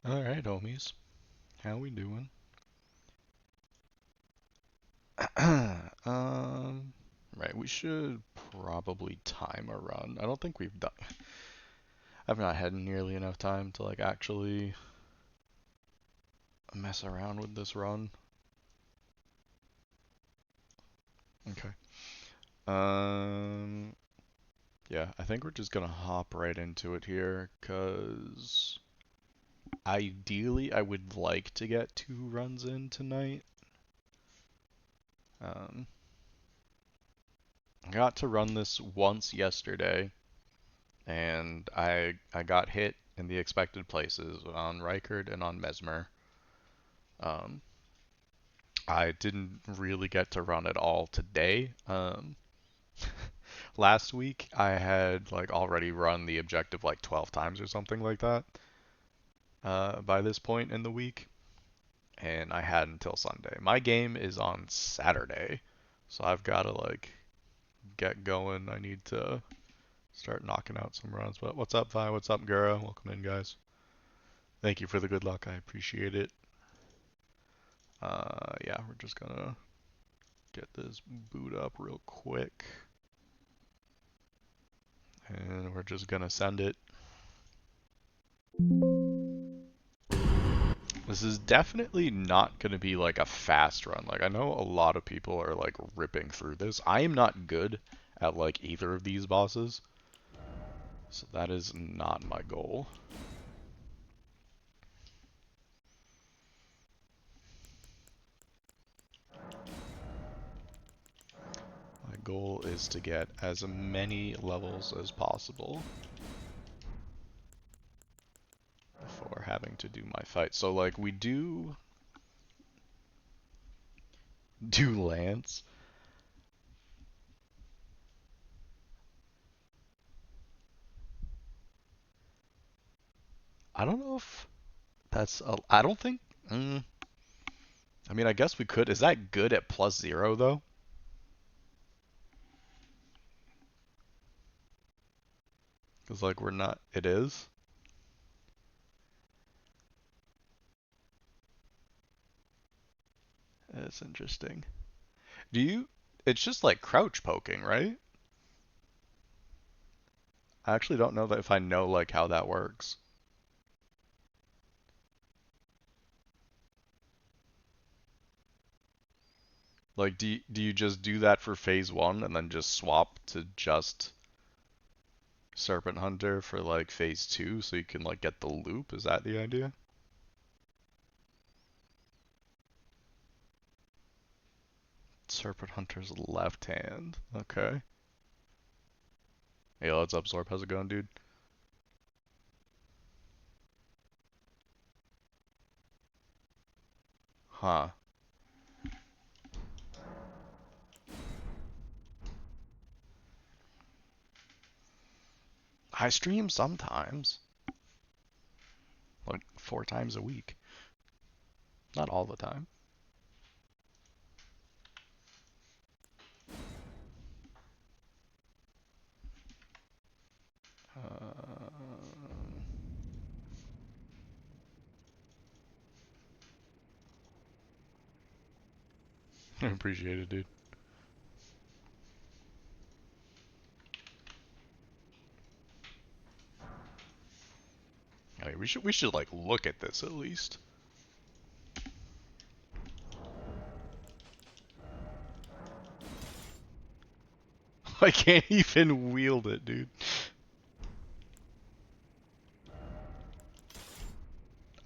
Alright, homies. How we doing? Right, we should probably time a run. I don't think we've done. I've not had nearly enough time to like actually mess around with this run. Okay. Yeah, I think we're just gonna hop right into it here, cause ideally I would like to get 2 runs in tonight. I got to run this once yesterday, and I got hit in the expected places on Reichard and on Mesmer. Um, I didn't really get to run at all today. Last week I had like already run the objective like 12 times or something like that by this point in the week, and I had until Sunday. My game is on Saturday, so I've got to like get going. I need to start knocking out some runs. But what's up, Vi? What's up, Gura? Welcome in, guys. Thank you for the good luck. I appreciate it. Yeah, we're just gonna get this boot up real quick. And we're just gonna send it. This is definitely not gonna be like a fast run. Like, I know a lot of people are like ripping through this. I am not good at like either of these bosses. So that is not my goal. My goal is to get as many levels as possible before having to do my fight. So like we do Lance. I don't know if that's I don't think I mean, I guess we could. Is that good at +0 though? Because like we're not. It is. That's interesting. Do you? It's just like crouch poking, right? I actually don't know that if I know like how that works. Like, do you just do that for phase 1 and then just swap to just Serpent Hunter for like phase 2 so you can like get the loop? Is that the idea? Serpent Hunter's left hand. Okay. Hey, what's up, Zorp? How's it going, dude? Huh. I stream sometimes. Like 4 times a week. Not all the time. I appreciate it, dude. I mean, we should like look at this at least. I can't even wield it, dude.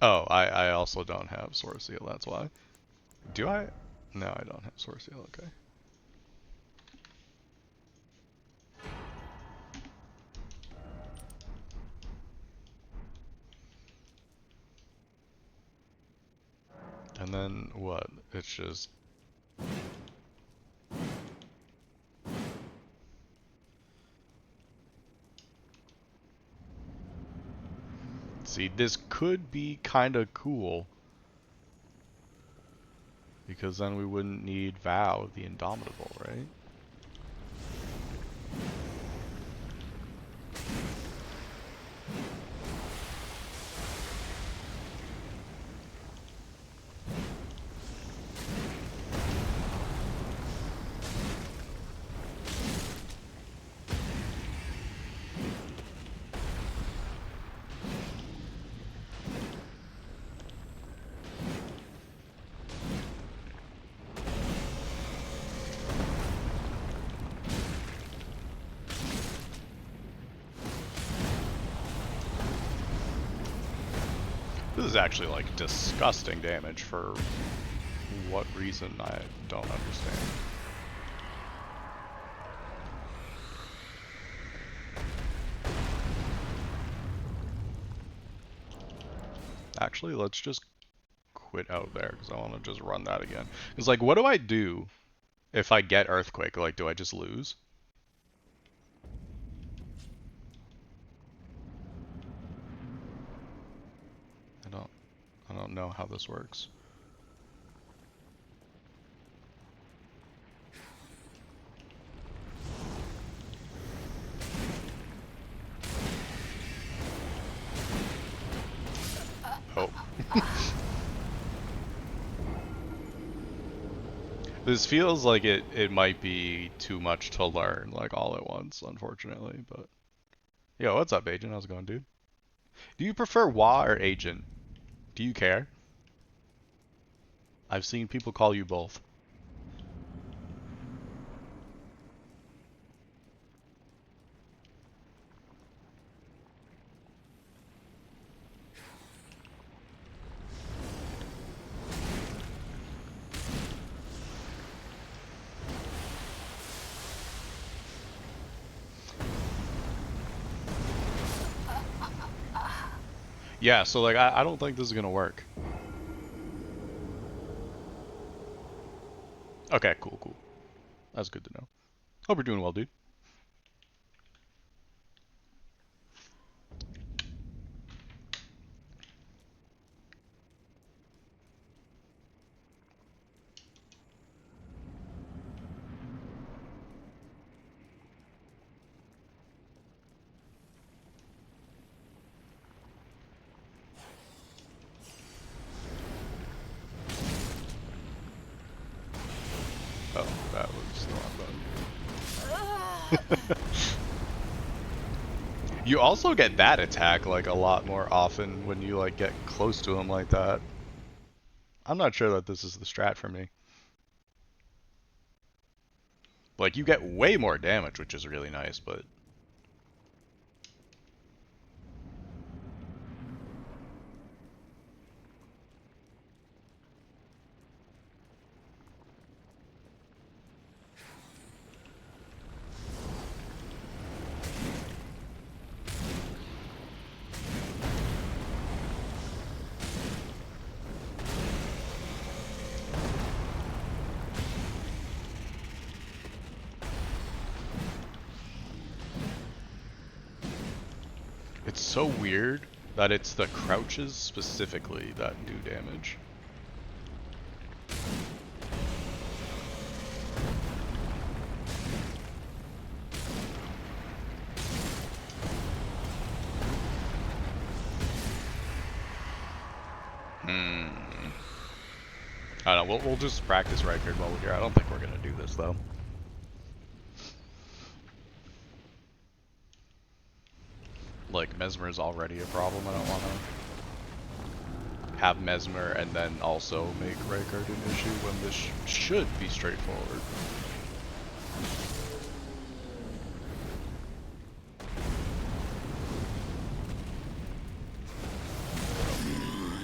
Oh, I also don't have Sword Seal, that's why. Do I? No, I don't have Sword Seal, okay. And then what? It's just... See, this could be kinda cool. Because then we wouldn't need Vow, the Indomitable, right? This is actually like disgusting damage for what reason I don't understand. Actually, let's just quit out there because I want to just run that again. It's like, what do I do if I get Earthquake? Like, do I just lose? I don't, I don't know how this works. Oh. This feels like it might be too much to learn, like, all at once, unfortunately, but... Yo, what's up, Agent? How's it going, dude? Do you prefer Wa or Agent? Do you care? I've seen people call you both. Yeah, so, like, I don't think this is gonna work. Okay, cool, cool. That's good to know. Hope you're doing well, dude. Oh, that was the wrong button. You also get that attack, like, a lot more often when you, like, get close to him like that. I'm not sure that this is the strat for me. Like, you get way more damage, which is really nice, but... It's so weird that it's the crouches specifically that do damage. I don't know, we'll just practice record while we're here. I don't think we're gonna do this, though. Like, Mesmer is already a problem. I don't want to have Mesmer and then also make record an issue when this should be straightforward.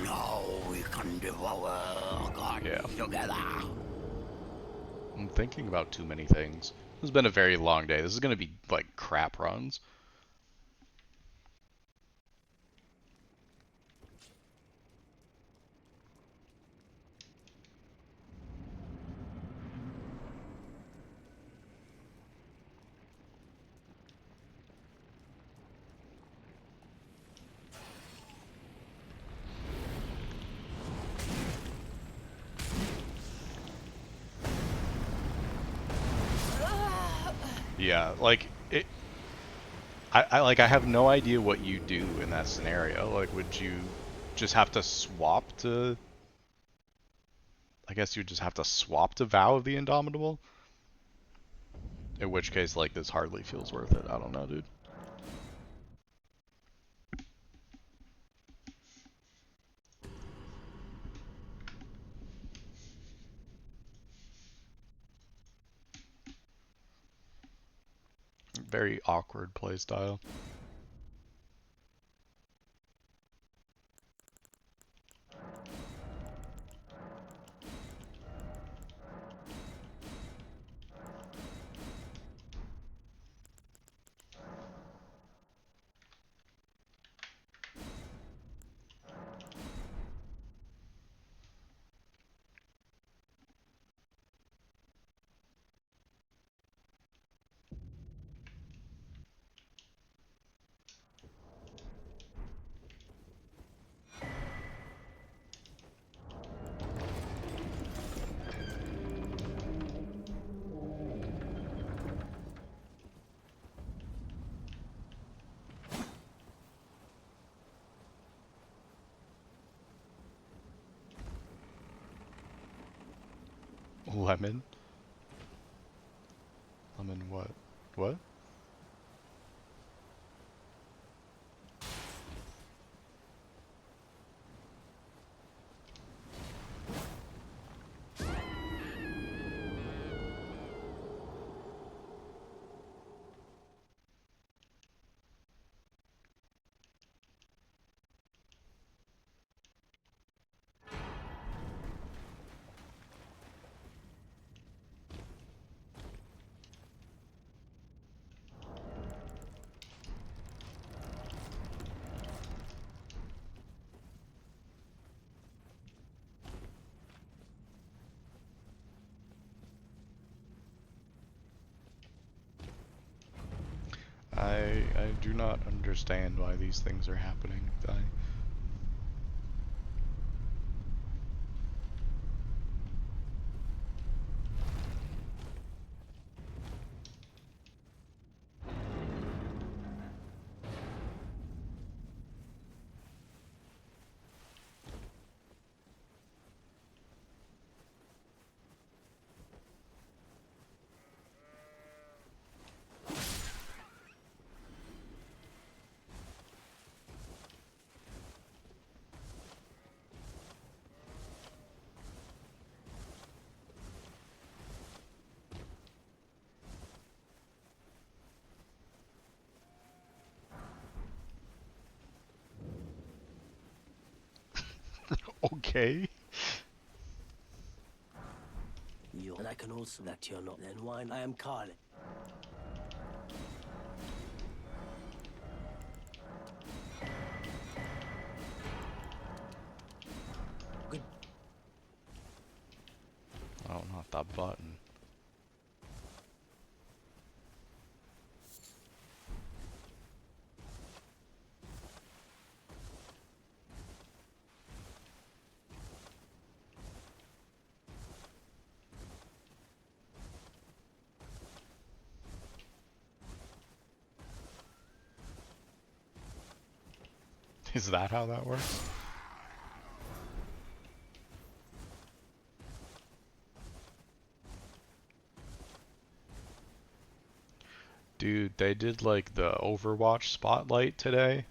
Now we can devour God together. I'm thinking about too many things. This has been a very long day. This is gonna be, like, crap runs. Yeah, like, I have no idea what you do in that scenario. Like, would you just have to swap to... I guess you would just have to swap to Vow of the Indomitable? In which case, like, this hardly feels worth it. I don't know, dude. Very awkward playstyle. 'Style. Lemon? Lemon what? What? I do not understand why these things are happening. Okay. And I can also that you're not then wine. I am Carly. Good. Oh, not that button. Is that how that works? Dude, they did like the Overwatch spotlight today.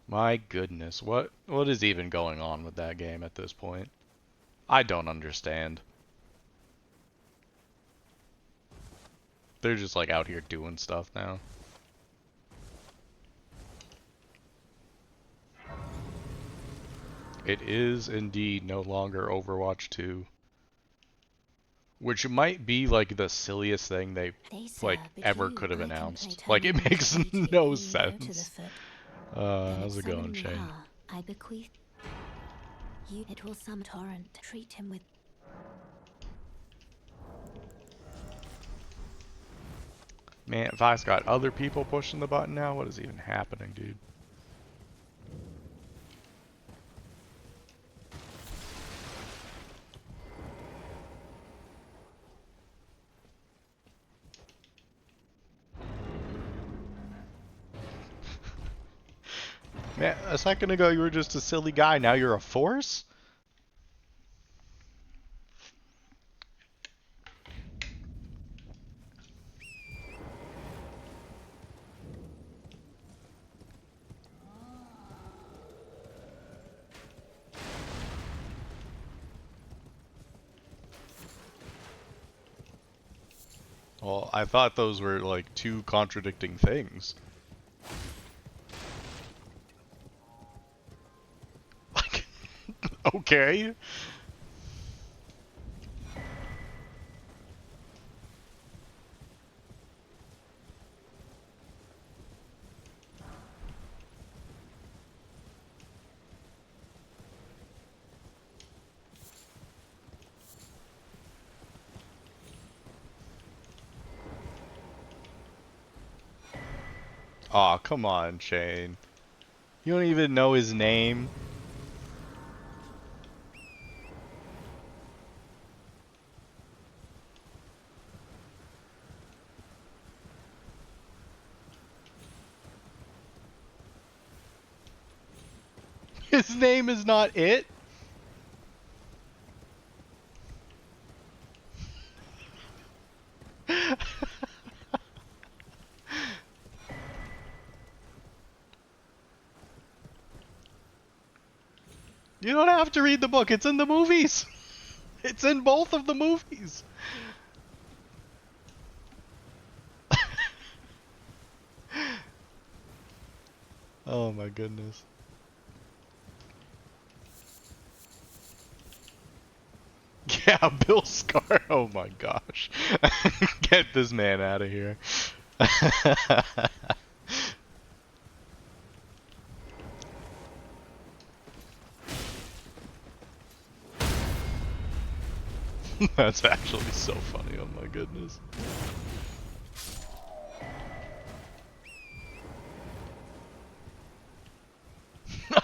My goodness, what is even going on with that game at this point? I don't understand. They're just like out here doing stuff now. It is indeed no longer Overwatch 2. Which might be like the silliest thing they like ever could have announced. Like it makes no sense. How's it going, Shane? I bequeath you. It will some torrent to treat him with. Man, Vi's got other people pushing the button now? What is even happening, dude? Man, a second ago you were just a silly guy, now you're a force? Well, I thought those were like two contradicting things. Like, okay. Aw, come on, Shane. You don't even know his name. His name is not it. You don't have to read the book. It's in the movies. It's in both of the movies. Oh my goodness. Yeah, Bill Scar. Oh my gosh. Get this man out of here. That's actually so funny. Oh my goodness.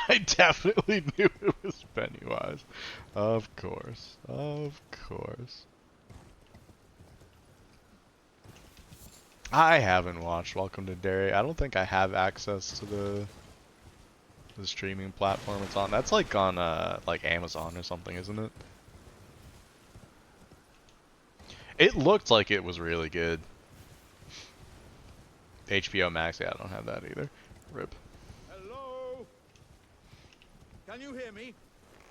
I definitely knew it was Pennywise. Of course. Of course. I haven't watched Welcome to Derry. I don't think I have access to the streaming platform it's on. That's like on like Amazon or something, isn't it? It looked like it was really good. HBO Max, yeah, I don't have that either. RIP. Hello? Can you hear me?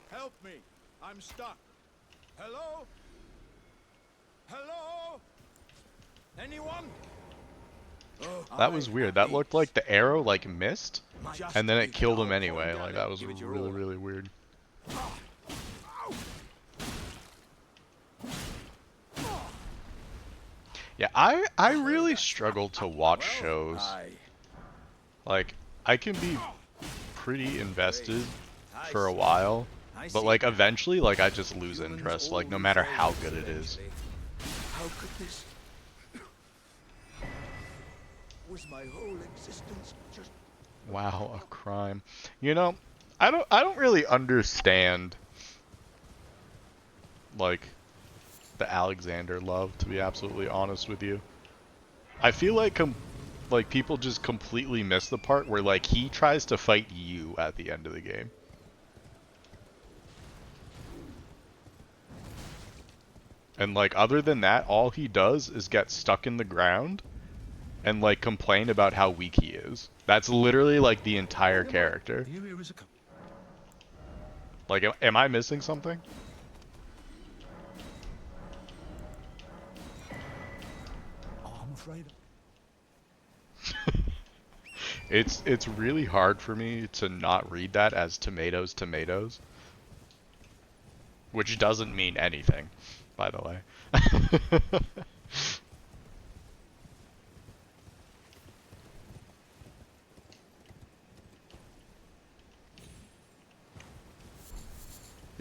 Help me. I'm stuck. Hello? Hello? Anyone? Oh, That was weird. That looked like the arrow like missed, Just and then it leave killed I'll him point anyway. down Like and that was give it your really, all. really weird. Yeah, I really struggle to watch shows. Like, I can be pretty invested for a while, but like eventually, like I just lose interest, like no matter how good it is. How could this? Was my whole existence just? Wow, a crime. You know, I don't really understand like the Alexander love, to be absolutely honest with you. I feel like people just completely miss the part where like he tries to fight you at the end of the game. And like other than that, all he does is get stuck in the ground and like complain about how weak he is. That's literally like the entire character. Like am I missing something? Oh, I'm afraid. It's really hard for me to not read that as tomatoes tomatoes, which doesn't mean anything, by the way.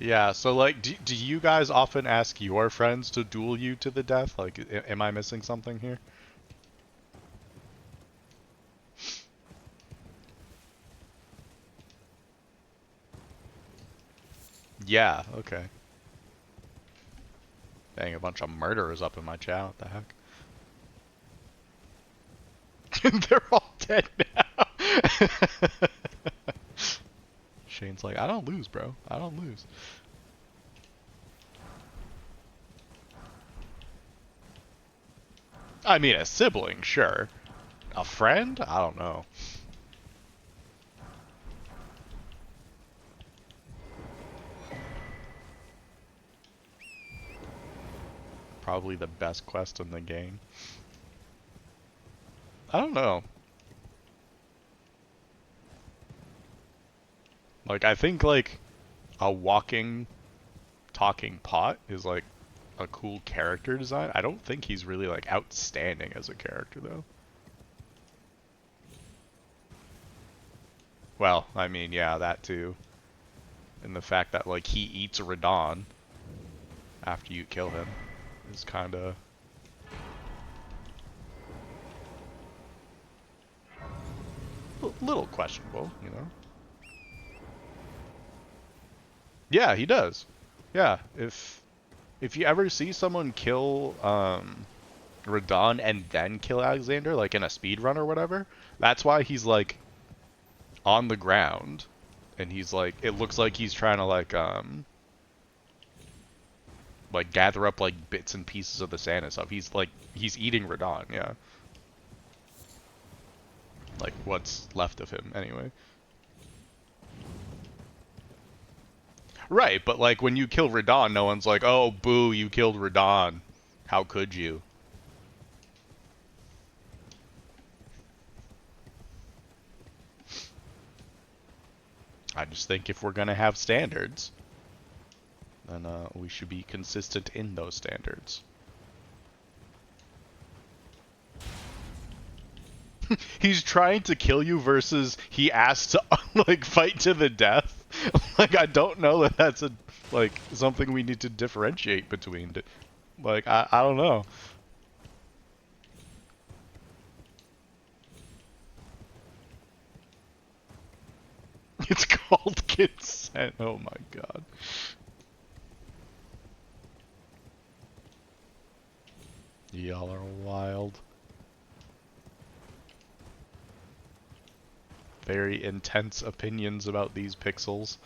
Yeah, so like do you guys often ask your friends to duel you to the death? Like am I missing something here? Yeah, okay. Dang, a bunch of murderers up in my chat. What the heck? They're all dead now. Shane's like, I don't lose, bro. I don't lose. I mean, a sibling, sure. A friend? I don't know. Probably the best quest in the game. I don't know. Like, I think, like, a walking, talking pot is, like, a cool character design. I don't think he's really, like, outstanding as a character, though. Well, I mean, yeah, that too. And the fact that, like, he eats Radon after you kill him is kind of... little questionable, you know? Yeah, he does. Yeah, if you ever see someone kill Radon and then kill Alexander, like in a speed run or whatever, that's why he's like on the ground and he's like it looks like he's trying to like gather up like bits and pieces of the sand and stuff. He's eating Radon, yeah. Like what's left of him anyway. Right, but like when you kill Radon, no one's like, "Oh, boo, you killed Radon. How could you?" I just think if we're gonna have standards, then we should be consistent in those standards. He's trying to kill you versus he asked to like fight to the death. Like I don't know that that's a like something we need to differentiate between. Like I don't know. It's called consent. Oh my god. Y'all are wild. Very intense opinions about these pixels.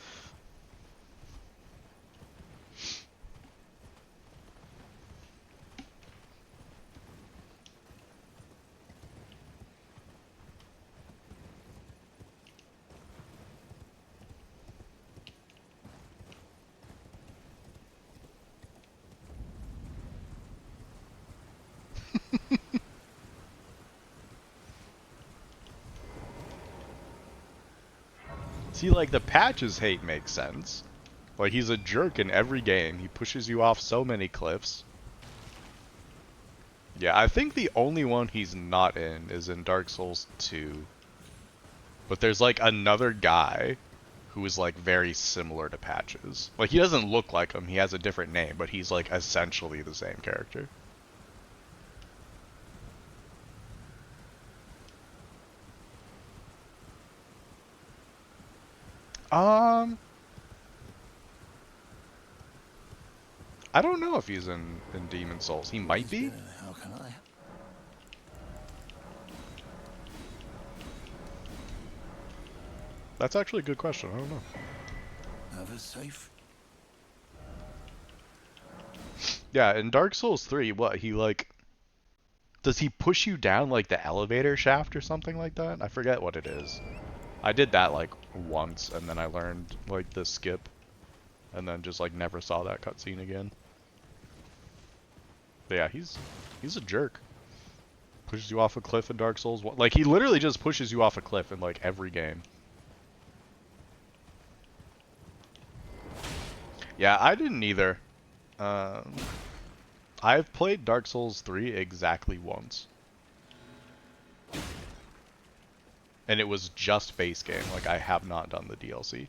See, like, the patches hate makes sense. Like, he's a jerk in every game. He pushes you off so many cliffs. Yeah, I think the only one he's not in is in Dark Souls 2. But there's, like, another guy who is, like, very similar to Patches. Like, he doesn't look like him. He has a different name, but he's, like, essentially the same character. Um... I don't know if he's in Demon Souls. He might be. How can I? That's actually a good question. I don't know. Have a safe. Yeah, in Dark Souls 3, what, he like... Does he push you down like the elevator shaft or something like that? I forget what it is. I did that like once and then I learned like the skip and then just like never saw that cutscene again. But yeah, he's a jerk. Pushes you off a cliff in Dark Souls 1. Like he literally just pushes you off a cliff in like every game. Yeah, I didn't either. I've played Dark Souls 3 exactly once. And it was just base game, like I have not done the DLC.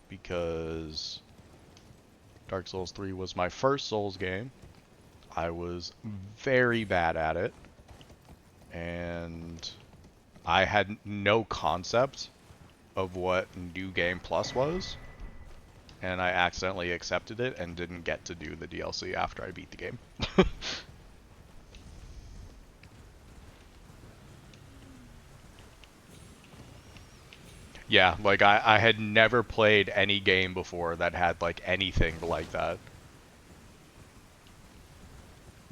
Because Dark Souls 3 was my first Souls game. I was very bad at it. And I had no concept of what New Game Plus was. And I accidentally accepted it and didn't get to do the DLC after I beat the game. Yeah, like I had never played any game before that had like anything like that.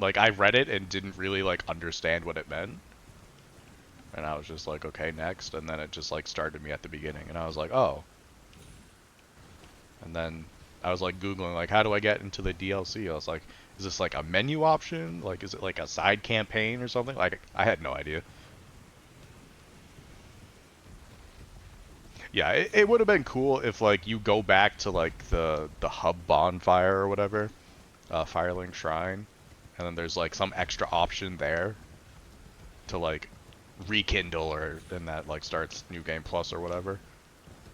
Like I read it and didn't really like understand what it meant. And I was just like, okay, next. And then it just like started me at the beginning and I was like, oh. And then I was like Googling like, how do I get into the DLC? I was like, is this like a menu option? Like, is it like a side campaign or something? Like, I had no idea. Yeah, it would have been cool if like you go back to like the hub bonfire or whatever, Firelink Shrine, and then there's like some extra option there to like rekindle or then that like starts New Game Plus or whatever.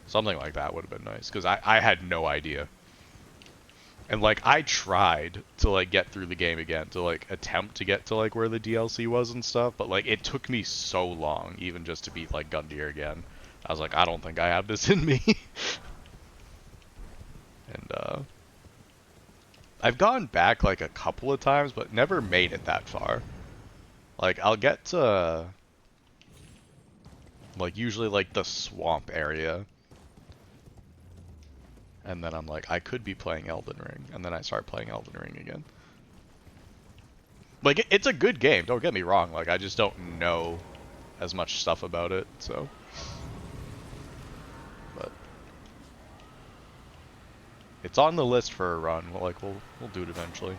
Something like that would have been nice because I had no idea. And like I tried to like get through the game again to like attempt to get to like where the DLC was and stuff, but like it took me so long even just to beat like Gundyr again. I was like, I don't think I have this in me. And I've gone back like a couple of times, but never made it that far. Like I'll get to like usually like the swamp area. And then I'm like, I could be playing Elden Ring. And then I start playing Elden Ring again. Like, it's a good game, don't get me wrong. Like, I just don't know as much stuff about it, so. It's on the list for a run. We'll do it eventually.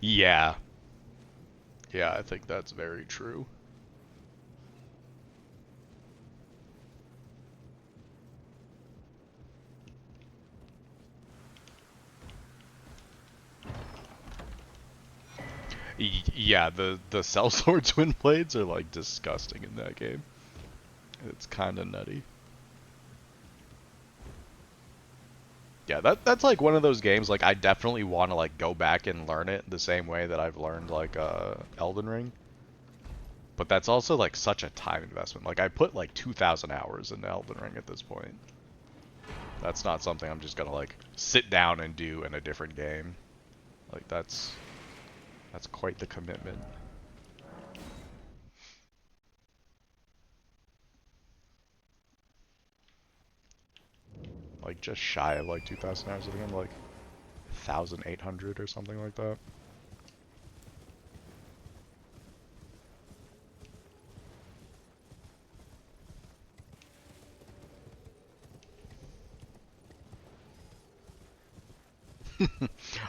Yeah. Yeah, I think that's very true. Yeah, the sellsword twin blades are like disgusting in that game. It's kind of nutty. Yeah, that's like one of those games like I definitely want to like go back and learn it the same way that I've learned like Elden Ring. But that's also like such a time investment. Like I put like 2,000 hours into Elden Ring at this point. That's not something I'm just gonna like sit down and do in a different game. Like that's quite the commitment. Like just shy of like 2,000 hours. I think I'm like 1,800 or something like that.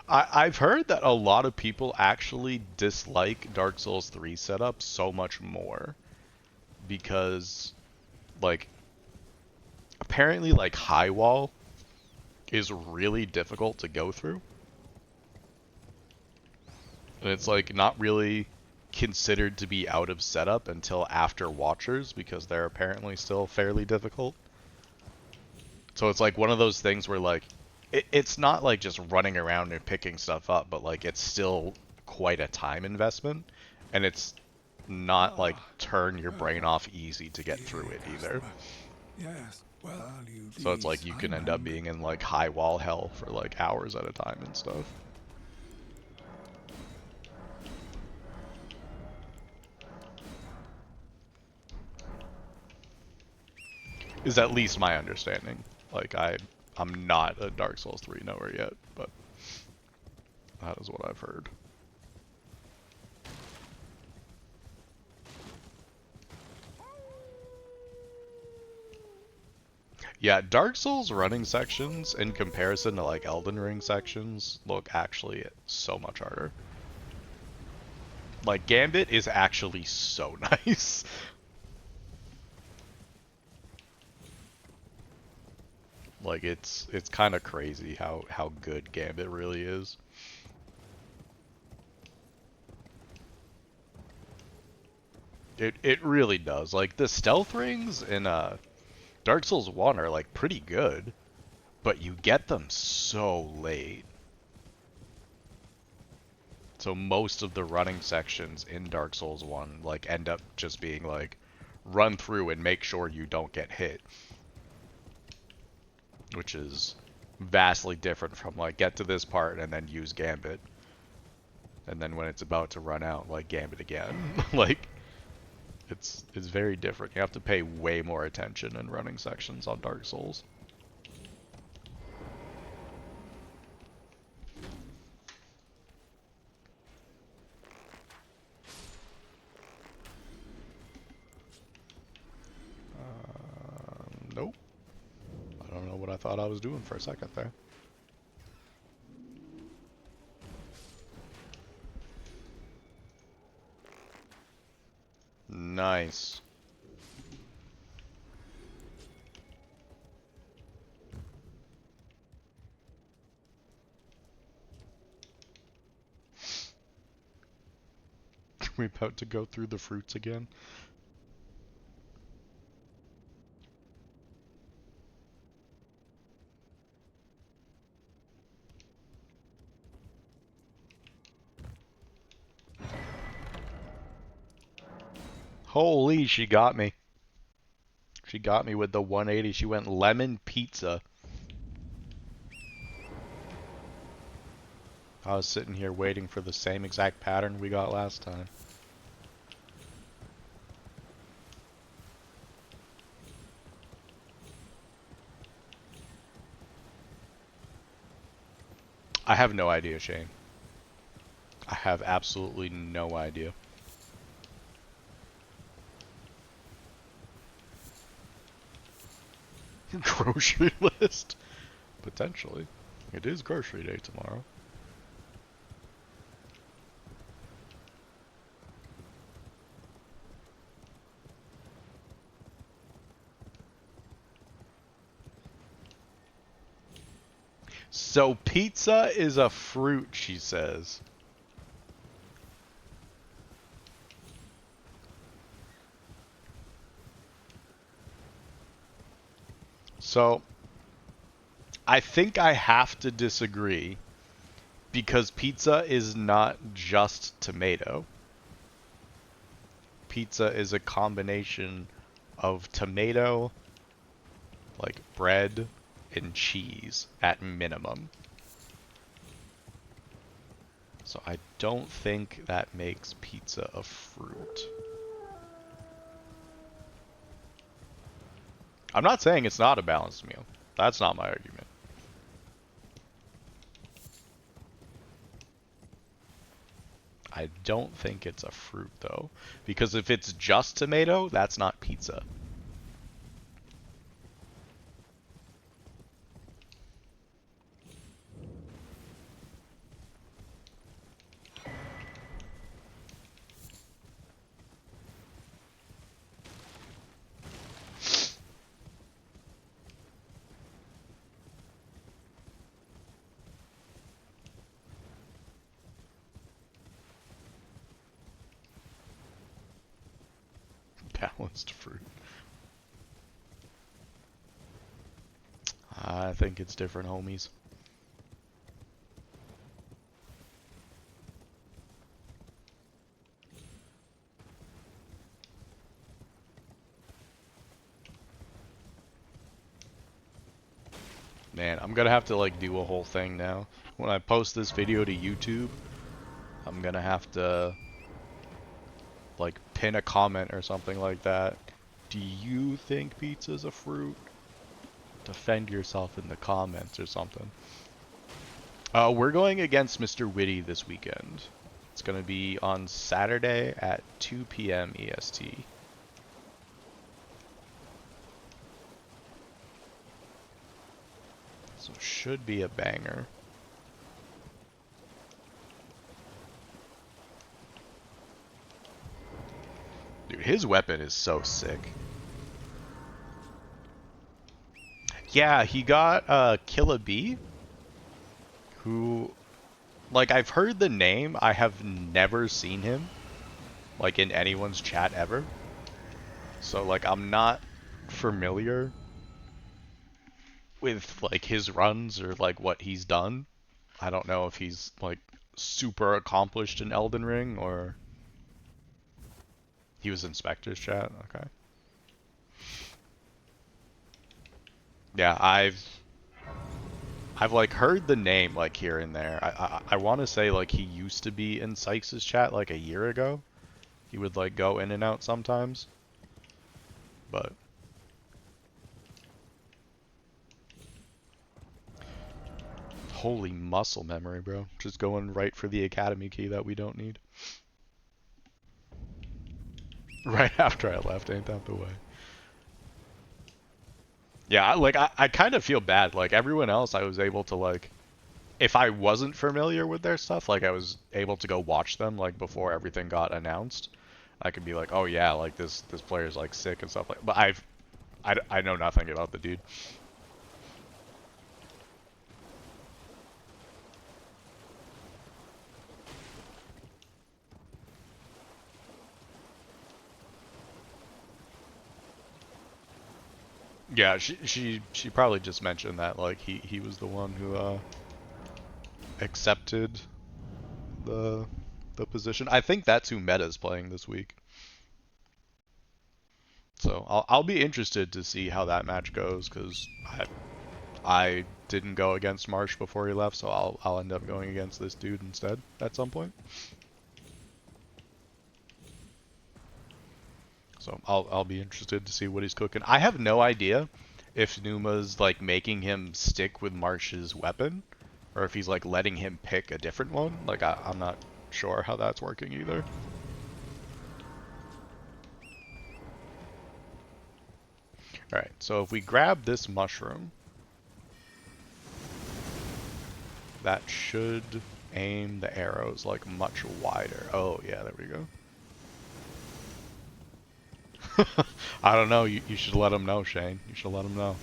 I've heard that a lot of people actually dislike Dark Souls 3 setup so much more because, like, apparently, like, high wall is really difficult to go through. And it's, like, not really considered to be out of setup until after Watchers because they're apparently still fairly difficult. So it's like one of those things where, like, it's not like just running around and picking stuff up, but like it's still quite a time investment, and it's not like turn your brain off easy to get through it either. Yes. Well, you So it's like please. you can I'm end up hungry. being in like high wall hell for like hours at a time and stuff. Is at least my understanding. Like I'm not a Dark Souls 3 knower yet, but that is what I've heard. Yeah, Dark Souls running sections in comparison to like Elden Ring sections look actually so much harder. Like Gambit is actually so nice. Like it's kind of crazy how good Gambit really is. It really does. Like the stealth rings in Dark Souls 1 are like pretty good, but you get them so late. So most of the running sections in Dark Souls 1 like end up just being like run through and make sure you don't get hit, which is vastly different from like get to this part and then use Gambit, and then when it's about to run out, like Gambit again. Like it's very different. You have to pay way more attention in running sections on Dark Souls. Nope. I don't know what I thought I was doing for a second there. Nice. We about to go through the fruits again. Holy, she got me. She got me with the 180. She went lemon pizza. I was sitting here waiting for the same exact pattern we got last time. I have no idea, Shane. I have absolutely no idea. Grocery list? Potentially. It is grocery day tomorrow. So pizza is a fruit, she says. So I think I have to disagree because pizza is not just tomato. Pizza is a combination of tomato, like bread, and cheese at minimum. So I don't think that makes pizza a fruit. I'm not saying it's not a balanced meal. That's not my argument. I don't think it's a fruit though, because if it's just tomato, that's not pizza. Balanced fruit. I think it's different, homies. Man, I'm gonna have to like do a whole thing now. When I post this video to YouTube, I'm gonna have to like pin a comment or something like that. Do you think pizza's a fruit? Defend yourself in the comments or something. We're going against Mr. Witty this weekend. It's gonna be on Saturday at 2 p.m. EST. So should be a banger. Dude, his weapon is so sick. Yeah, he got Killa B, who, like, I've heard the name. I have never seen him, like, in anyone's chat ever. So, like, I'm not familiar with, like, his runs or, like, what he's done. I don't know if he's, like, super accomplished in Elden Ring or he was in Spectre's chat. Okay. Yeah, I've like heard the name like here and there. I want to say like he used to be in Sykes' chat like a year ago. He would like go in and out sometimes. But holy muscle memory, bro. Just going right for the academy key that we don't need. Right after I left, ain't that the way? Yeah, like I kind of feel bad. Like everyone else I was able to like if I wasn't familiar with their stuff, like I was able to go watch them like before everything got announced. I could be like, "Oh yeah, like this player's like sick and stuff like." But I know nothing about the dude. Yeah, she probably just mentioned that like he was the one who accepted the the position. I think that's who Meta's playing this week. So I'll be interested to see how that match goes because I didn't go against Marsh before he left, so I'll end up going against this dude instead at some point. So I'll be interested to see what he's cooking. I have no idea if Numa's like making him stick with Marsh's weapon or if he's like letting him pick a different one. Like I'm not sure how that's working either. Alright, so if we grab this mushroom, that should aim the arrows like much wider. Oh yeah, there we go. I don't know, you should let him know, Shane. You should let him know.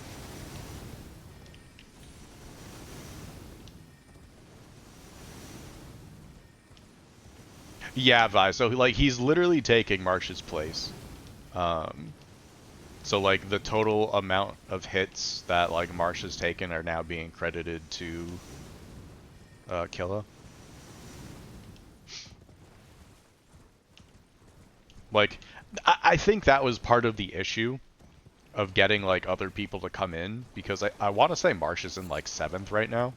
Yeah, Vi, so like he's literally taking Marsh's place. Um, so like the total amount of hits that like Marsh has taken are now being credited to Killa. Like, I think that was part of the issue of getting like other people to come in, because I want to say Marsh is in like 7th right now.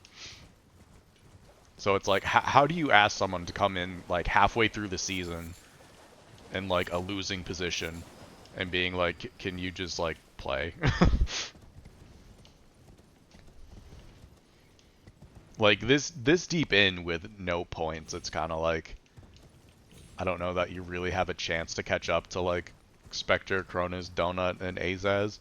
So it's like, how do you ask someone to come in like halfway through the season in like a losing position and being like, can you just like play? Like this deep in with no points, it's kind of like, I don't know that you really have a chance to catch up to like Spectre, Cronus, Donut, and Azaz.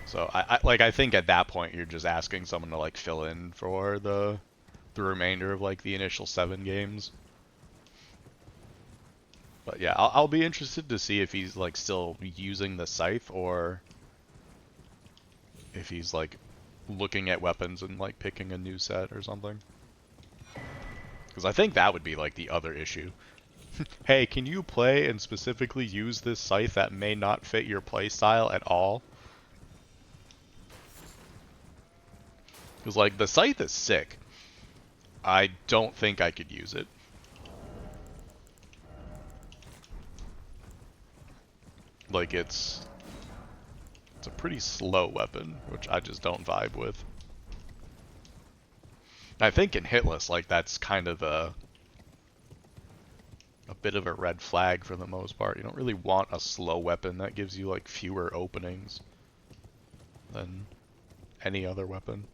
So I think at that point you're just asking someone to like fill in for the remainder of like the initial 7 games. But yeah, I'll be interested to see if he's like still using the scythe, or if he's like looking at weapons and like picking a new set or something. Because I think that would be like the other issue. Hey, can you play and specifically use this scythe that may not fit your playstyle at all? Because like the scythe is sick. I don't think I could use it. Like it's a pretty slow weapon, which I just don't vibe with. I think in hitless, like that's kind of a bit of a red flag for the most part. You don't really want a slow weapon that gives you like fewer openings than any other weapon.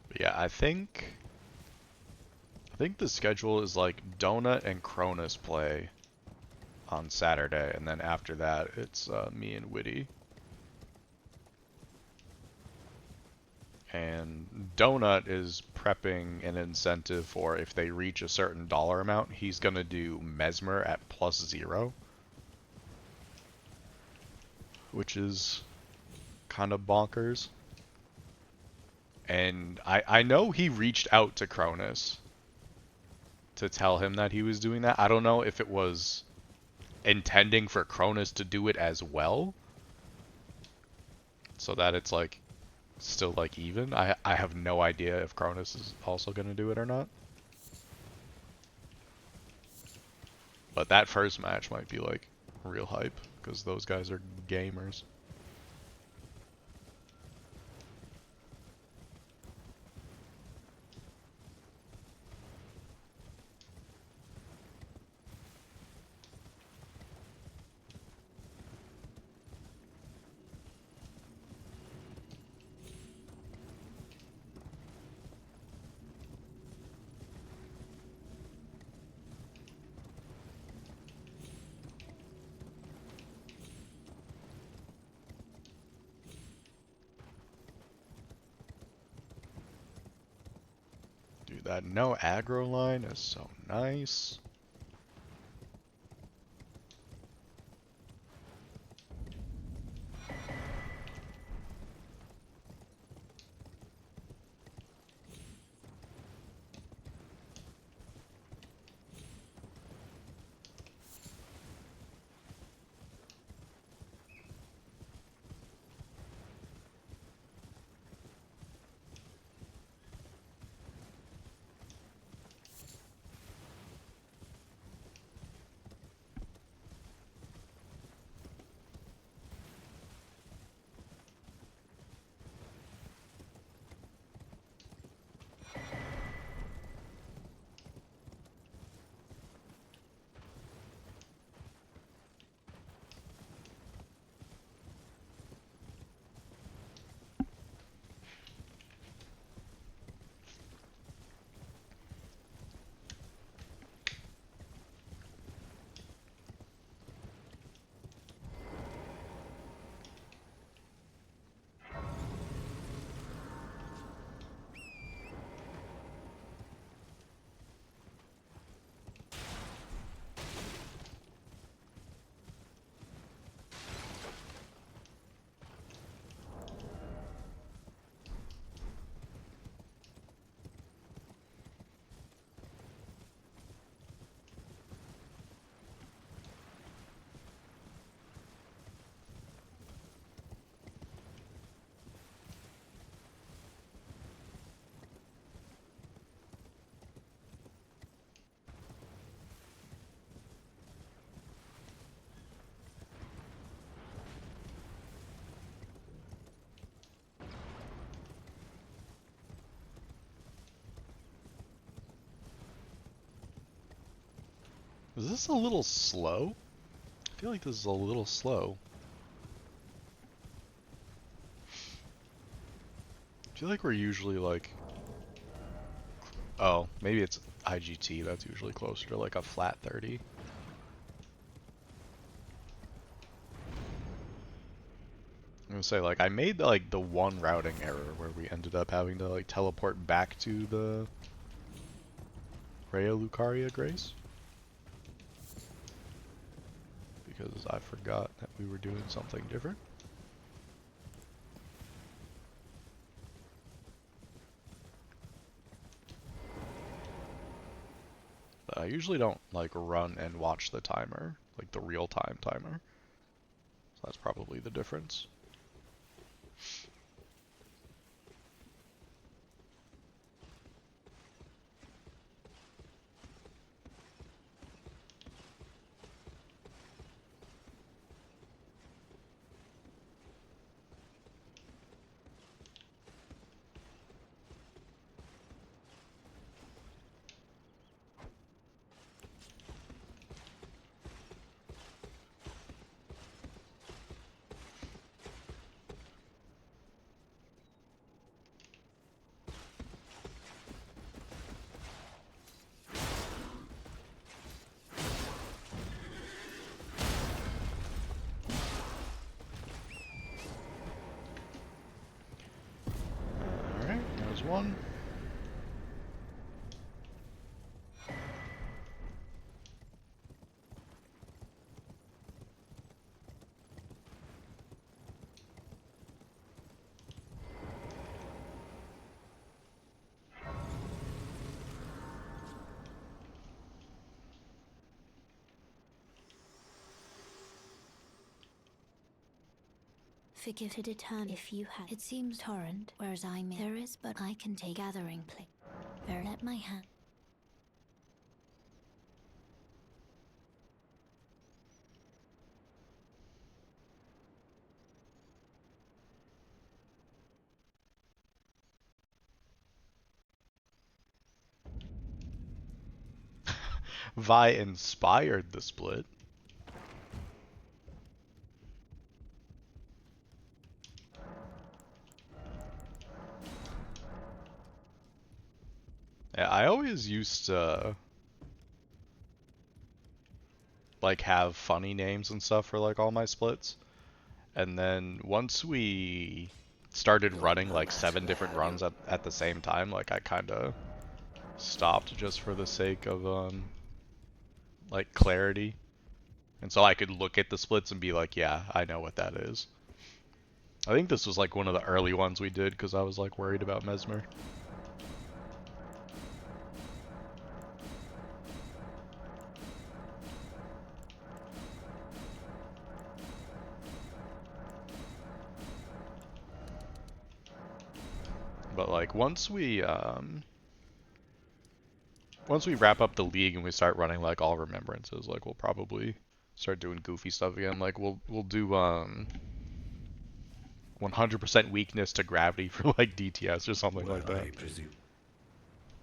But yeah, I think the schedule is like Donut and Cronus play on Saturday, and then after that it's me and Witty. And Donut is prepping an incentive for if they reach a certain dollar amount, he's gonna do Mesmer at +0, which is kind of bonkers. And I know he reached out to Cronus to tell him that he was doing that. I don't know if it was intending for Cronus to do it as well, so that it's like still like even. I have no idea if Cronus is also gonna do it or not. But that first match might be like real hype, because those guys are gamers. Dude, that no aggro line is so nice. Is this a little slow? I feel like this is a little slow. I feel like we're usually like... Oh, maybe it's IGT. That's usually closer to like a flat 30. I'm gonna say, like, I made like the one routing error where we ended up having to like teleport back to the Rhea Lucaria Grace. Because I forgot that we were doing something different. But I usually don't like run and watch the timer, like the real-time timer. So that's probably the difference. Alright, there's one. Figure to determine if you had. It seems torrent, whereas I'm in. There is, but I can take gathering place. Very let my hand. Vi inspired the split. Yeah, I always used to like have funny names and stuff for like all my splits. And then once we started You're running no like match 7 for the different Hellion. runs at the same time, like I kind of stopped just for the sake of like clarity. And so I could look at the splits and be like, yeah, I know what that is. I think this was like one of the early ones we did because I was like worried about Mesmer. But like once we wrap up the league and we start running like all remembrances, like we'll probably start doing goofy stuff again. Like we'll do 100% weakness to gravity for like DTS or something Well, like that. I presume.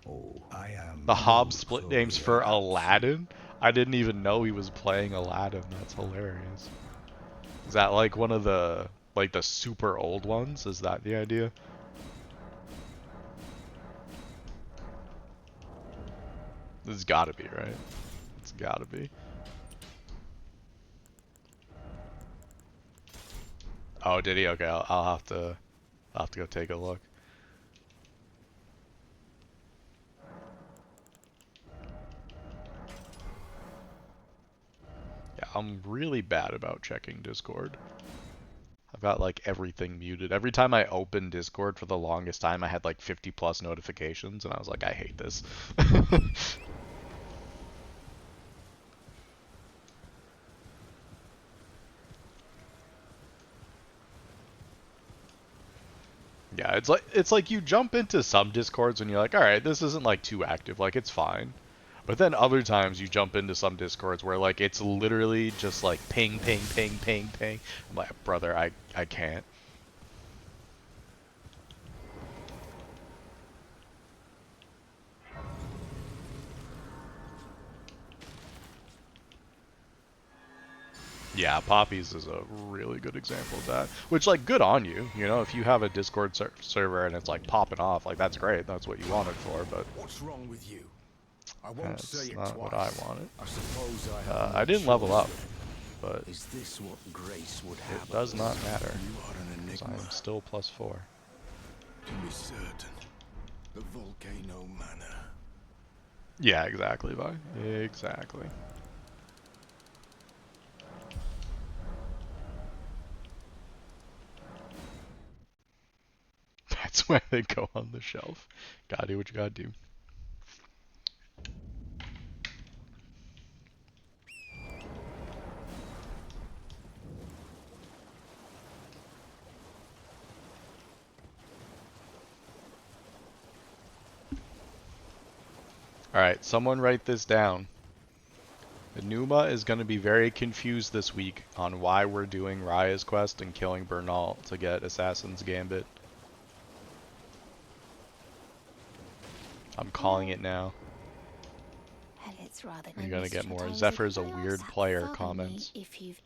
Oh, I am The no Hobbs split names for courier, Aladdin? I didn't even know he was playing Aladdin. That's hilarious. Is that like one of the super old ones? Is that the idea? This has gotta be, right? It's gotta be. Oh, did he? Okay, I'll have to go take a look. Yeah, I'm really bad about checking Discord. I've got like everything muted. Every time I open Discord for the longest time, I had like 50 plus notifications, and I was like, I hate this. Yeah, it's like you jump into some Discords and you're like, all right, this isn't like too active, like it's fine. But then other times you jump into some Discords where like it's literally just like ping, ping, ping, ping, ping. I'm like, brother, I can't. Yeah, Poppies is a really good example of that. Which, like, good on you. You know, if you have a Discord server and it's like popping off, like that's great. That's what you wanted for. But What's wrong with you? I won't say that's it not what I twice. wanted. I suppose I have I no didn't level choice up, then. but Is this what grace would it have of does not us? matter You are an because I enigma. am still +4. To be certain, the volcano manor. Yeah, exactly, Vi. Exactly. That's why they go on the shelf. Gotta do what you gotta do. Alright, someone write this down. Enuma is going to be very confused this week on why we're doing Raya's quest and killing Bernal to get Assassin's Gambit. I'm calling it now. Hell, it's rather You're going to get more mistress. Zephyr's a Could I weird ask player pardon me comments. if you've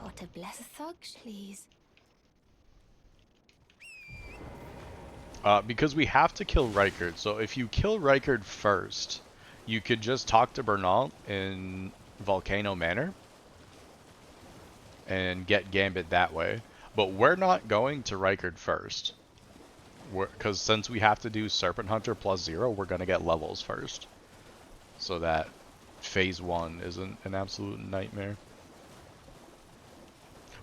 what a blessed thug, please. Because we have to kill Rykard, so if you kill Rykard first, you could just talk to Bernal in Volcano Manor and get Gambit that way. But we're not going to Rykard first. Because since we have to do Serpent Hunter +0, we're going to get levels first. So that phase 1 isn't an absolute nightmare.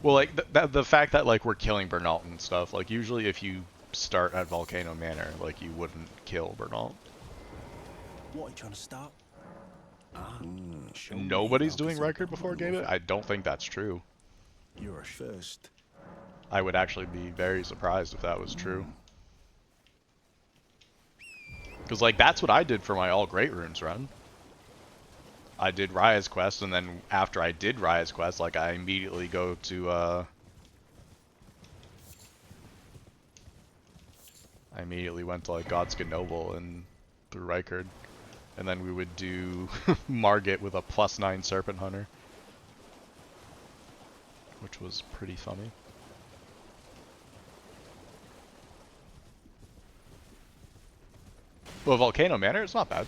Well, like, the fact that, like, we're killing Bernal and stuff, like, usually if you start at Volcano Manor, like, you wouldn't kill Bernal. What are you trying to start? Show me Nobody's how doing this will Rykard go. before Gambit? I don't think that's true. You're a first. I would actually be very surprised if that was true. Because, like, that's what I did for my All Great Runes run. I did Raya's quest, and then after I did Raya's quest, like, I immediately go to, I immediately went to, like, Godskin Noble and through Rykard. And then we would do Margit with a +9 Serpent Hunter. Which was pretty funny. Well, Volcano Manor, it's not bad.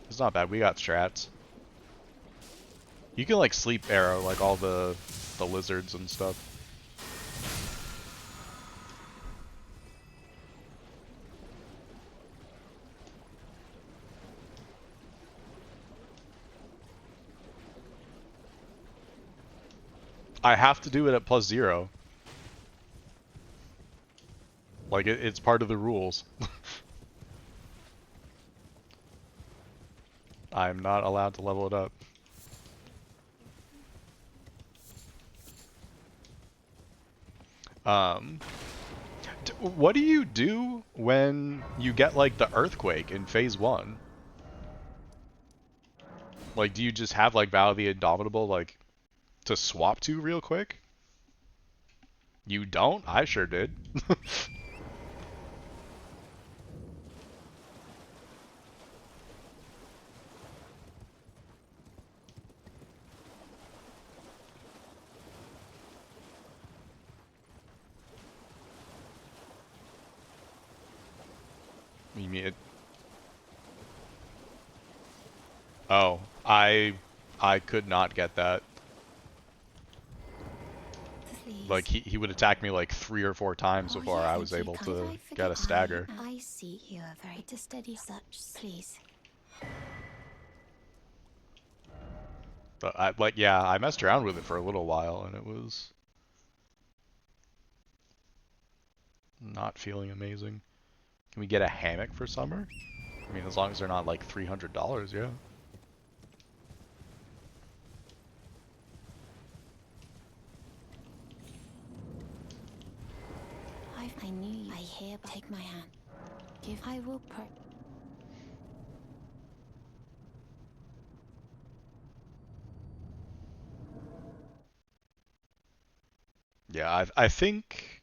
It's not bad, we got strats. You can, like, sleep arrow, like, all the lizards and stuff. I have to do it at +0. Like, it's part of the rules. I'm not allowed to level it up. Um, what do you do when you get, like, the earthquake in phase 1? Like, do you just have, like, Vow of the Indomitable, like, to swap to real quick? You don't? I sure did. You mean it? Oh, I could not get that. Please. Like, he would attack me like 3 or 4 times Oh, before yeah, I thank was you. able Can't to I get forget a stagger. I see you are very to steady such, please. But yeah, I messed around with it for a little while and it was not feeling amazing. Can we get a hammock for summer? I mean, as long as they're not like $300, yeah. I knew you. I hereby take my hand. Give I will pray. Yeah, I think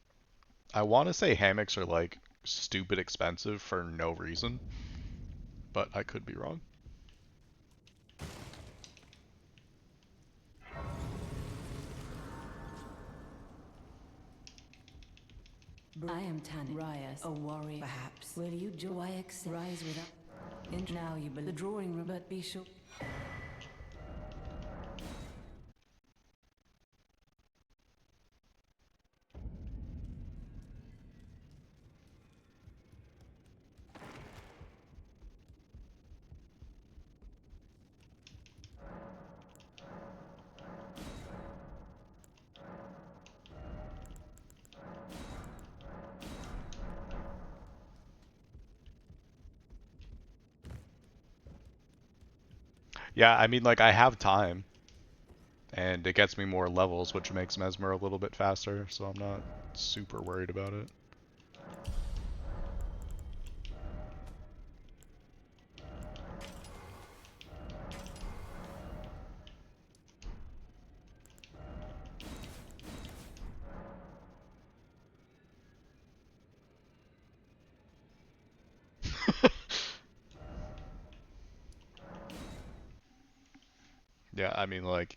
I want to say hammocks are like stupid expensive for no reason, but I could be wrong. I am Tan Rias, a warrior, perhaps. Will you joy accept? Rise without. And now you the drawing room, but be sure. Yeah, I mean, like, I have time, and it gets me more levels, which makes Mesmer a little bit faster, so I'm not super worried about it. Yeah, I mean, like,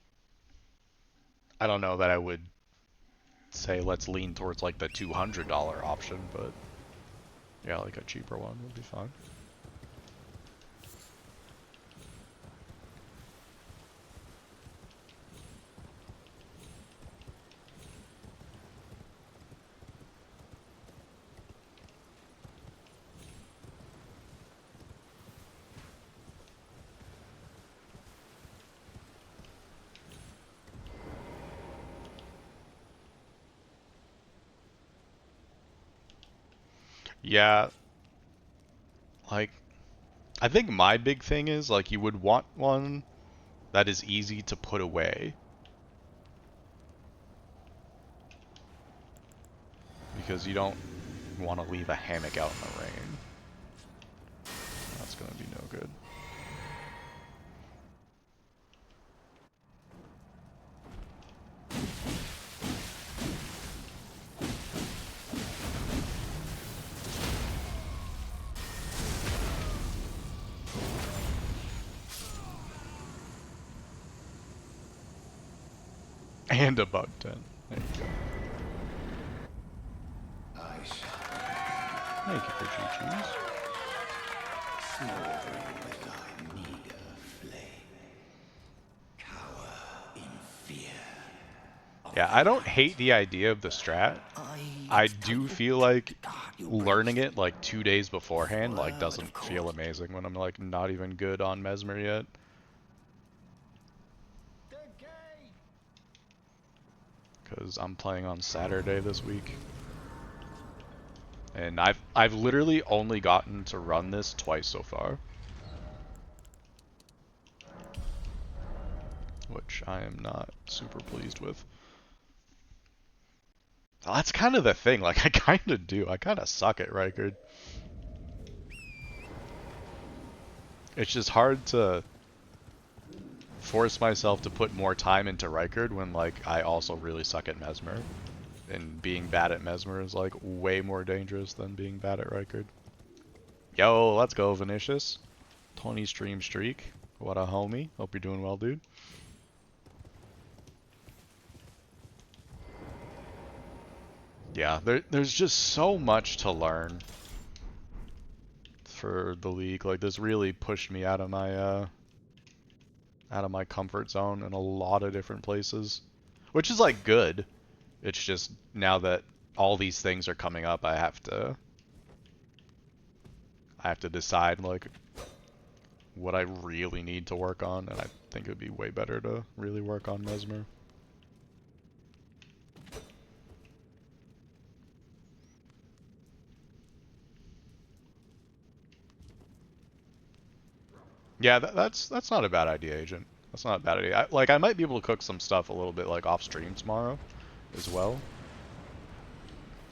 I don't know that I would say let's lean towards, like, the $200 option, but yeah, like a cheaper one would be fine. Yeah, like, I think my big thing is, like, you would want one that is easy to put away. Because you don't want to leave a hammock out in the rain. That's going to be no good. And a bug tent. There you go. Thank you for GG's. Smoldering with thy meager flame. Cower in fear. Yeah, I don't hate the idea of the strat. I do feel like learning it like 2 days beforehand like doesn't feel amazing when I'm like not even good on Mesmer yet. Because I'm playing on Saturday this week. And I've literally only gotten to run this twice so far. Which I am not super pleased with. That's kind of the thing, like I kind of do. I kind of suck at Rykard. It's just hard to force myself to put more time into Rykard when like I also really suck at Mesmer. And being bad at Mesmer is like way more dangerous than being bad at Rykard. Yo, let's go, Vinicius. 20 stream streak. What a homie. Hope you're doing well, dude. Yeah, there's just so much to learn for the league. Like this really pushed me out of my comfort zone in a lot of different places, which is like good. It's just now that all these things are coming up, I have to decide like what I really need to work on, and I think it would be way better to really work on Mesmer. Yeah, that's not a bad idea, Agent. That's not a bad idea. I might be able to cook some stuff a little bit like off stream tomorrow as well.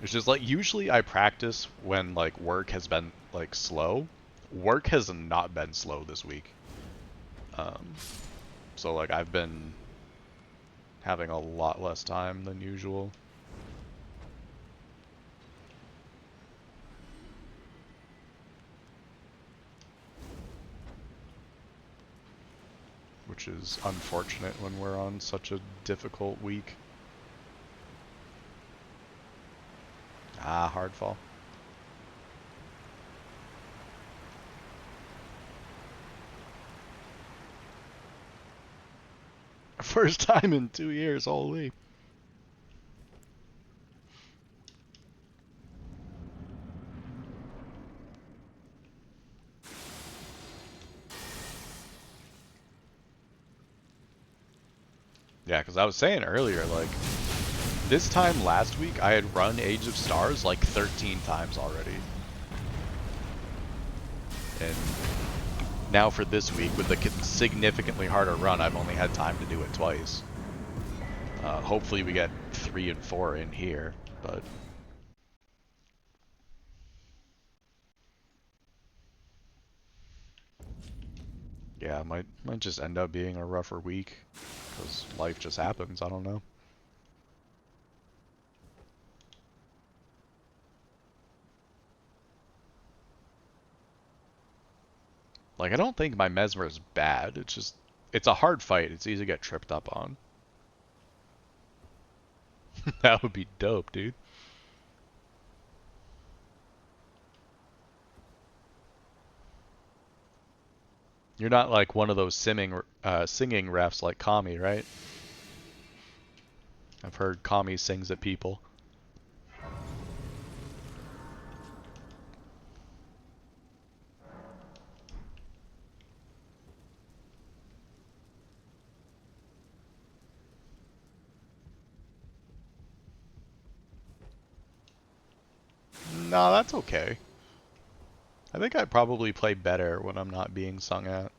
It's just like usually I practice when like work has been like slow. Work has not been slow this week. So like I've been having a lot less time than usual. Which is unfortunate when we're on such a difficult week. Ah, hard fall. First time in 2 years, holy. Yeah, because I was saying earlier, like, this time last week, I had run Age of Stars like 13 times already. And now for this week, with the significantly harder run, I've only had time to do it twice. Hopefully we get 3 and 4 in here, but... Yeah, might just end up being a rougher week, because life just happens, I don't know. Like, I don't think my Mesmer is bad, it's just, it's a hard fight, it's easy to get tripped up on. That would be dope, dude. You're not like one of those singing refs like Kami, right? I've heard Kami sings at people. No, that's okay. I think I probably play better when I'm not being sung at.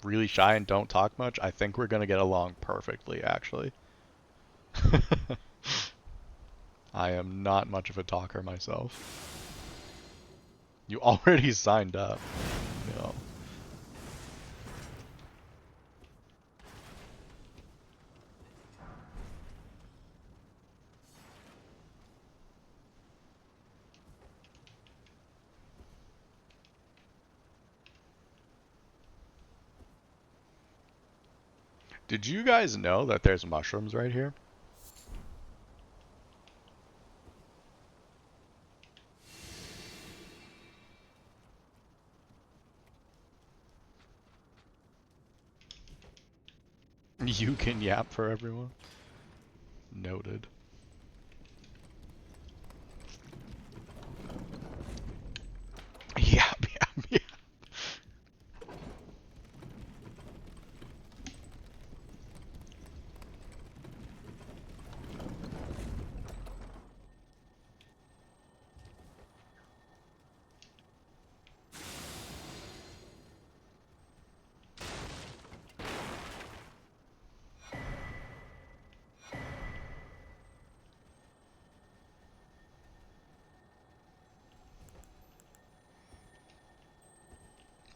Really shy and don't talk much, I think we're gonna get along perfectly, actually. I am not much of a talker myself. You already signed up. No. Did you guys know that there's mushrooms right here? You can yap for everyone. Noted. Yap, yap, yap.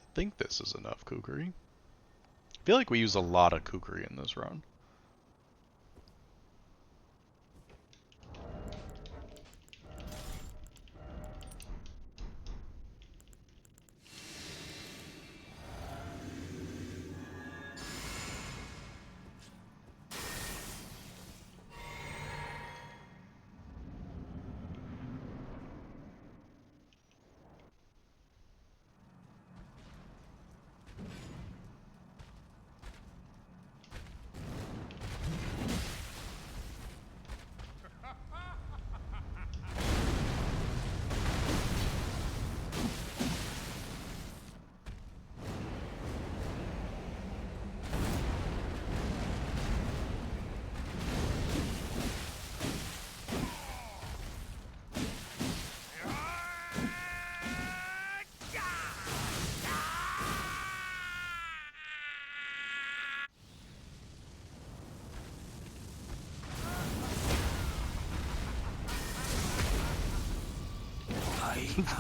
I think this is enough kukri. I feel like we use a lot of kukri in this run.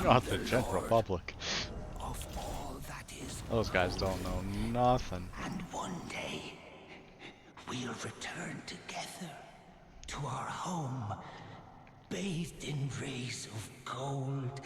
Not the general public. Of all that is, Those guys don't know nothing. and one day we'll return together to our home, bathed in rays of gold.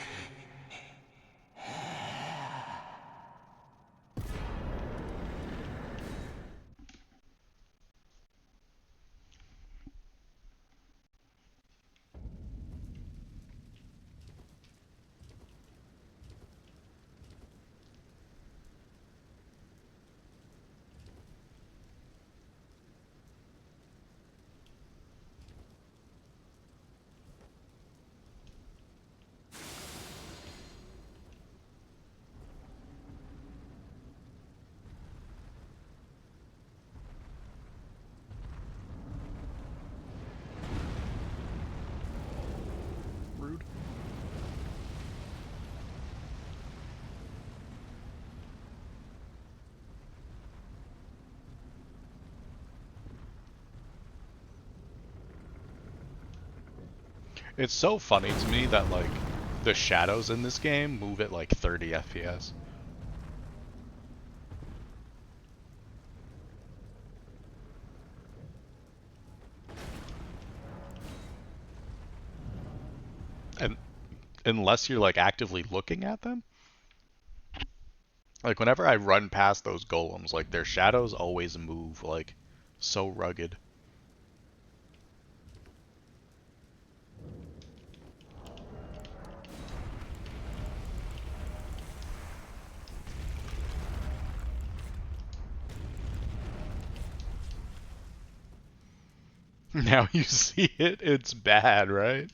It's so funny to me that like the shadows in this game move at like 30 FPS. And unless you're like actively looking at them, like whenever I run past those golems, like their shadows always move like so rugged. Now you see it, it's bad, right?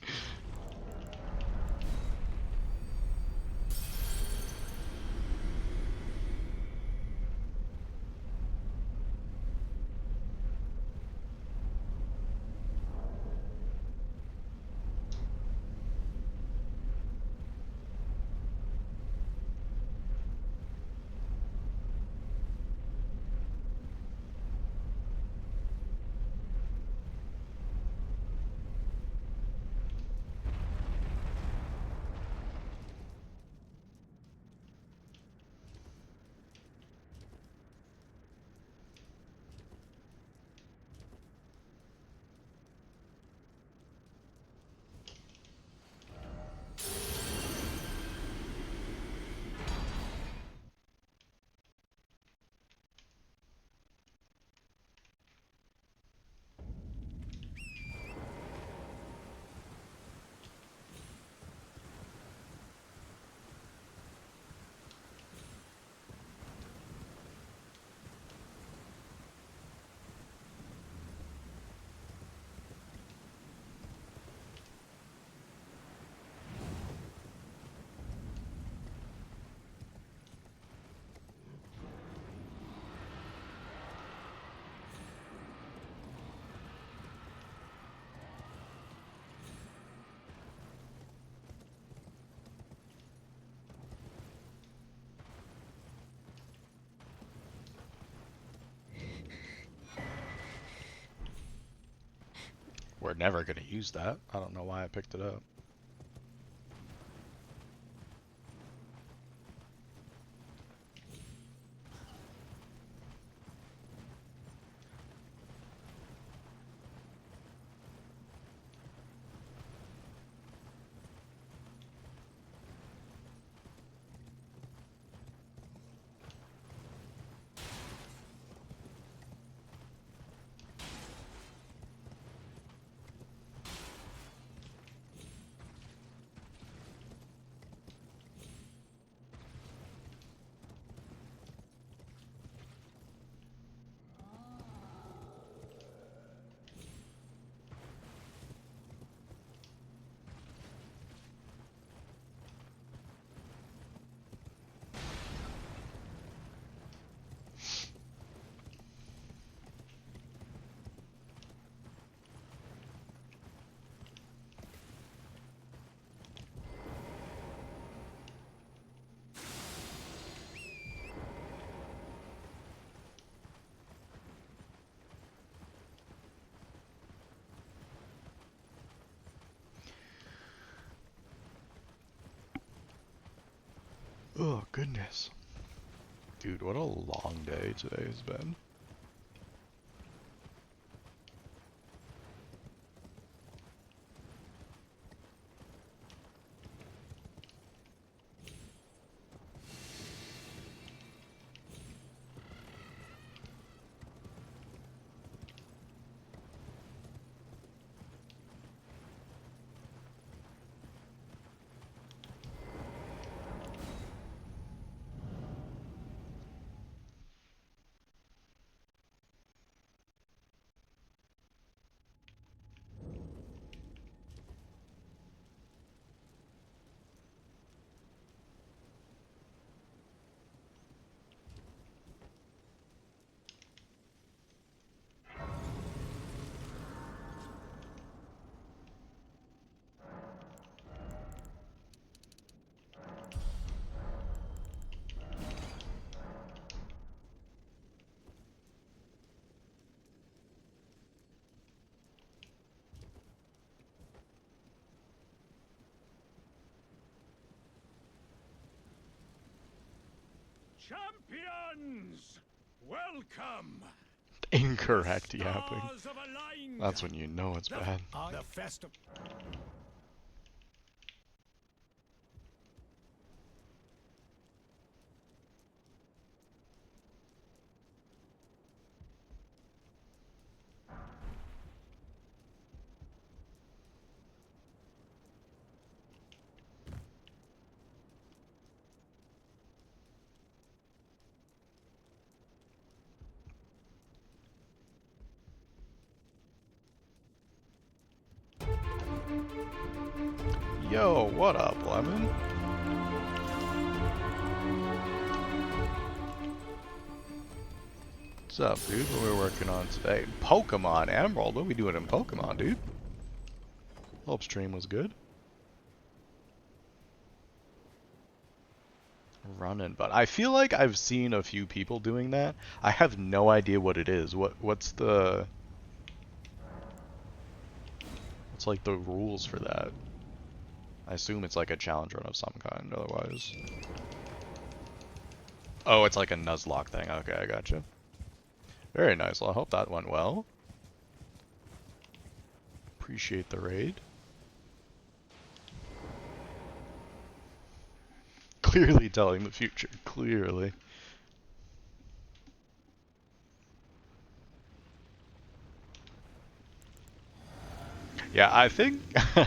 We're never gonna use that. I don't know why I picked it up. Oh, goodness. Dude, what a long day today has been. Champions! Welcome! Incorrect yapping. Stars have aligned. That's when you know it's bad. The festival. Yo, what up, Lemon? What's up, dude? What are we working on today? Pokemon Emerald. What are we doing in Pokemon, dude? Hope stream was good. Running, but I feel like I've seen a few people doing that. I have no idea what it is. What's like the rules for that? I assume it's like a challenge run of some kind, otherwise. Oh, it's like a Nuzlocke thing. Okay, I gotcha. Very nice. Well, I hope that went well. Appreciate the raid. Clearly telling the future. Clearly. Yeah, I think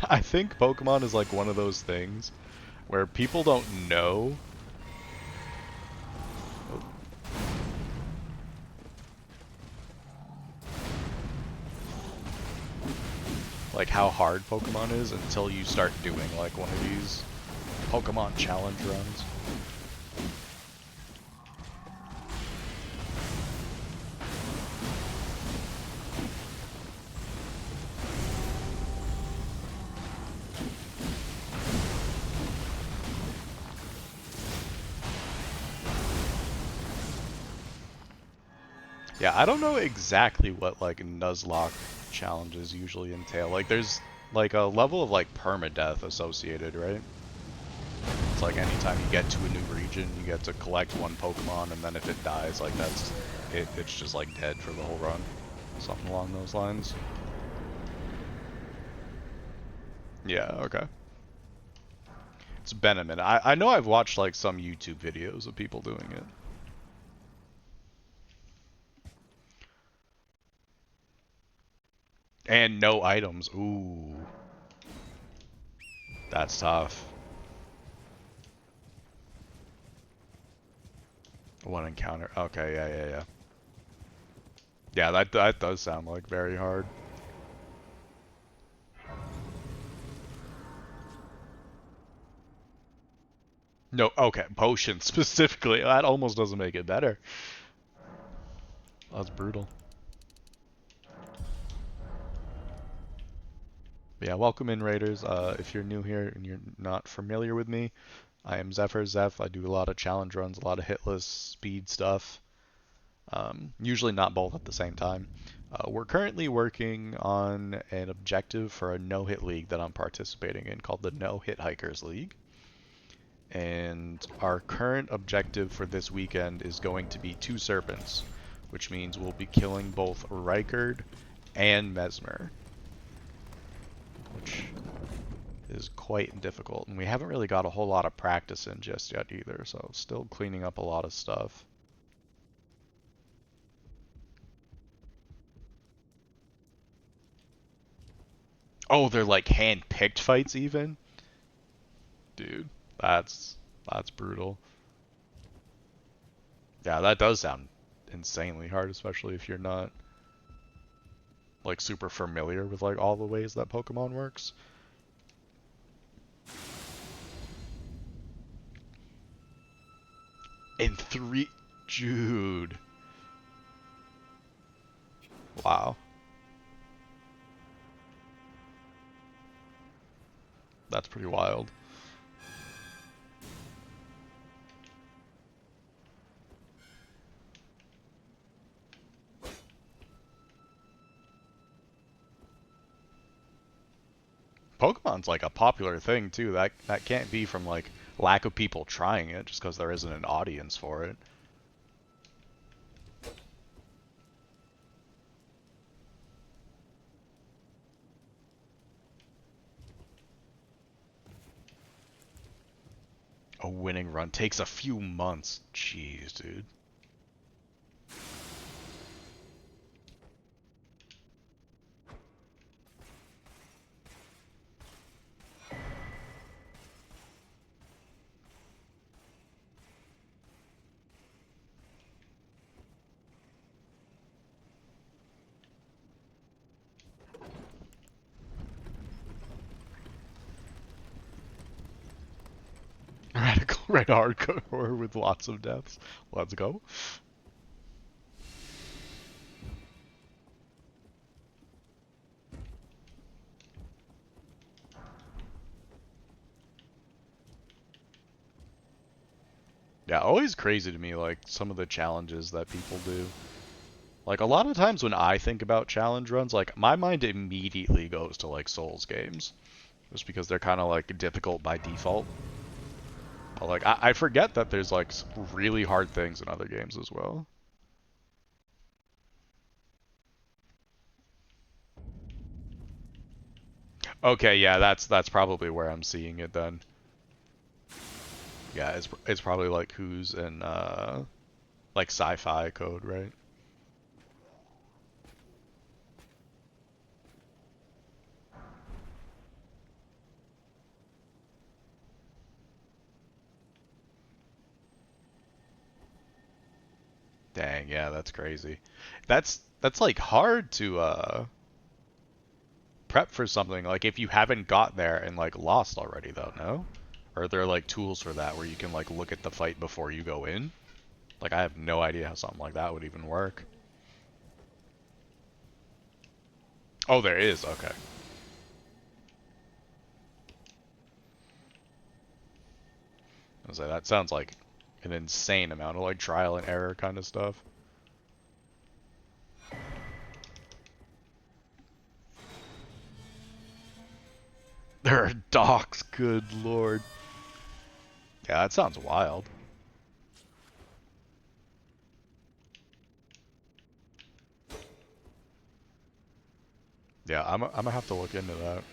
I think Pokemon is like one of those things where people don't know. Like how hard Pokemon is until you start doing like one of these Pokemon challenge runs. Yeah, I don't know exactly what like Nuzlocke challenges usually entail. Like there's like a level of like permadeath associated, right? It's like anytime you get to a new region, you get to collect one Pokemon, and then if it dies, like that's it. It's just like dead for the whole run, something along those lines. Yeah, okay. It's been a minute. I know I've watched like some YouTube videos of people doing it. And no items. Ooh. That's tough. One encounter. Okay, yeah. Yeah, that does sound like very hard. No, okay, potions specifically. That almost doesn't make it better. That's brutal. But yeah, welcome in, Raiders. If you're new here and you're not familiar with me, I am Zeph. I do a lot of challenge runs, a lot of hitless speed stuff. Usually not both at the same time. We're currently working on an objective for a no-hit league that I'm participating in called the No Hit Hikers League. And our current objective for this weekend is going to be 2 Serpents, which means we'll be killing both Rykard and Mesmer, which is quite difficult. And we haven't really got a whole lot of practice in just yet either, so still cleaning up a lot of stuff. Oh, they're like hand-picked fights even? Dude, that's brutal. Yeah, that does sound insanely hard, especially if you're not like super familiar with like all the ways that Pokemon works. In 3, Jude. Wow. That's pretty wild. Pokemon's like a popular thing too. That can't be from like lack of people trying it just because there isn't an audience for it. A winning run takes a few months. Jeez, dude. Radical red hardcore with lots of deaths. Let's go. Yeah, always crazy to me, like, some of the challenges that people do. Like, a lot of times when I think about challenge runs, like, my mind immediately goes to, like, Souls games. Just because they're kind of, like, difficult by default. But, like, I forget that there's, like, really hard things in other games as well. Okay, yeah, that's probably where I'm seeing it then. Yeah, it's probably, like, who's in, like, sci-fi code, right? Dang, yeah, that's crazy. That's like hard to prep for something like if you haven't got there and like lost already though, no? Or are there like tools for that where you can like look at the fight before you go in? Like I have no idea how something like that would even work. Oh, there is. Okay. I was like, that sounds like an insane amount of like trial and error kind of stuff. There are docks, good lord. Yeah, that sounds wild. Yeah, I'm gonna have to look into that.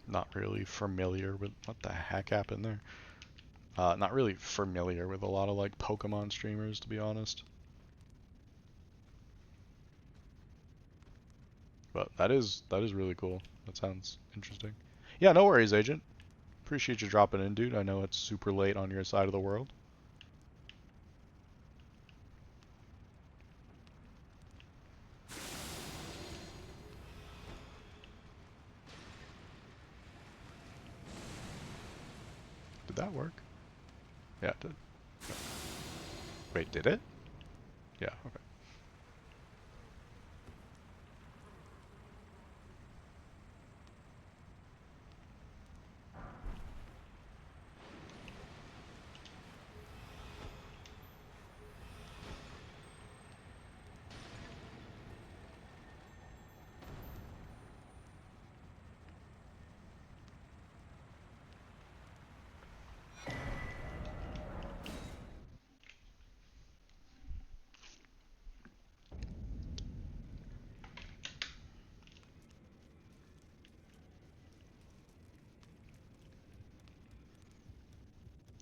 Not really familiar with what the heck happened there. Not really familiar with a lot of like Pokemon streamers, to be honest. But that is really cool. That sounds interesting. Yeah, no worries, Agent. Appreciate you dropping in, dude. I know it's super late on your side of the world. Did that work? Yeah, it did. Wait, did it? Yeah, okay.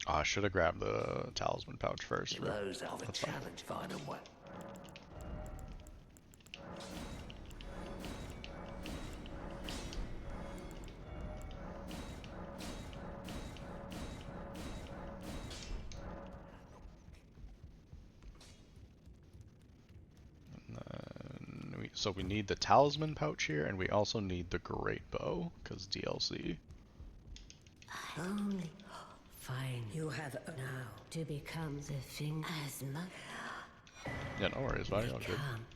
Oh, I should have grabbed the talisman pouch first. Right? Those are the That's fine. challenge. Find a way. So we need the talisman pouch here, and we also need the great bow, because DLC. Only fine. You have now to become the thing as much. Yeah, no worries, buddy. All good. Become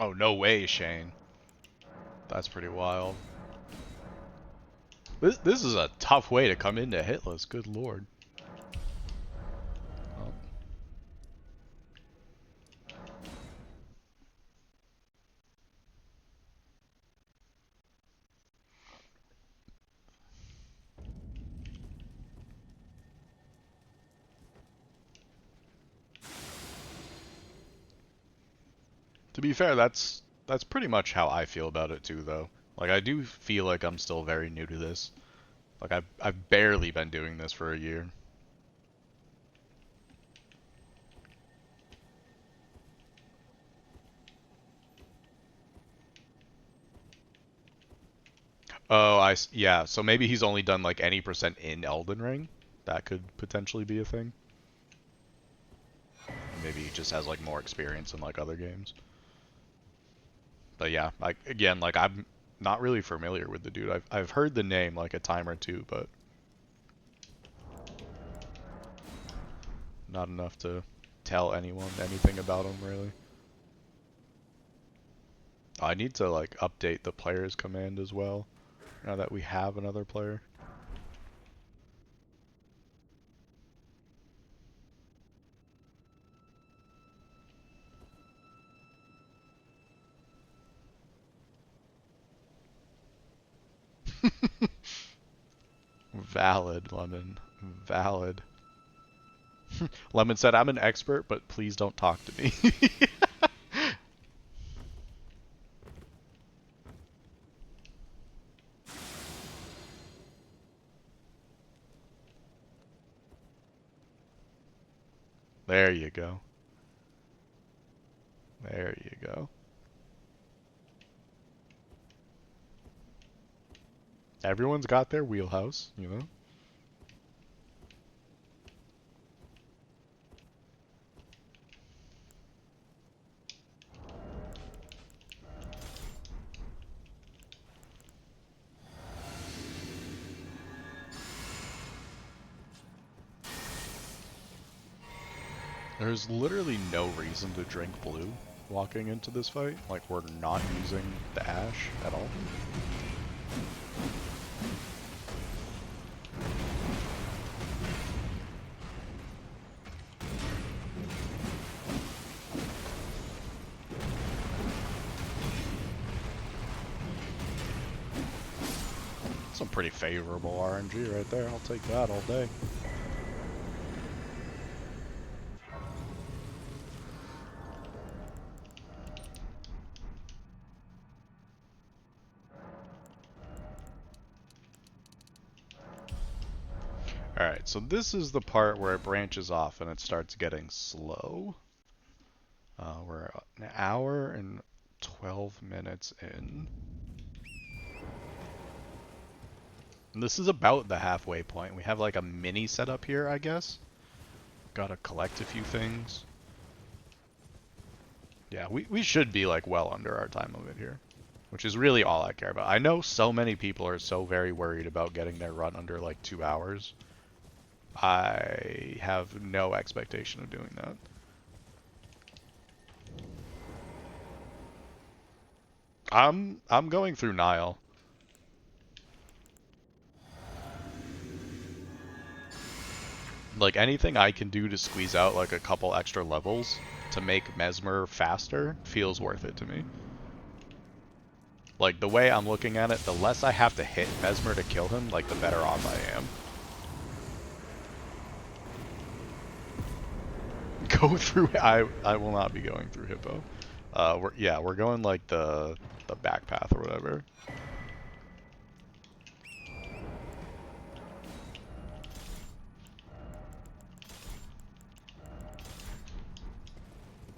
Oh, no way, Shane. That's pretty wild. This is a tough way to come into hitless, good lord. Oh. To be fair, that's pretty much how I feel about it too, though. Like, I do feel like I'm still very new to this. Like, I've barely been doing this for a year. Oh, yeah, so maybe he's only done like any percent in Elden Ring. That could potentially be a thing. Maybe he just has like more experience in like other games. But yeah, like again, like I'm not really familiar with the dude. I've heard the name like a time or two, but not enough to tell anyone anything about him really. I need to like update the players command as well, now that we have another player. Valid, Lemon. Valid. Lemon said, I'm an expert, but please don't talk to me. There you go. There you go. Everyone's got their wheelhouse, you know? There's literally no reason to drink blue walking into this fight. Like, we're not using the Ash at all. Some pretty favorable RNG right there. I'll take that all day. Alright, so this is the part where it branches off and it starts getting slow. We're an hour and 12 minutes in. And this is about the halfway point. We have like a mini setup here, I guess. Gotta collect a few things. Yeah, we should be like well under our time limit here, which is really all I care about. I know so many people are so very worried about getting their run under like 2 hours. I have no expectation of doing that. I'm going through Nile. Like anything I can do to squeeze out like a couple extra levels to make Mesmer faster feels worth it to me. Like the way I'm looking at it, the less I have to hit Mesmer to kill him, like the better off I am. Go through. I will not be going through Hippo. We're going like the back path or whatever.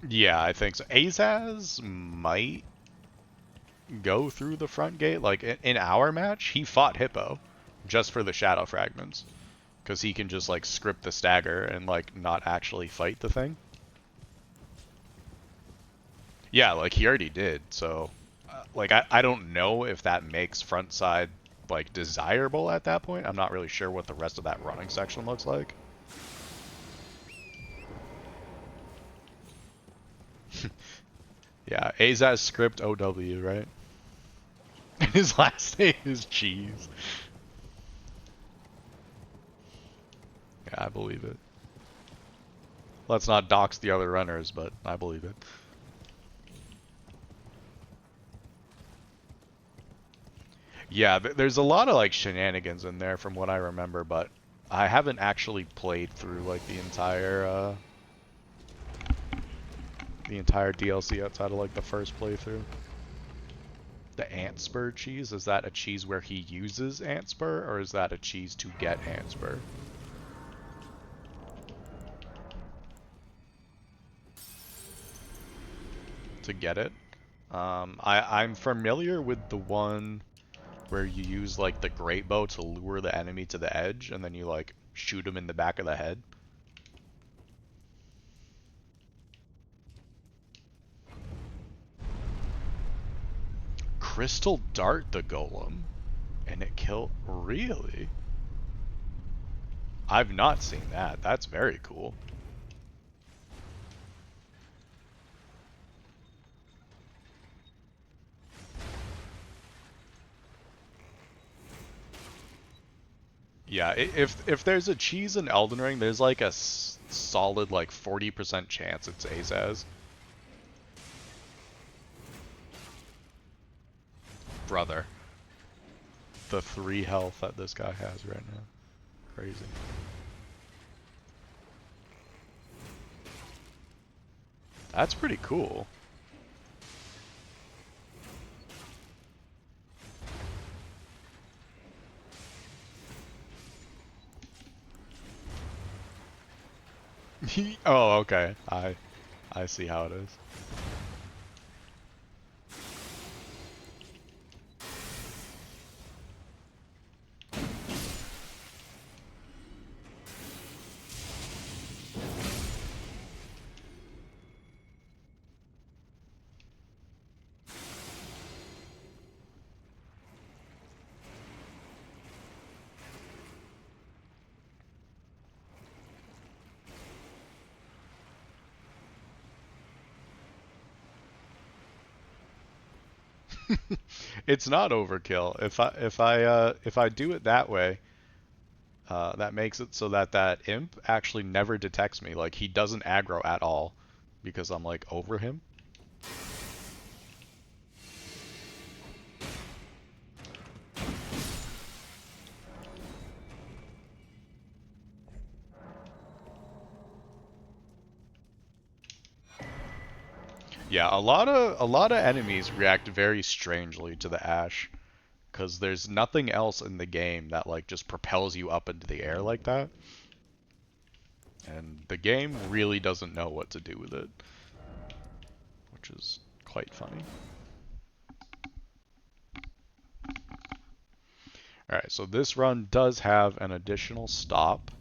Yeah, I think so. Azaz might go through the front gate. Like in our match, he fought Hippo just for the shadow fragments, because he can just like script the stagger and like not actually fight the thing. Yeah, like he already did. So, like I don't know if that makes front side like desirable at that point. I'm not really sure what the rest of that running section looks like. Yeah, Azaz script OW, right? His last name is Cheese. Yeah, I believe it. Let's not dox the other runners, but I believe it. Yeah, there's a lot of like shenanigans in there from what I remember, but I haven't actually played through like the entire DLC outside of like the first playthrough. The ant spur cheese, is that a cheese where he uses ant spur, or is that a cheese to get ant spur? To get it? I'm familiar with the one where you use like the great bow to lure the enemy to the edge, and then you like shoot him in the back of the head. Crystal dart the golem, and it killed. Really? I've not seen that. That's very cool. Yeah, if there's a cheese in Elden Ring, there's like a solid like 40% chance it's Azaz. Brother. The 3 health that this guy has right now. Crazy. That's pretty cool. Oh, okay. I see how it is. It's not overkill. If I do it that way, that makes it so that that imp actually never detects me. Like he doesn't aggro at all because I'm like over him. Yeah, a lot of enemies react very strangely to the ash because there's nothing else in the game that like just propels you up into the air like that. And the game really doesn't know what to do with it, which is quite funny. Alright, so this run does have an additional stop.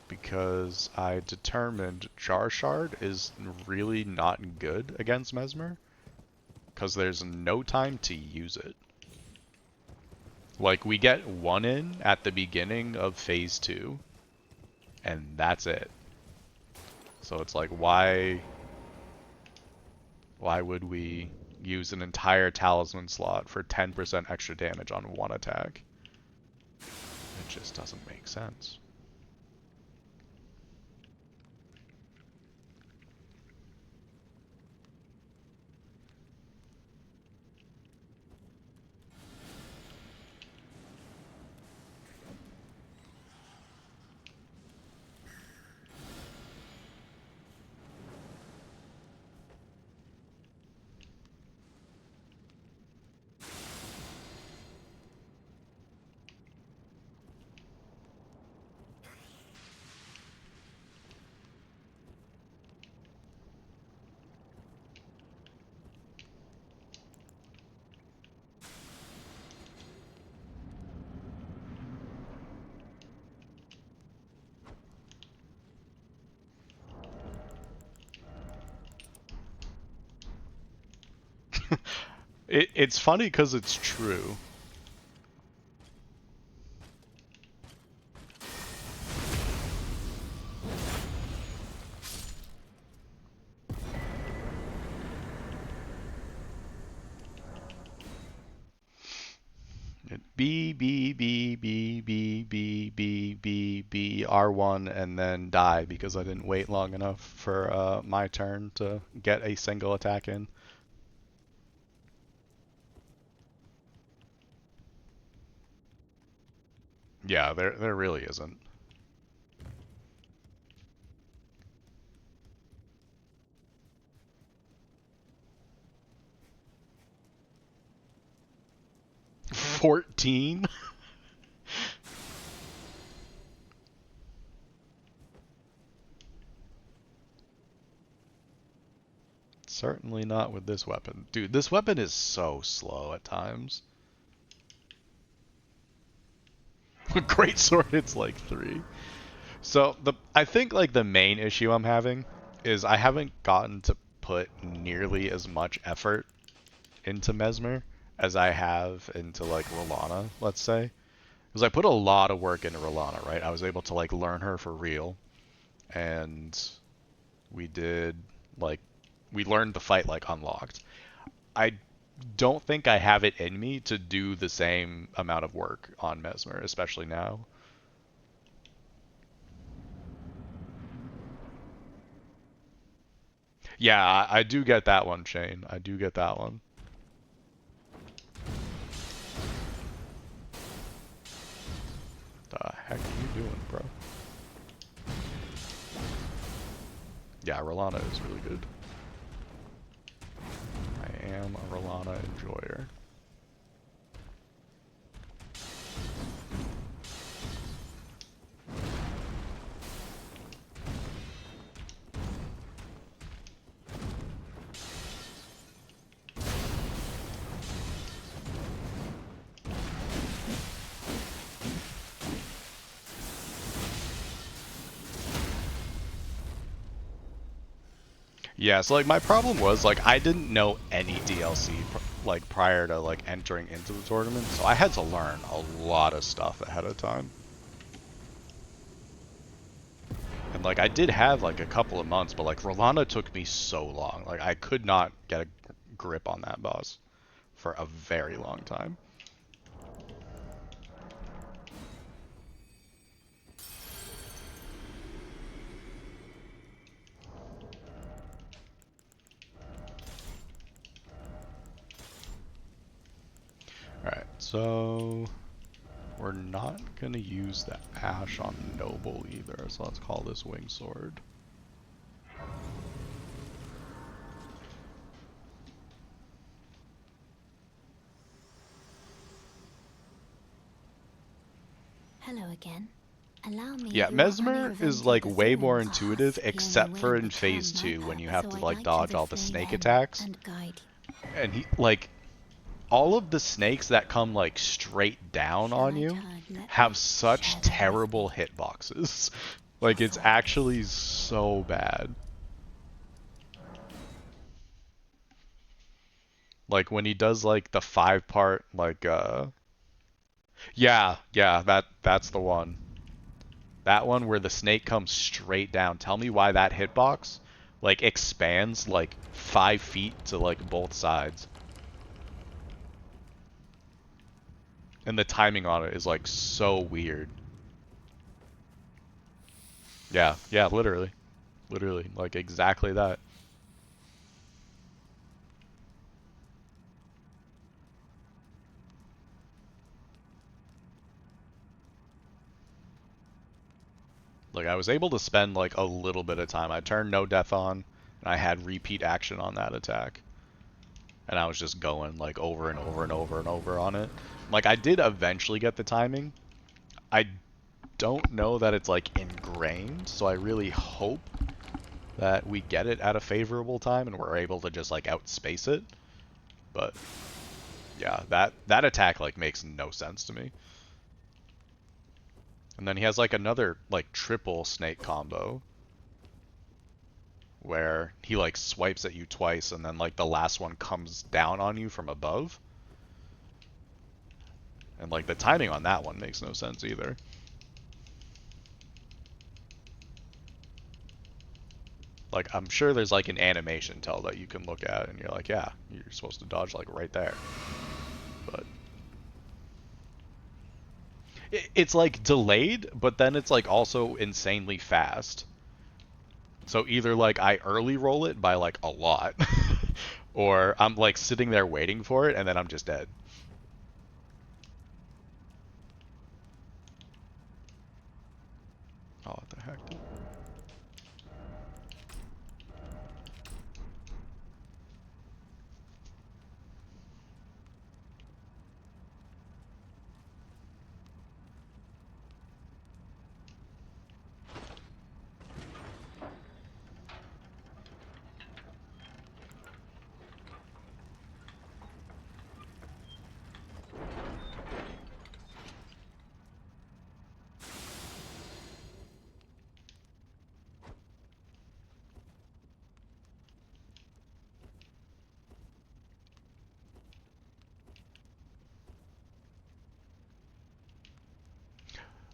Because I determined Jar Shard is really not good against Mesmer, because there's no time to use it. Like, we get one in at the beginning of Phase 2, and that's it. So it's like, why would we use an entire talisman slot for 10% extra damage on one attack? It just doesn't make sense. It's funny because it's true. B B B B B B B B B R1 and then die because I didn't wait long enough for my turn to get a single attack in. Yeah, there really isn't. $14? Certainly not with this weapon. Dude, this weapon is so slow at times. Great sword, it's like 3. So I think like the main issue I'm having is I haven't gotten to put nearly as much effort into Mesmer as I have into like Rolana, let's say. Because I put a lot of work into Rolana, right? I was able to like learn her for real, and we did like we learned the fight like unlocked. I don't think I have it in me to do the same amount of work on Mesmer, especially now. Yeah, I do get that one, Shane. I do get that one. The heck are you doing, bro? Yeah, Rolana is really good. I am a Rolana enjoyer. Yeah, so like my problem was like I didn't know any DLC like prior to like entering into the tournament, so I had to learn a lot of stuff ahead of time. And like I did have like a couple of months, but like Rolanda took me so long. Like I could not get a grip on that boss for a very long time. Alright, so we're not gonna use the Ash on Noble either, so let's call this Wing Sword. Hello again. Allow me. Yeah, You are Mesmer is unprevented. like The way more thorns intuitive, husk in the except for wind in Phase become my 2 when you purpose, have so to I'd like like to dodge all the refrain snake them attacks. and guide And he like all of the snakes that come like straight you. down Shall on I you turn? Let have me such share them with terrible me. hitboxes. Your Like it's thoughts. actually so bad. Like when he does like the 5-part like yeah, that's the one. That one where the snake comes straight down. Tell me why that hitbox like expands like 5 feet to like both sides. And the timing on it is like so weird. Yeah, literally. Literally, like exactly that. Like I was able to spend like a little bit of time. I turned no death on, and I had repeat action on that attack. And I was just going like over and over and over and over on it. Like I did eventually get the timing. I don't know that it's like ingrained, so I really hope that we get it at a favorable time and we're able to just like outspace it. But yeah, that attack like makes no sense to me. And then he has like another like triple snake combo where he like swipes at you twice and then like the last one comes down on you from above. And like the timing on that one makes no sense either. Like I'm sure there's like an animation tell that you can look at and you're like, yeah, you're supposed to dodge like right there. But It's like delayed, but then it's like also insanely fast. So either like I early roll it by like a lot, or I'm like sitting there waiting for it and then I'm just dead. Oh, what the heck, dude?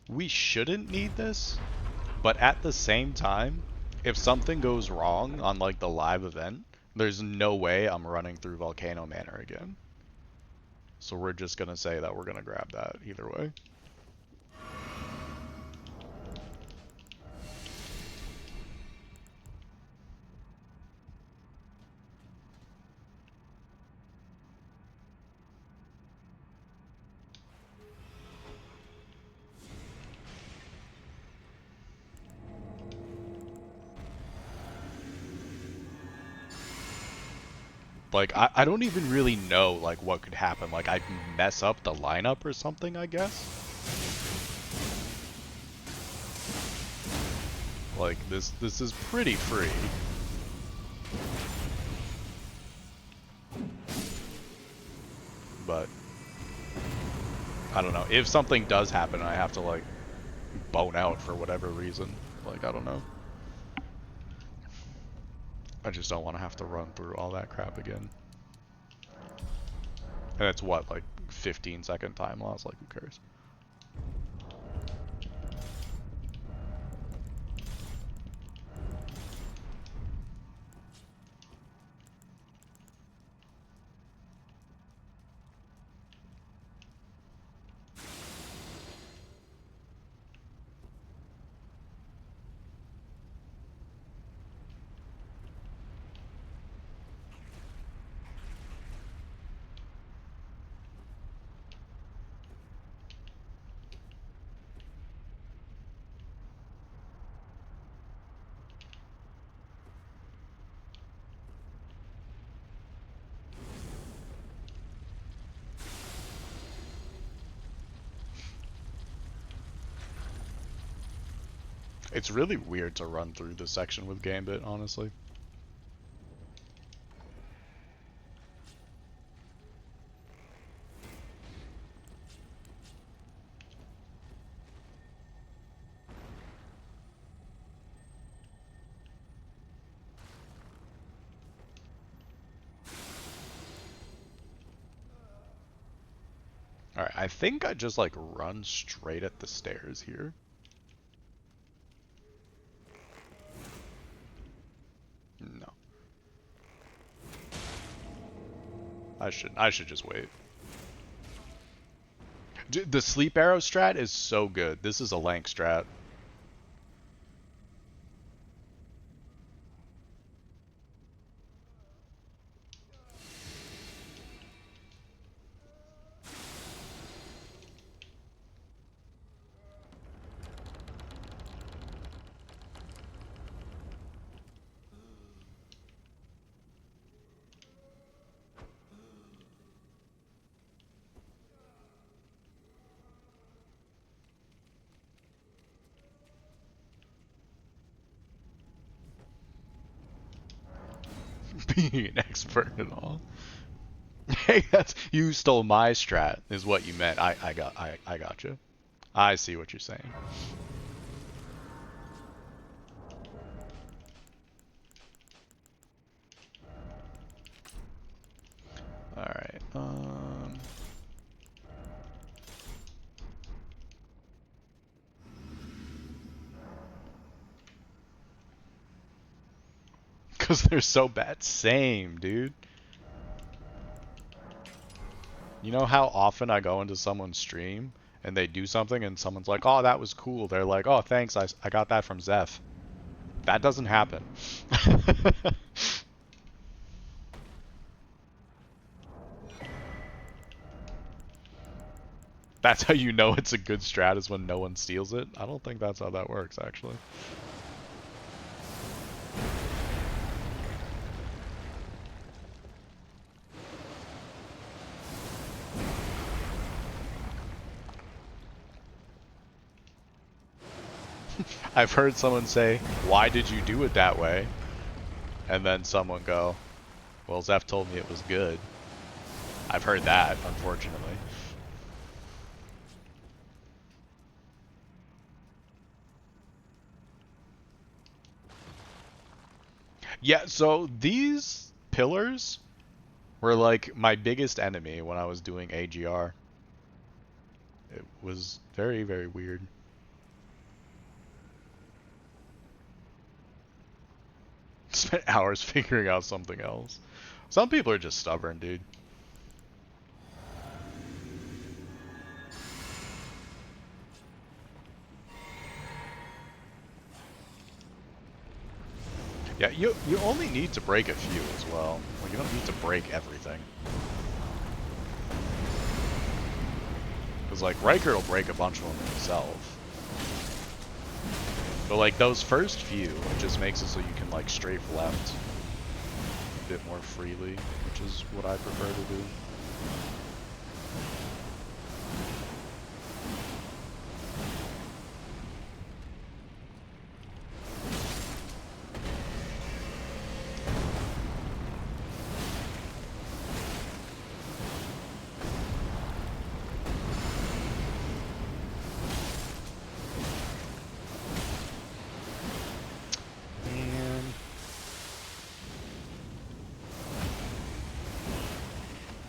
We shouldn't need this, but at the same time, if something goes wrong on like the live event, there's no way I'm running through Volcano Manor again. So we're just gonna say that we're gonna grab that either way. Like, I don't even really know, like, what could happen. Like, I'd mess up the lineup or something, I guess? Like, this is pretty free. But, I don't know. If something does happen, I have to, like, bone out for whatever reason. Like, I don't know. I just don't want to have to run through all that crap again. And it's what, like, 15-second time loss? Like, who cares? It's really weird to run through this section with Gambit, honestly. Alright, I think I just, like, run straight at the stairs here. No. I should just wait. Dude, the sleep arrow strat is so good. This is a Lank strat. Being an expert at all. Hey, that's you stole my strat, is what you meant. I got you. I see what you're saying. All right. Because they're so bad. Same, dude. You know how often I go into someone's stream and they do something and someone's like, oh, that was cool. They're like, oh, thanks, I got that from Zeph. That doesn't happen. That's how you know it's a good strat, is when no one steals it. I don't think that's how that works, actually. I've heard someone say, why did you do it that way? And then someone go, well, Zeph told me it was good. I've heard that, unfortunately. Yeah, so these pillars were like my biggest enemy when I was doing AGR. It was very, very weird. Spent hours figuring out something else. Some people are just stubborn, dude. Yeah, you only need to break a few as well. Like, you don't need to break everything. Because, like, Riker will break a bunch of them himself. But, like, those first few, it just makes it so you can, like, strafe left a bit more freely, which is what I prefer to do.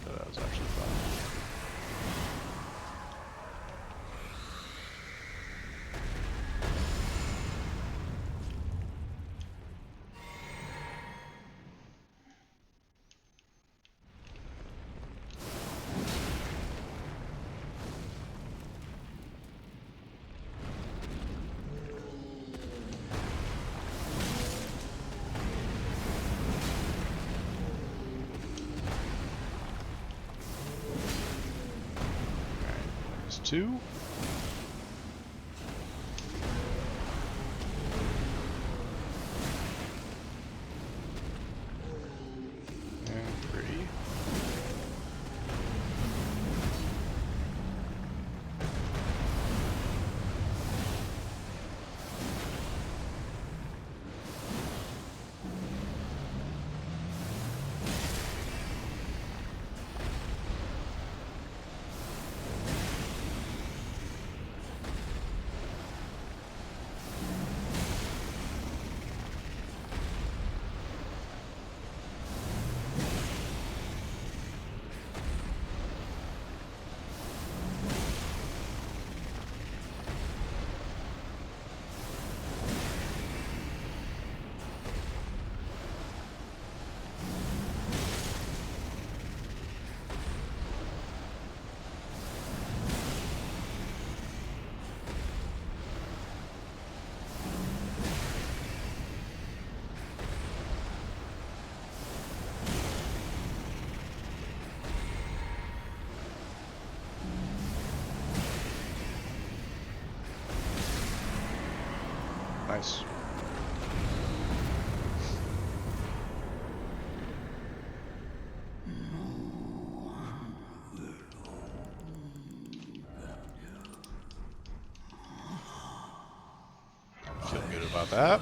That was actually fun. There's two. And three. Nice. Feel good about that.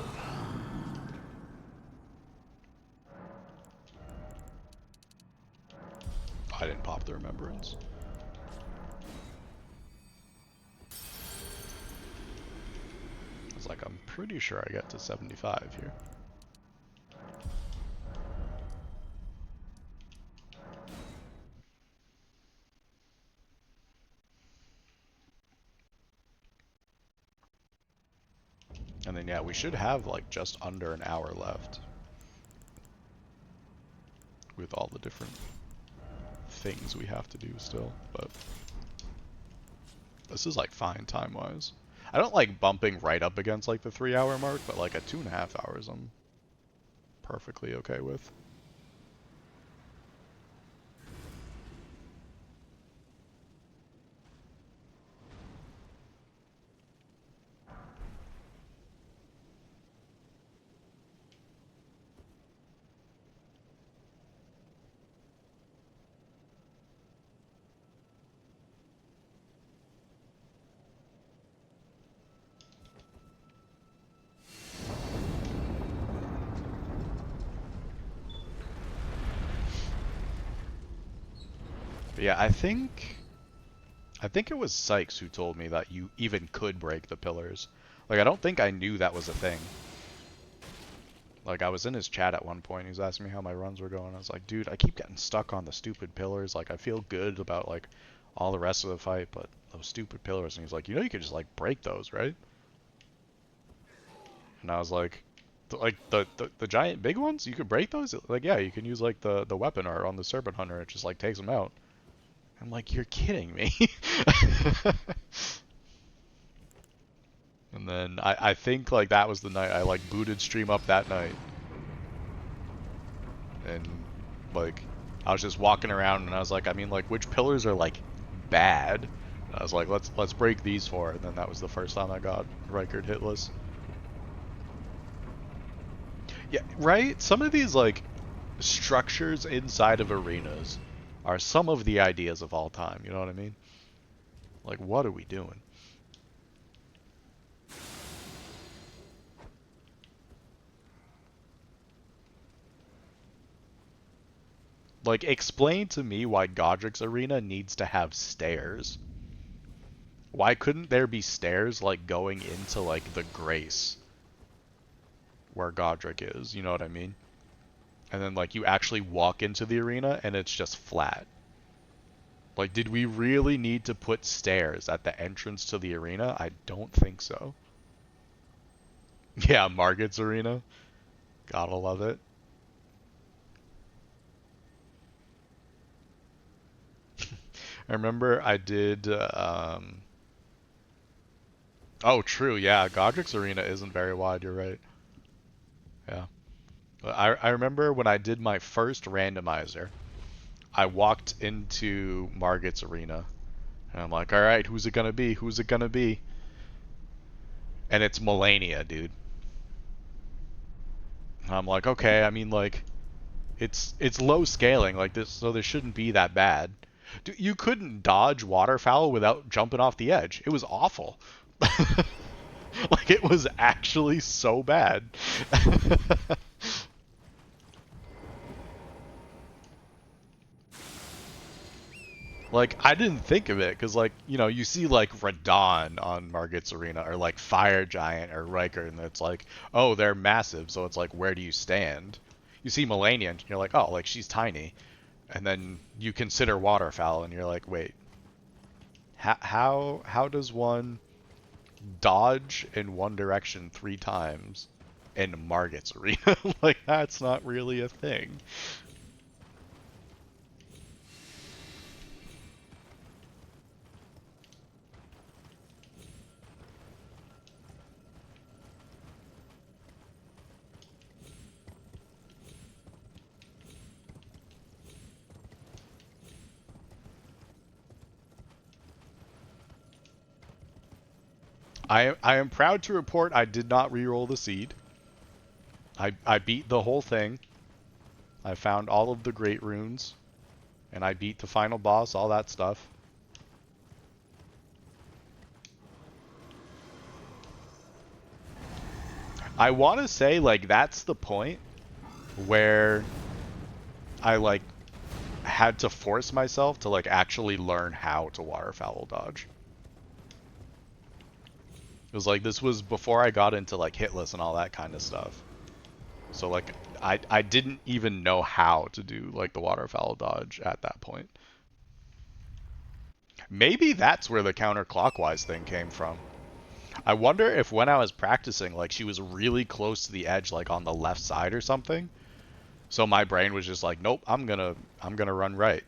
I didn't pop the remembrance. It's like, I'm pretty sure I get to 75 here. And then, yeah, we should have, like, just under an hour left. With all the different things we have to do still, but This is like fine time-wise. I don't like bumping right up against like the 3-hour mark, but like at 2.5 hours I'm perfectly okay with. But yeah, I think it was Sykes who told me that you even could break the pillars. Like, I don't think I knew that was a thing. Like, I was in his chat at one point, he was asking me how my runs were going. I was like, dude, I keep getting stuck on the stupid pillars. Like, I feel good about, like, all the rest of the fight, but those stupid pillars. And he's like, you know you could just, like, break those, right? And I was like, the giant big ones? You could break those? Like, yeah, you can use, like, the weapon art on the Serpent Hunter. It just, like, takes them out. I'm like, you're kidding me. And then I think like that was the night I like booted stream up that night. And like I was just walking around and I was like, I mean like which pillars are like bad? And I was like, let's break these four, and then that was the first time I got Rykard hitless. Yeah, right? Some of these like structures inside of arenas are some of the ideas of all time, you know what I mean? Like what are we doing? Like, explain to me why Godric's arena needs to have stairs. Why couldn't there be stairs, like, going into, like, the Grace? Where Godric is, you know what I mean? And then, like, you actually walk into the arena, and it's just flat. Like, did we really need to put stairs at the entrance to the arena? I don't think so. Yeah, Margit's arena. Gotta love it. I remember I did, oh, true, yeah, Godric's arena isn't very wide, you're right. Yeah. I remember when I did my first randomizer, I walked into Margit's arena, and I'm like, alright, who's it gonna be? Who's it gonna be? And it's Melania, dude. And I'm like, okay, I mean, like, it's low scaling, like this, so this shouldn't be that bad. Dude, you couldn't dodge waterfowl without jumping off the edge. It was awful. Like, it was actually so bad. Like, I didn't think of it, because, like, you know, you see, like, Radon on Margit's Arena, or, like, Fire Giant, or Riker, and it's like, oh, they're massive, so it's like, where do you stand? You see Melania, and you're like, oh, like, she's tiny. And then you consider Waterfowl, and you're like, wait, how does one dodge in one direction 3 times in Margit's Arena? Like, that's not really a thing. I am proud to report I did not reroll the seed. I beat the whole thing. I found all of the great runes. And I beat the final boss, all that stuff. I want to say, like, that's the point where I, like, had to force myself to, like, actually learn how to waterfowl dodge. It was like, this was before I got into, like, hitless and all that kind of stuff. So, like, I didn't even know how to do, like, the waterfowl dodge at that point. Maybe that's where the counterclockwise thing came from. I wonder if when I was practicing, like, she was really close to the edge, like, on the left side or something. So my brain was just like, nope, I'm gonna run right.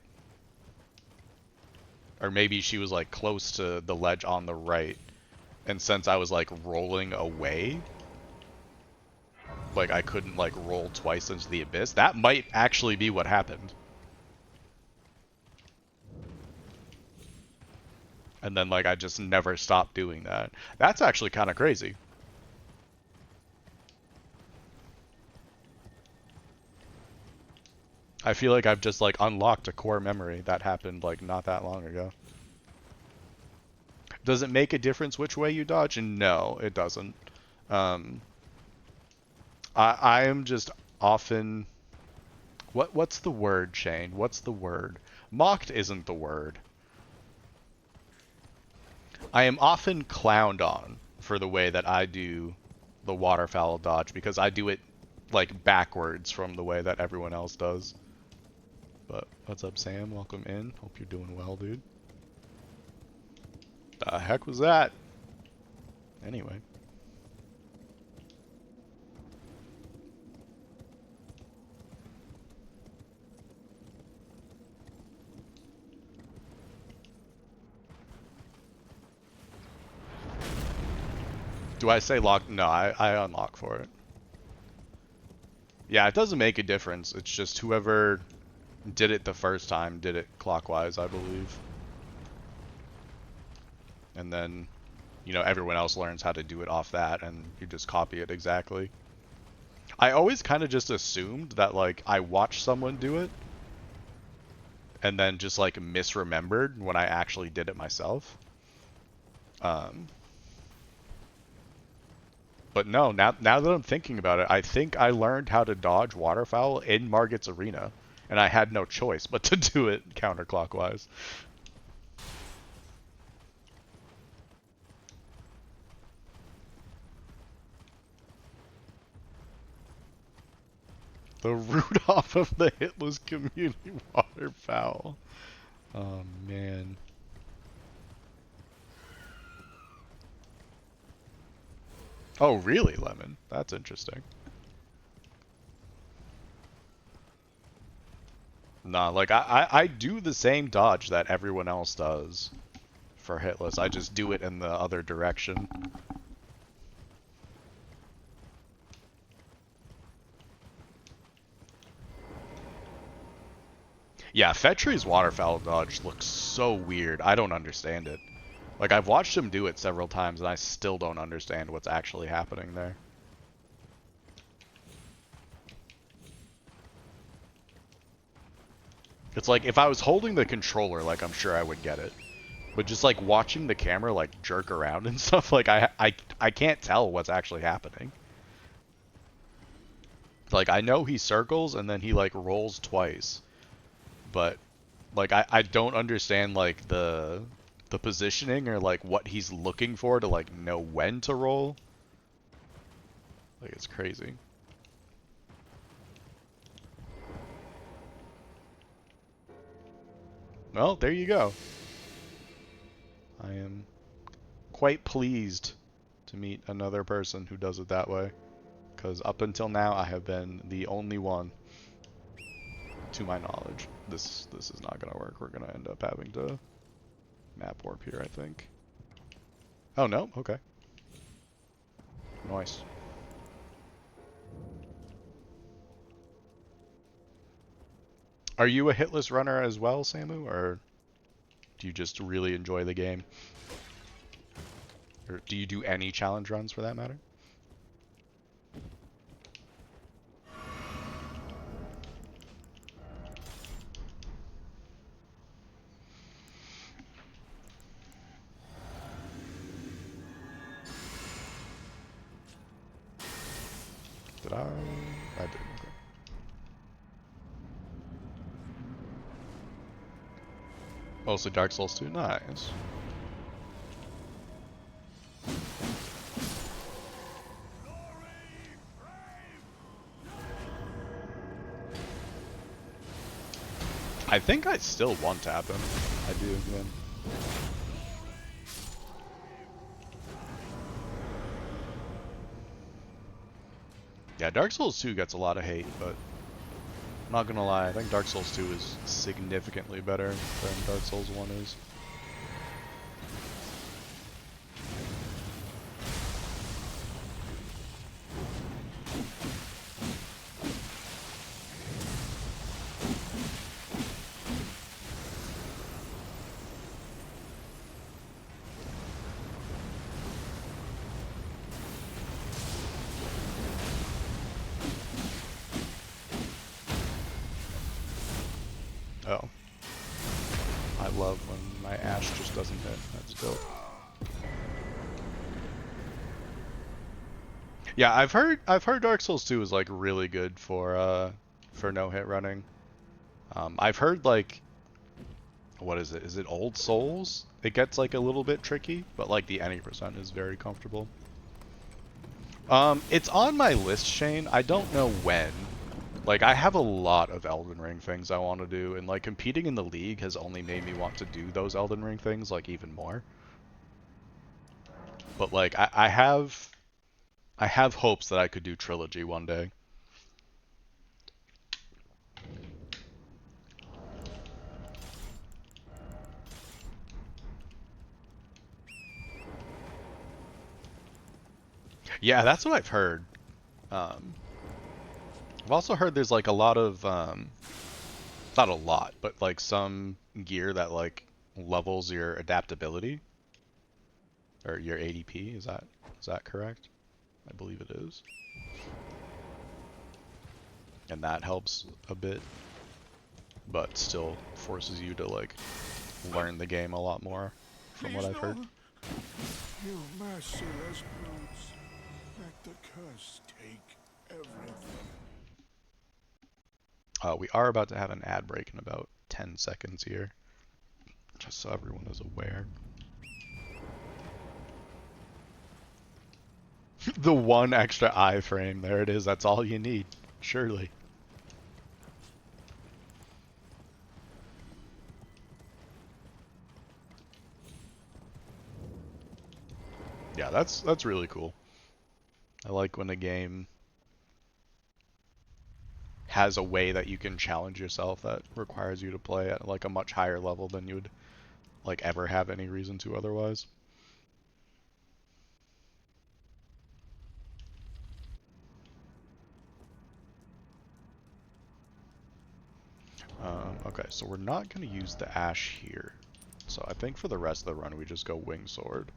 Or maybe she was like close to the ledge on the right, and since I was like rolling away, like I couldn't like roll twice into the abyss. That might actually be what happened. And then like I just never stopped doing that. That's actually kind of crazy. I feel like I've just like unlocked a core memory that happened like not that long ago. Does it make a difference which way you dodge? And no, it doesn't. Um, I am just often what's the word, Shane? What's the word? Mocked isn't the word. I am often clowned on for the way that I do the waterfowl dodge because I do it like backwards from the way that everyone else does. But what's up, Sam? Welcome in. Hope you're doing well, dude. The heck was that? Anyway. Do I say lock? No, I unlock for it. Yeah, it doesn't make a difference. It's just whoever did it the first time did it clockwise, I believe. And then, you know, everyone else learns how to do it off that, and you just copy it exactly. I always kind of just assumed that, like, I watched someone do it, and then just, like, misremembered when I actually did it myself. But no, now that I'm thinking about it, I think I learned how to dodge waterfowl in Margit's Arena, and I had no choice but to do it counterclockwise. The Rudolph of the Hitless Community waterfowl. Oh, man. Oh, really, Lemon? That's interesting. Nah, like, I do the same dodge that everyone else does for Hitless. I just do it in the other direction. Yeah, Fetri's waterfowl dodge looks so weird. I don't understand it. Like, I've watched him do it several times, and I still don't understand what's actually happening there. It's like, if I was holding the controller, like, I'm sure I would get it. But just, like, watching the camera, like, jerk around and stuff, like, I can't tell what's actually happening. Like, I know he circles, and then he, like, rolls twice. But, like, I don't understand, like, the positioning or, like, what he's looking for to, like, know when to roll. Like, it's crazy. Well, there you go. I am quite pleased to meet another person who does it that way. Because up until now, I have been the only one, to my knowledge. This is not going to work. We're going to end up having to map warp here, I think. Oh, no? Okay. Nice. Are you a hitless runner as well, Samu? Or do you just really enjoy the game? Or do you do any challenge runs for that matter? Did I? I did. Okay. Mostly Dark Souls 2. Nice. I think I still one tap him. I do again. Yeah, Dark Souls 2 gets a lot of hate, but I'm not gonna lie, I think Dark Souls 2 is significantly better than Dark Souls 1 is. I love when my Ash just doesn't hit. That's dope. Yeah, I've heard Dark Souls 2 is like really good for no hit running. I've heard like what is it? Is it Old Souls? It gets like a little bit tricky, but like the any percent is very comfortable. It's on my list, Shane. I don't know when. Like, I have a lot of Elden Ring things I want to do, and like competing in the league has only made me want to do those Elden Ring things like even more. But like, I have hopes that I could do Trilogy one day. Yeah, that's what I've heard. Um, I've also heard there's like a lot of not a lot, but like some gear that like levels your adaptability or your ADP. Is that correct? I believe it is. And that helps a bit, but still forces you to like learn the game a lot more from what Please I've heard. no. You merciless brutes. Let the curse take everything. We are about to have an ad break in about 10 seconds here, just so everyone is aware. The one extra iframe, there it is, that's all you need, surely. Yeah, that's really cool. I like when a game has a way that you can challenge yourself that requires you to play at like a much higher level than you would like ever have any reason to otherwise. Okay, so we're not going to use the Ash here. So I think for the rest of the run we just go Wing Sword.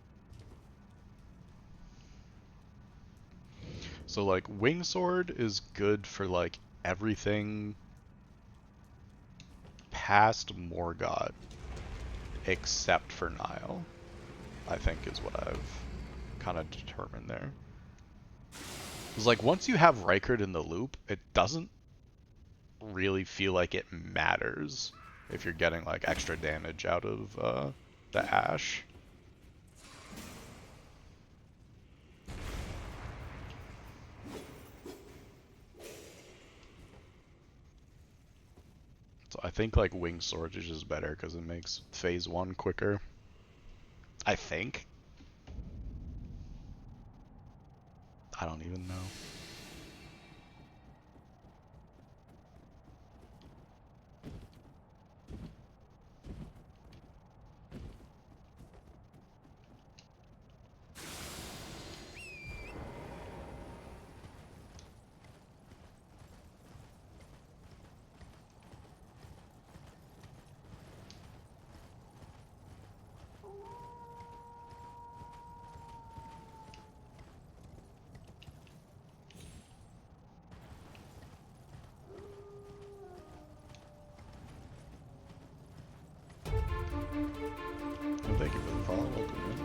So like Wing Sword is good for like everything past Morgott except for Nile, I think is what I've kind of determined there. Because like once you have Rykard in the loop, it doesn't really feel like it matters if you're getting like extra damage out of the Ash. So I think like Wing Sword is just better because it makes phase 1 quicker. I think. I don't even know. Well, thank you for the follow. Welcome in.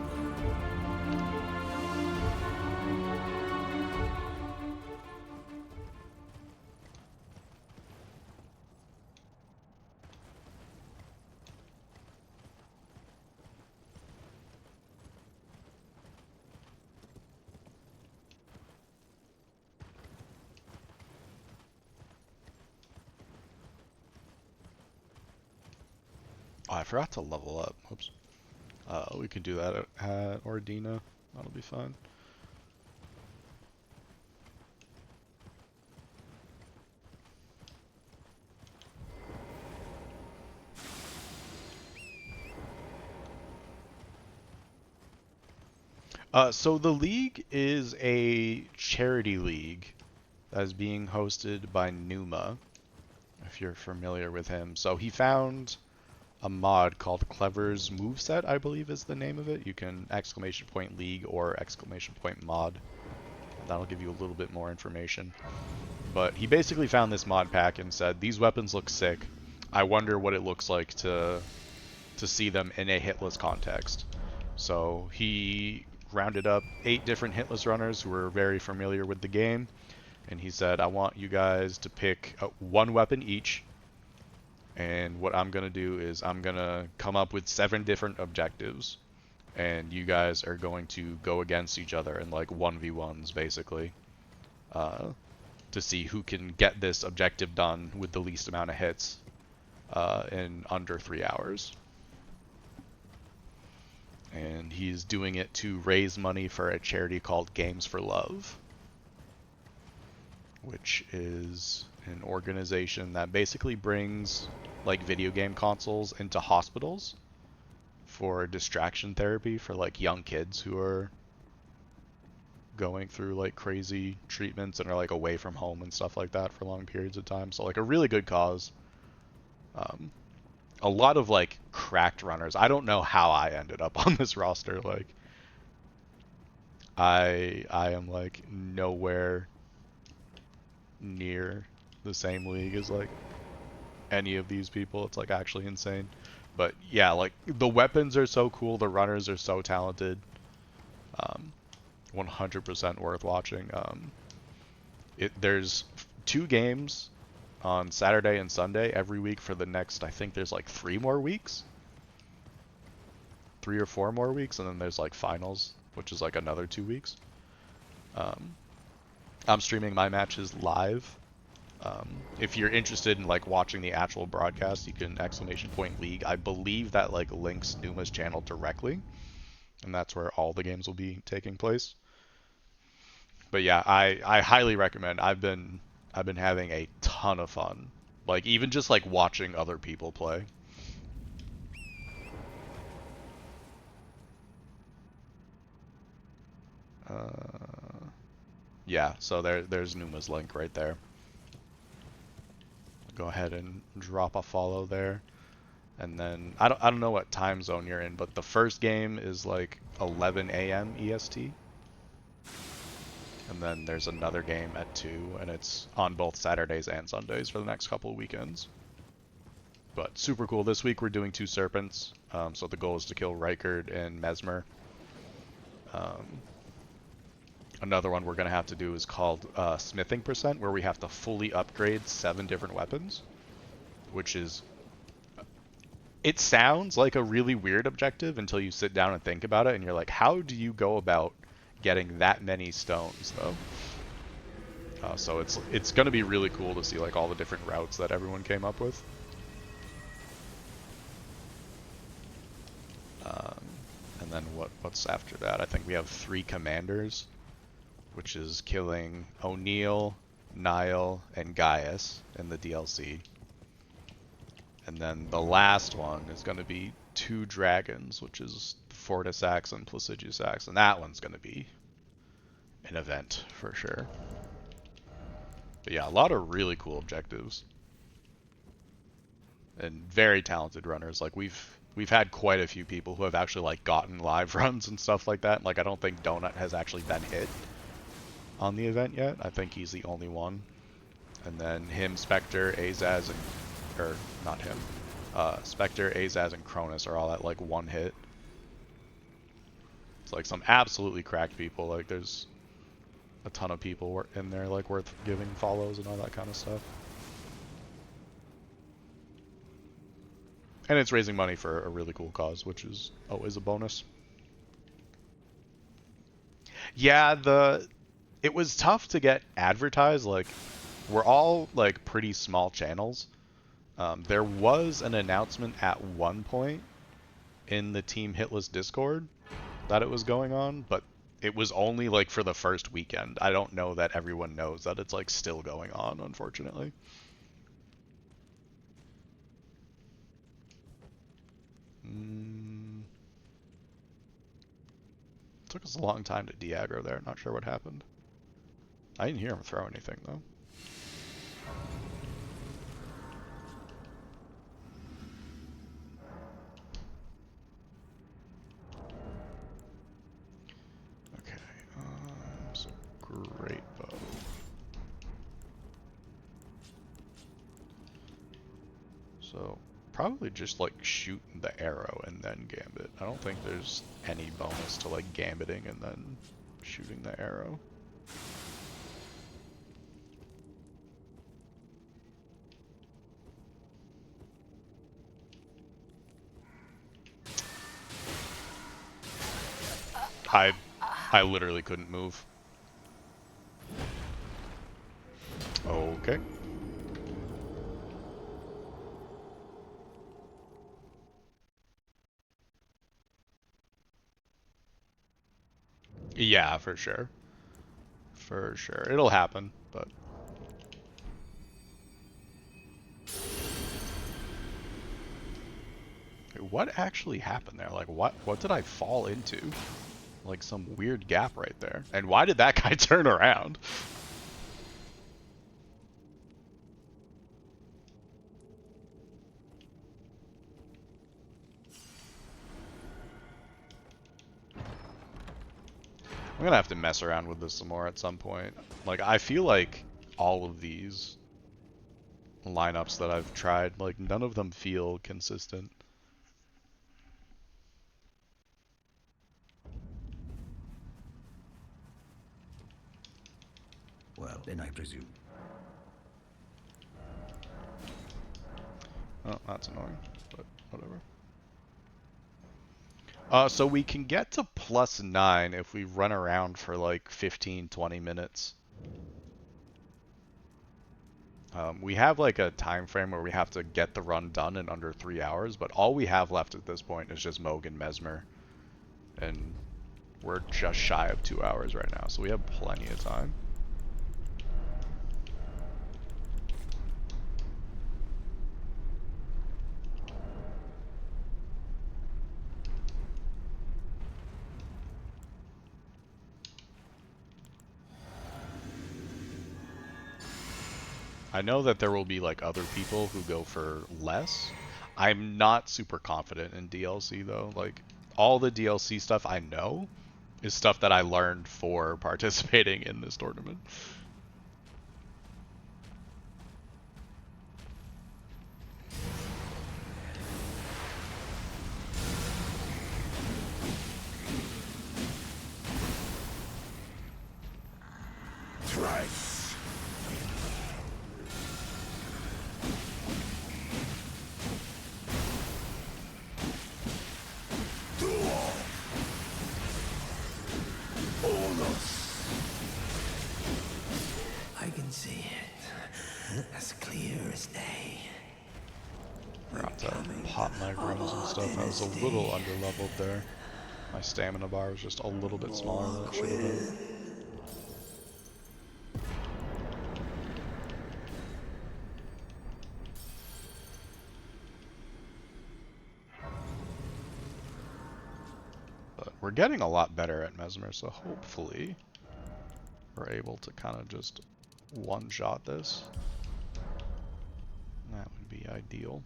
Oh, I forgot to level up. Oops. We can do that at Ordina. That'll be fun. So the league is a charity league that is being hosted by Numa, if you're familiar with him. So he found a mod called Clever's Moveset, I believe is the name of it. You can exclamation point league or exclamation point mod. That'll give you a little bit more information. But he basically found this mod pack and said, these weapons look sick. I wonder what it looks like to to see them in a hitless context. So he rounded up 8 different hitless runners who were very familiar with the game, and he said, I want you guys to pick one weapon each, and what I'm going to do is I'm going to come up with 7 different objectives, and you guys are going to go against each other in like 1v1s basically, to see who can get this objective done with the least amount of hits in under 3 hours. And he's doing it to raise money for a charity called Games for Love, which is an organization that basically brings like video game consoles into hospitals for distraction therapy for like young kids who are going through like crazy treatments and are like away from home and stuff like that for long periods of time. So like a really good cause. A lot of like cracked runners. I don't know how I ended up on this roster. Like I am like nowhere near the same league as like any of these people. It's like actually insane. But yeah, like the weapons are so cool, the runners are so talented. 100% worth watching. There's 2 games on Saturday and Sunday every week for the next, I think there's like 3 more weeks. 3 or 4 more weeks, and then there's like finals, which is like another 2 weeks. I'm streaming my matches live. If you're interested in like watching the actual broadcast, you can !league. I believe that like links Numa's channel directly, and that's where all the games will be taking place. But yeah, I highly recommend. I've been having a ton of fun. Like even just like watching other people play. Yeah, so there's Numa's link right there. Go ahead and drop a follow there. And then I don't know what time zone you're in, but the first game is like 11 a.m. EST. And then there's another game at 2, and it's on both Saturdays and Sundays for the next couple of weekends. But super cool. This week we're doing 2 Serpents, so the goal is to kill Rykard and Mesmer. Another one we're going to have to do is called Smithing Percent, where we have to fully upgrade 7 different weapons, which is... It sounds like a really weird objective until you sit down and think about it, and you're like, how do you go about getting that many stones, though? So it's going to be really cool to see like all the different routes that everyone came up with. And then what's after that? I think we have 3 commanders, which is killing O'Neill, Nile, and Gaius in the DLC. And then the last one is going to be 2 dragons, which is Fortisax and Placidusax, and that one's going to be an event for sure. But yeah, a lot of really cool objectives. And very talented runners. Like we've had quite a few people who have actually like gotten live runs and stuff like that. Like I don't think Donut has actually been hit on the event yet. I think he's the only one. And then him, Spectre, Azaz, and or not him. Spectre, Azaz, and Cronus are all at like 1 hit. It's like some absolutely cracked people. Like there's a ton of people in there like worth giving follows and all that kind of stuff. And it's raising money for a really cool cause, which is always a bonus. Yeah, it was tough to get advertised. Like, we're all like pretty small channels. There was an announcement at one point in the Team Hitless Discord that it was going on, but it was only like for the first weekend. I don't know that everyone knows that it's like still going on, unfortunately. Took us a long time to de-aggro there. Not sure what happened. I didn't hear him throw anything though. Okay, so great bow. So Probably just like shoot the arrow and then gambit. I don't think there's any bonus to like gambiting and then shooting the arrow. I I literally couldn't move. Okay. Yeah, for sure. For sure. It'll happen, but what actually happened there? Like what did I fall into? Like some weird gap right there. And why did that guy turn around? I'm gonna have to mess around with this some more at some point. Like, I feel like all of these lineups that I've tried, like, none of them feel consistent. Well, then I presume. Oh, that's annoying, but whatever. So we can get to +9 if we run around for like 15, 20 minutes. We have like a time frame where we have to get the run done in under 3 hours, but all we have left at this point is just Moog and Mesmer. And we're just shy of 2 hours right now, so we have plenty of time. I know that there will be like other people who go for less. I'm not super confident in DLC though. Like all the DLC stuff I know is stuff that I learned for participating in this tournament. Thrice. Duel. Onus. I can see it. As clear as day. Forgot to pop my runes and stuff. I was a little underleveled there. My stamina bar was just a little bit smaller than it should have been. But we're getting a lot better at Mesmer, so hopefully we're able to kind of just one-shot this. That would be ideal.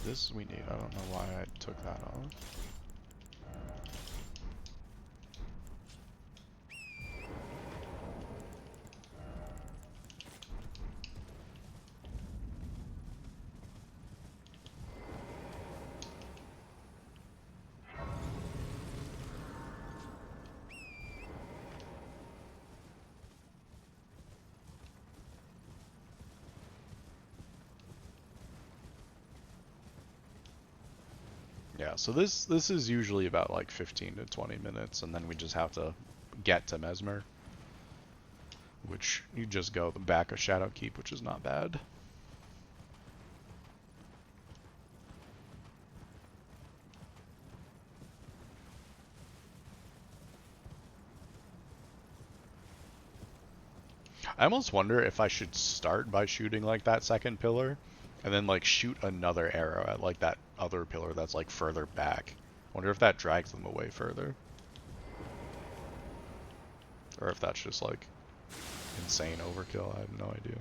This we need. I don't know why I took that off. Yeah, so this is usually about like 15 to 20 minutes, and then we just have to get to Mesmer, which you just go the back of Shadowkeep, which is not bad. I almost wonder if I should start by shooting like that second pillar, and then like shoot another arrow at like that other pillar that's like further back. Wonder if that drags them away further. Or if that's just like insane overkill, I have no idea.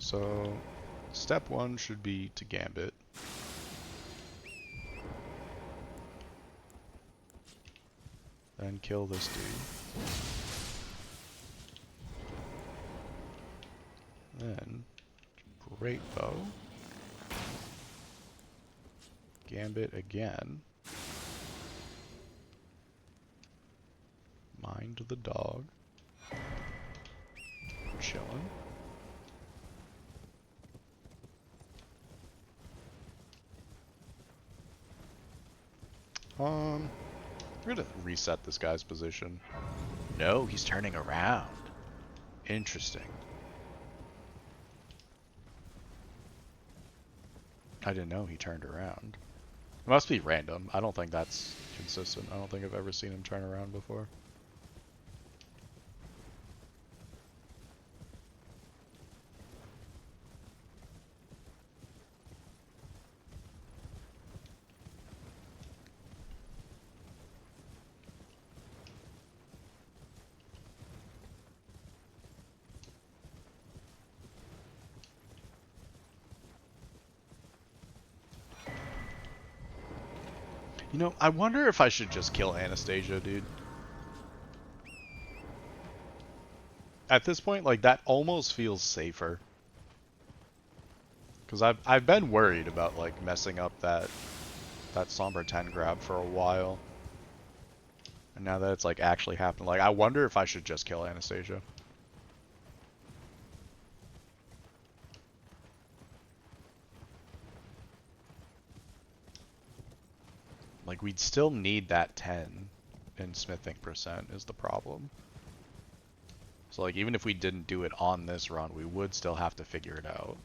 So, step one should be to gambit. Then kill this dude. Then, great bow. Gambit again. Mind the dog. We're chilling. We're gonna reset this guy's position. No, he's turning around. Interesting. I didn't know he turned around. It must be random. I don't think that's consistent. I don't think I've ever seen him turn around before. You know, I wonder if I should just kill Anastasia, dude. At this point, like, that almost feels safer. Because I've been worried about, like, messing up that Somber 10 grab for a while. And now that it's, like, actually happened, like, I wonder if I should just kill Anastasia. Like, we'd still need that 10 in smithing percent is the problem. So, like, even if we didn't do it on this run, we would still have to figure it out.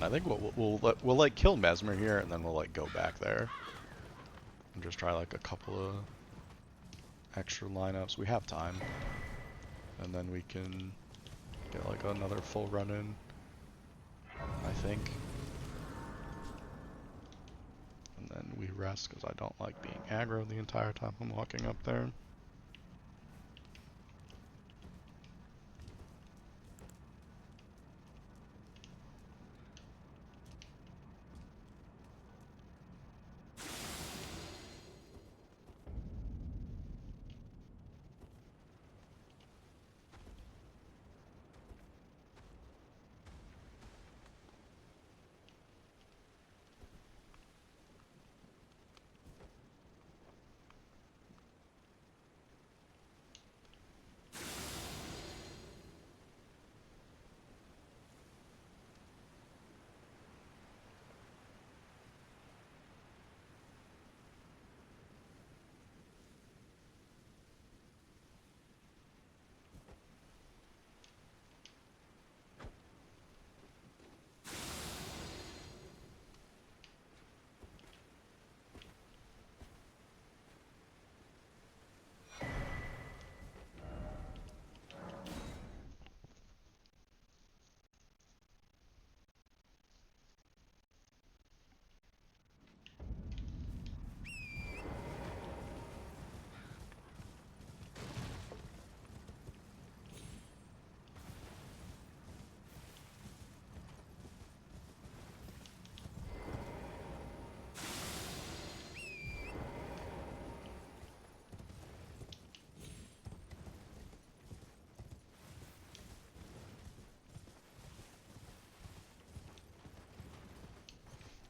I think we'll like kill Mesmer here, and then we'll like go back there and just try like a couple of extra lineups. We have time, and then we can get like another full run in, I think. And then we rest because I don't like being aggro the entire time I'm walking up there.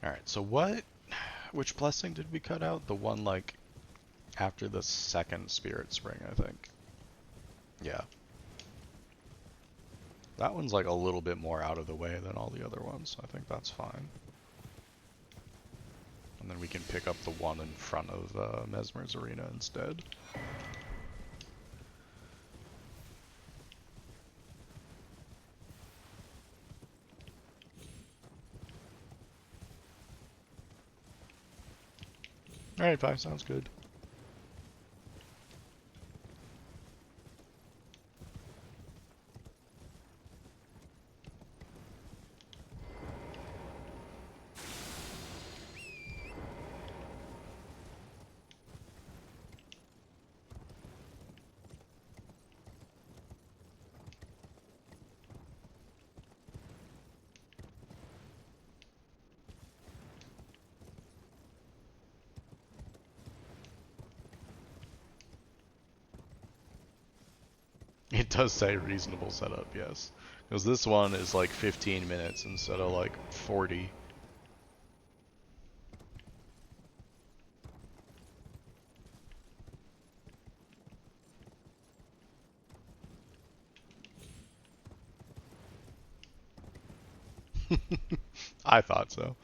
Alright, so which blessing did we cut out? The one like after the second Spirit Spring, I think. Yeah. That one's like a little bit more out of the way than all the other ones. I think that's fine. And then we can pick up the one in front of Mesmer's Arena instead. Alright, 5 sounds good. It does say reasonable setup, yes. Because this one is like 15 minutes instead of like 40. I thought so.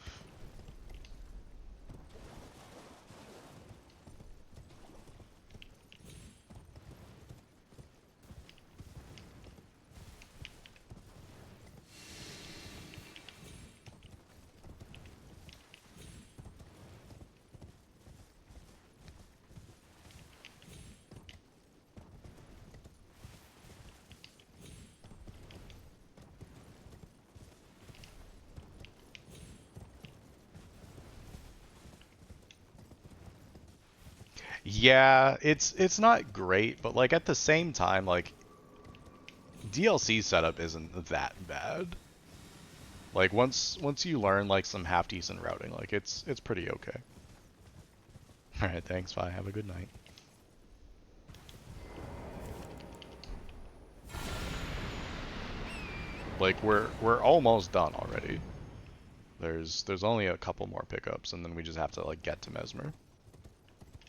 Yeah, it's not great, but like at the same time, like DLC setup isn't that bad. Like once you learn like some half decent routing, like it's pretty okay. All right, thanks. Bye. Have a good night. Like we're almost done already. There's only a couple more pickups, and then we just have to like get to Mesmer,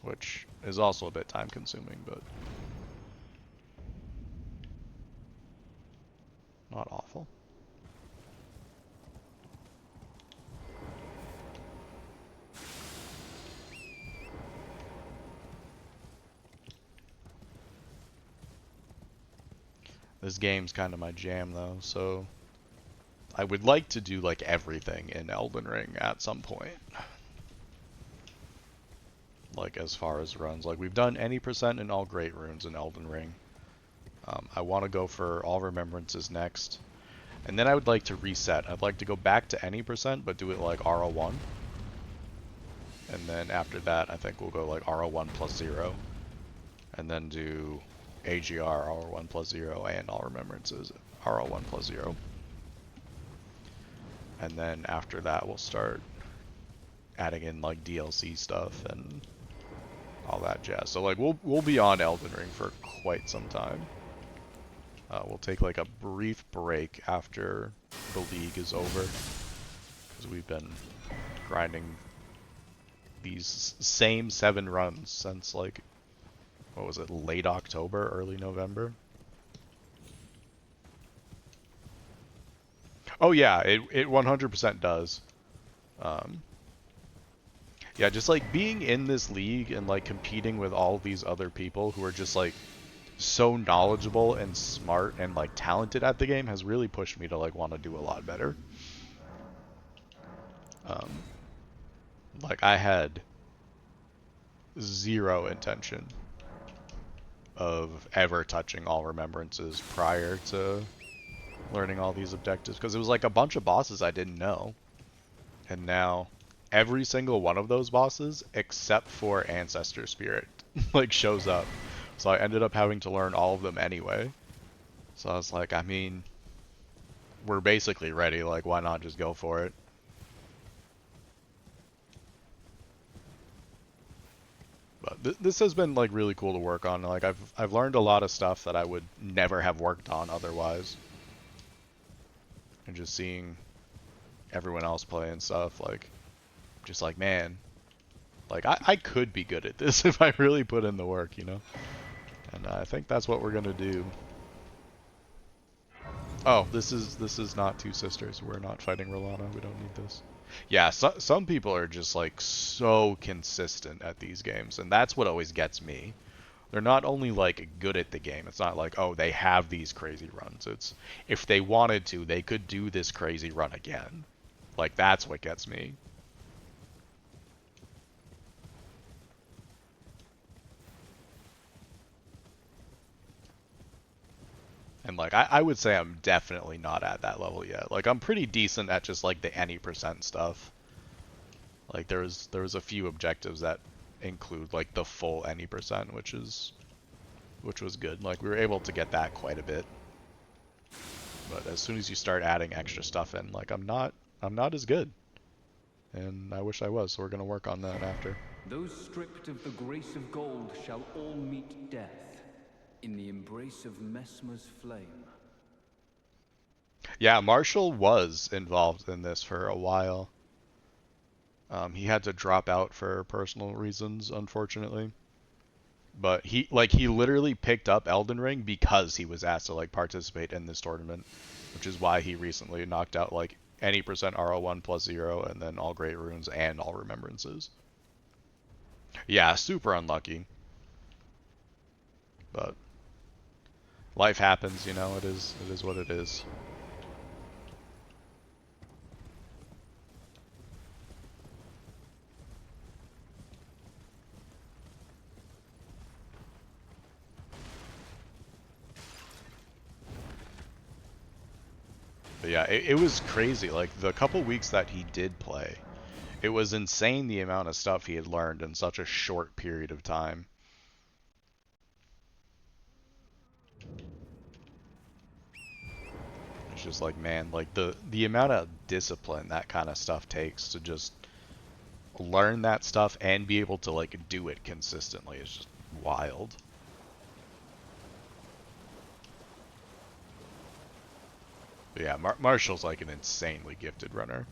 which is also a bit time consuming, but not awful. This game's kind of my jam though, so I would like to do like everything in Elden Ring at some point. Like as far as runs, like we've done any percent in all great runes in Elden Ring. I want to go for all remembrances next, and then I would like to reset. I'd like to go back to any percent, but do it like RO1, and then after that, I think we'll go like RO1 plus 0, and then do AGR RO1 plus 0 and all remembrances RO1 plus 0. And then after that, we'll start adding in like DLC stuff and all that jazz. So like we'll be on Elden Ring for quite some time. We'll take like a brief break after the league is over, because we've been grinding these same 7 runs since like, what was it, late October, early November? Oh yeah, it 100% does. Yeah, just like being in this league and like competing with all these other people who are just like so knowledgeable and smart and like talented at the game has really pushed me to like want to do a lot better. Um, like I had zero intention of ever touching all remembrances prior to learning all these objectives, because it was like a bunch of bosses I didn't know, and now every single one of those bosses except for Ancestor Spirit like shows up, so I ended up having to learn all of them anyway. So I was like, I mean, we're basically ready, like why not just go for it. But this has been like really cool to work on. Like I've learned a lot of stuff that I would never have worked on otherwise, and just seeing everyone else play and stuff, like just like, man, like I could be good at this if I really put in the work, you know? And I think that's what we're gonna do. Oh, this is not Two Sisters. We're not fighting Rolana. We don't need this. Yeah, some people are just like so consistent at these games, and that's what always gets me. They're not only like good at the game, it's not like, oh, they have these crazy runs. It's if they wanted to, they could do this crazy run again. Like that's what gets me. And like I would say I'm definitely not at that level yet. Like I'm pretty decent at just like the any percent stuff. Like there was a few objectives that include like the full any percent, which was good. Like we were able to get that quite a bit. But as soon as you start adding extra stuff in, like I'm not as good. And I wish I was, so we're gonna work on that after. Those stripped of the grace of gold shall all meet death in the embrace of Mesmer's flame. Yeah, Marshall was involved in this for a while. He had to drop out for personal reasons, unfortunately. But he literally picked up Elden Ring because he was asked to like participate in this tournament, which is why he recently knocked out like any percent RO1 plus 0 and then all great runes and all remembrances. Yeah, super unlucky. But life happens, you know, it is what it is. But yeah, it was crazy. Like the couple weeks that he did play, it was insane the amount of stuff he had learned in such a short period of time. It's just like, man, like the amount of discipline that kind of stuff takes to just learn that stuff and be able to like do it consistently is just wild. But yeah, Marshall's like an insanely gifted runner.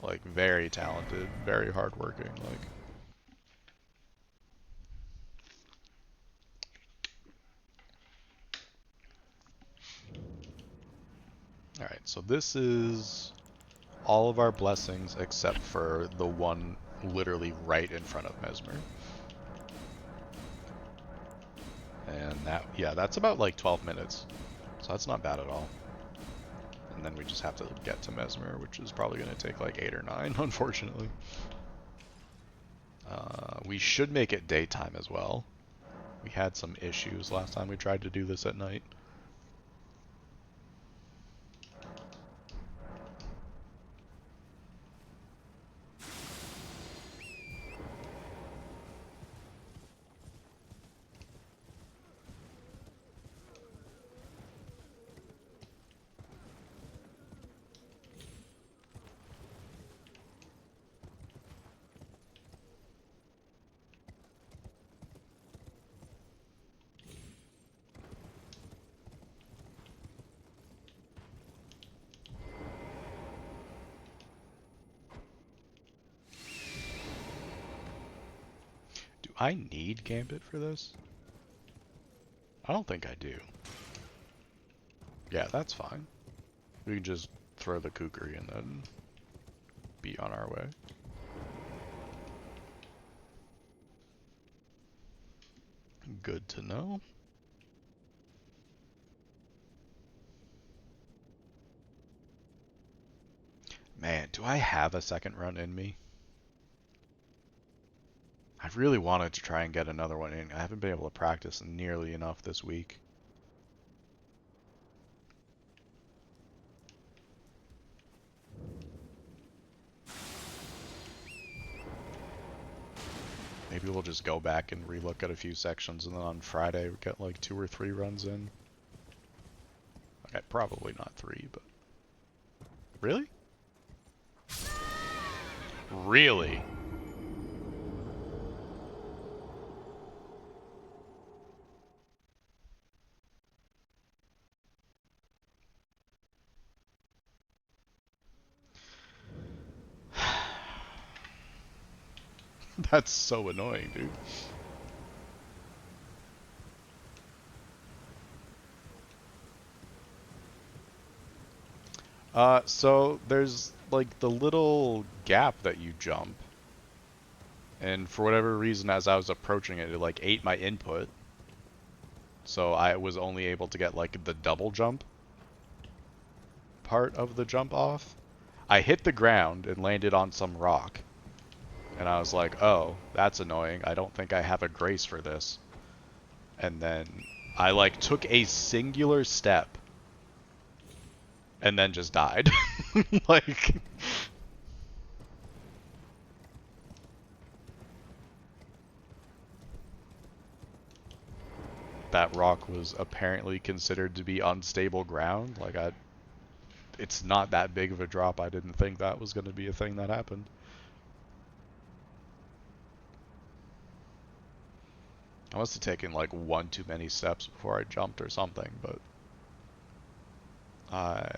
Like very talented, very hardworking, like Alright, so this is all of our blessings except for the one literally right in front of Mesmer. And that, yeah, that's about like 12 minutes. So that's not bad at all. And then we just have to get to Mesmer, which is probably going to take like 8 or 9, unfortunately. We should make it daytime as well. We had some issues last time we tried to do this at night. Do I need Gambit for this? I don't think I do. Yeah, that's fine. We can just throw the Kukri and then be on our way. Good to know. Man, do I have a second run in me? I really wanted to try and get another one in. I haven't been able to practice nearly enough this week. Maybe we'll just go back and relook at a few sections and then on Friday we get like 2 or 3 runs in. Okay, probably not 3, but... Really? Really? That's so annoying, dude. So there's like the little gap that you jump, and for whatever reason, as I was approaching it, it like ate my input, so I was only able to get like the double jump part of the jump off. I hit the ground and landed on some rock, and I was like, oh, that's annoying. I don't think I have a grace for this. And then I like took a singular step and then just died. Like, that rock was apparently considered to be unstable ground. Like, it's not that big of a drop. I didn't think that was going to be a thing that happened. I must have taken like one too many steps before I jumped or something, but I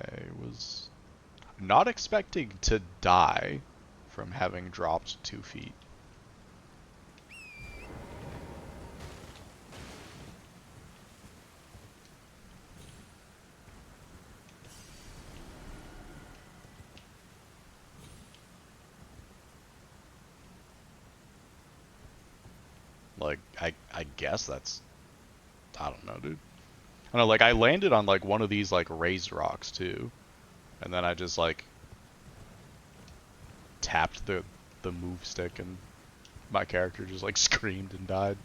was not expecting to die from having dropped 2 feet. Like, I guess that's, I don't know, dude. I don't know, like, I landed on, like, one of these, like, raised rocks, too. And then I just, like, tapped the move stick, and my character just, like, screamed and died.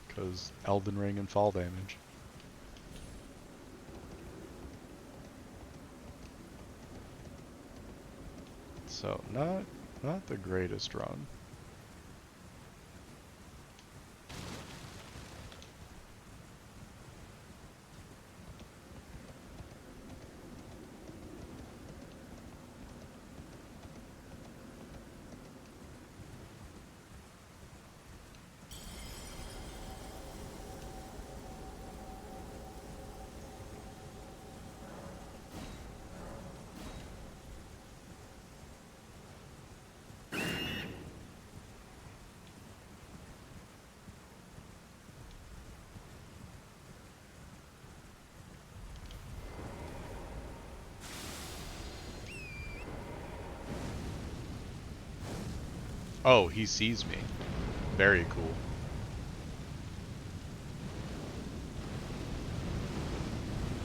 Because Elden Ring and fall damage. So, not the greatest run. Oh, he sees me. Very cool.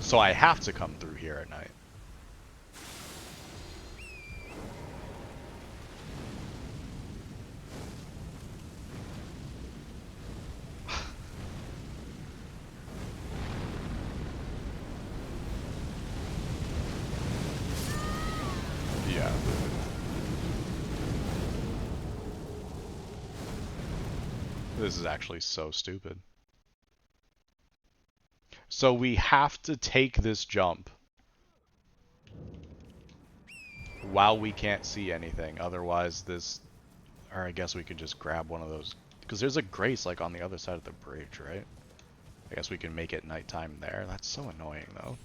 So I have to come through here at night. Yeah. This is actually so stupid. So we have to take this jump while we can't see anything. Otherwise this, or I guess we could just grab one of those. Because there's a grace like on the other side of the bridge, right? I guess we can make it nighttime there. That's so annoying though.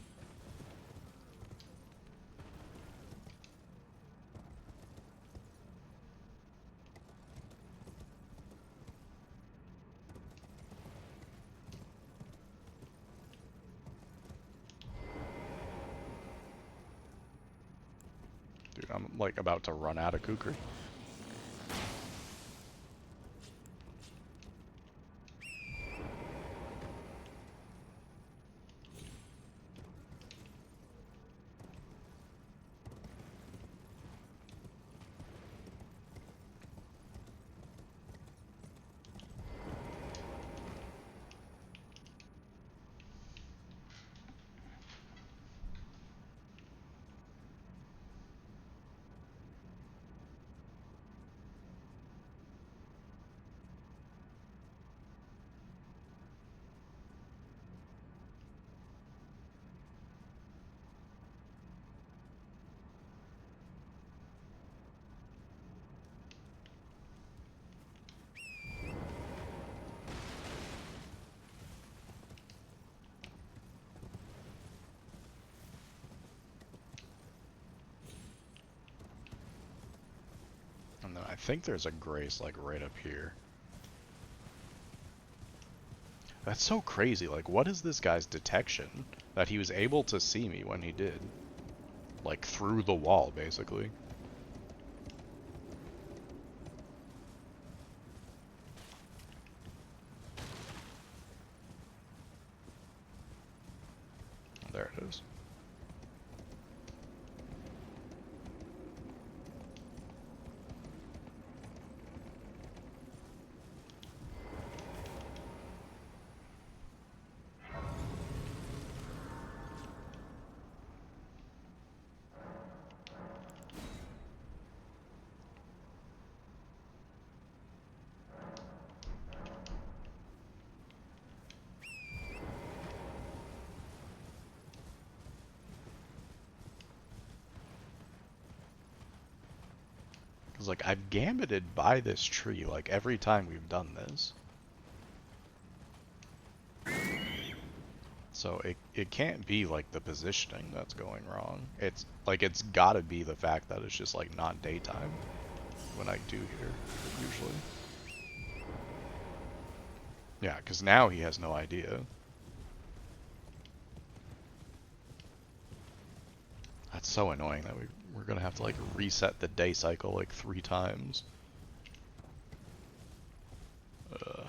Dude, I'm like about to run out of kukri. And then I think there's a grace like right up here. That's so crazy. Like, what is this guy's detection that he was able to see me when he did? like through the wall, basically. There it is. Because, like, I've gambited by this tree, like, every time we've done this. So it can't be, like, the positioning that's going wrong. It's, like, it's gotta be the fact that it's just, like, not daytime when I do here, usually. Yeah, because now he has no idea. That's so annoying that we're gonna have to, like, reset the day cycle, like, 3 times. Ugh.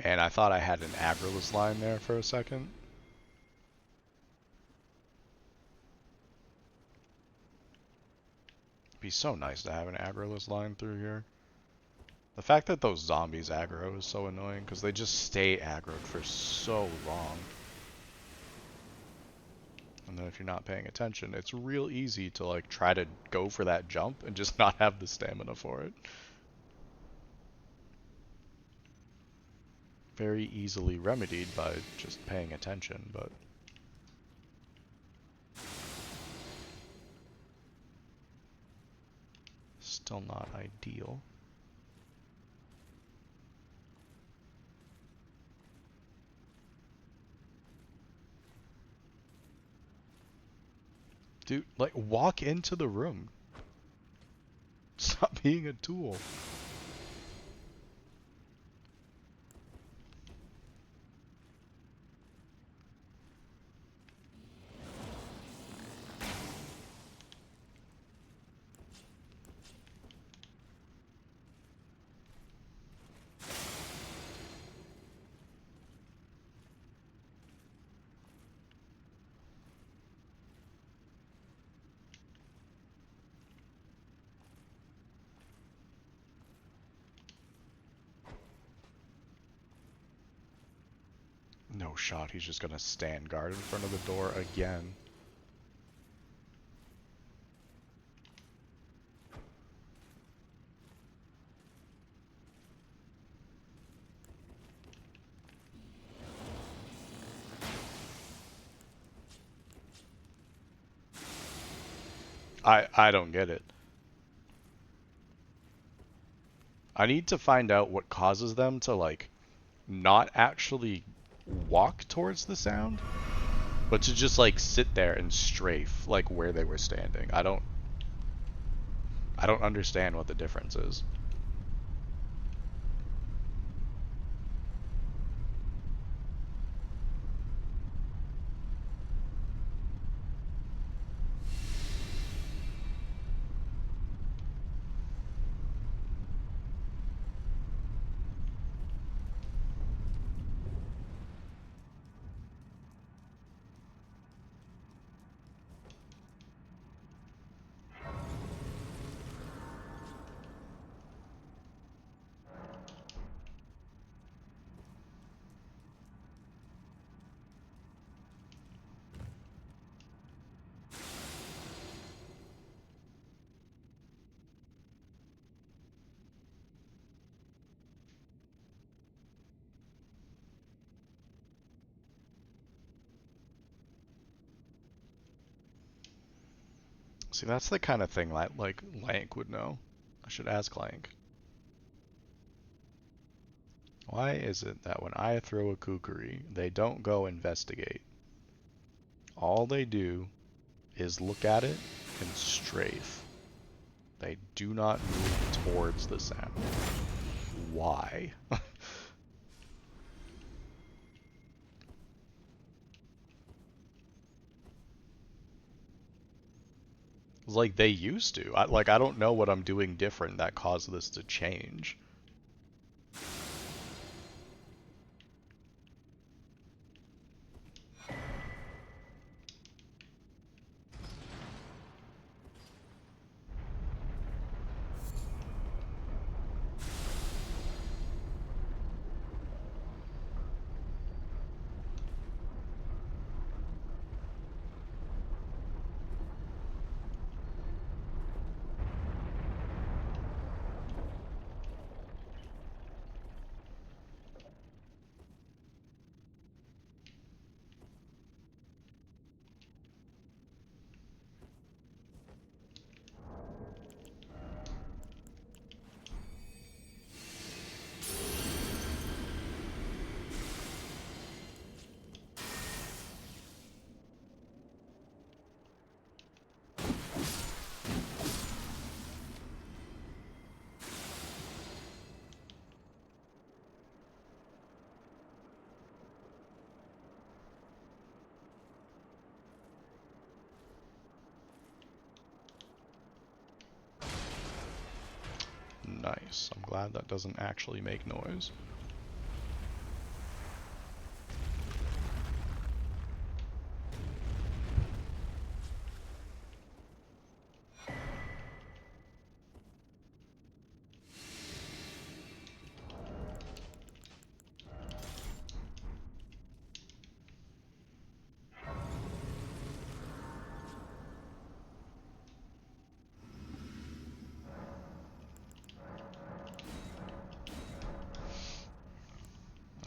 Man, I thought I had an agriless line there for a second. It'd be so nice to have an agriless line through here. The fact that those zombies aggro is so annoying, because they just stay aggroed for so long. And then if you're not paying attention, it's real easy to, like, try to go for that jump and just not have the stamina for it. Very easily remedied by just paying attention, but still not ideal. Dude, like, walk into the room. Stop being a tool. No shot, he's just gonna stand guard in front of the door again. I don't get it. I need to find out what causes them to, like, not actually walk towards the sound, but to just, like, sit there and strafe, like, where they were standing. I don't understand what the difference is. See, that's the kind of thing that, like, Lank would know. I should ask Lank. Why is it that when I throw a kukri, they don't go investigate? All they do is look at it and strafe. They do not move towards the sound. Why? Like, they used to. I don't know what I'm doing different that caused this to change. Nice. I'm glad that doesn't actually make noise.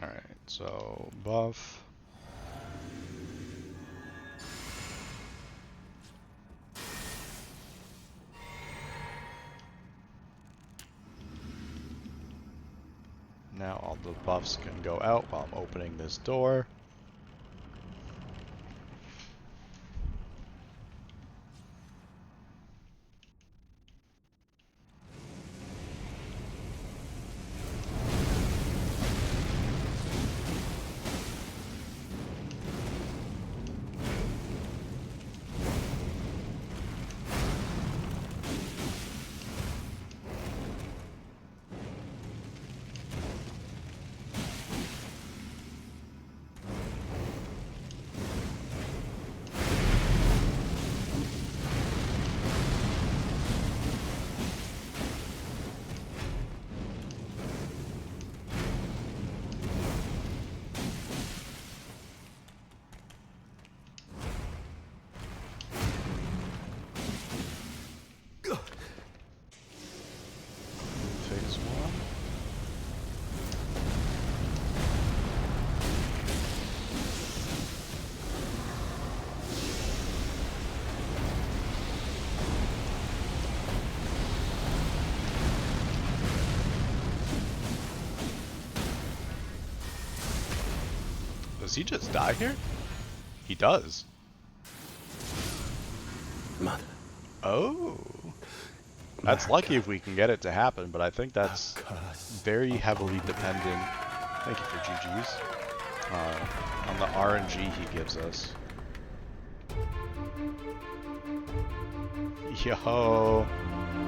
Alright, so buff. Now all the buffs can go out while I'm opening this door. Does he just die here? He does. Mother. Oh. That's Mark. lucky if we can get it to happen, but I think that's Curse very upon heavily dependent, thank you for GG's, on the RNG he gives us. Yo,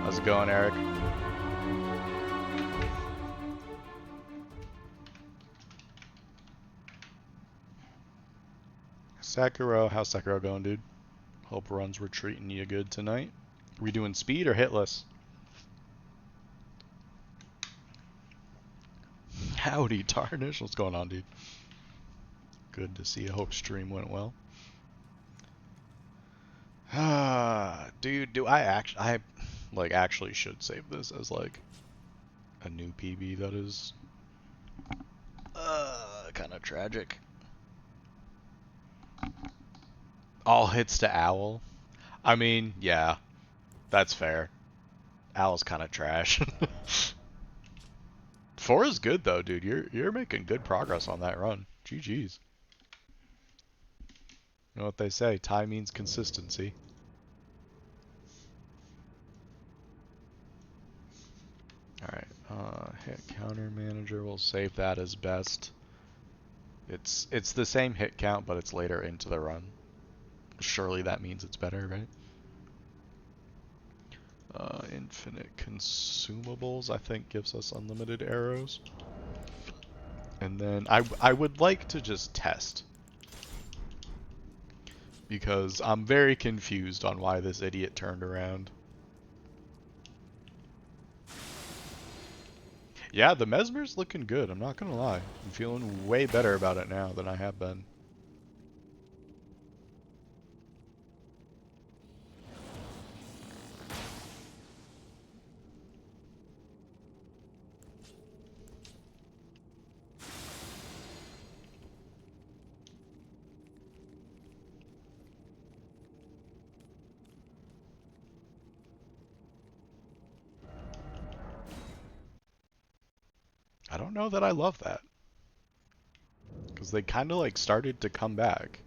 how's it going, Eric? Sekiro, how's Sekiro going, dude? Hope runs were treating you good tonight. We doing speed or hitless? Howdy, Tarnish. What's going on, dude? Good to see you. Hope stream went well. Dude, do I actually should save this as like a new PB that is kind of tragic. All hits to Owl. I mean, yeah, that's fair. Owl's kind of trash. 4 is good though, dude. You're making good progress on that run. GG's. You know what they say, tie means consistency. Alright, hit counter manager, we'll save that as best. It's the same hit count, but it's later into the run. Surely that means it's better, right? Infinite consumables, I think, gives us unlimited arrows. And then I would like to just test. Because I'm very confused on why this idiot turned around. Yeah, the Mesmer's looking good, I'm not gonna lie. I'm feeling way better about it now than I have been. I don't know that I love that. Because they kind of like started to come back.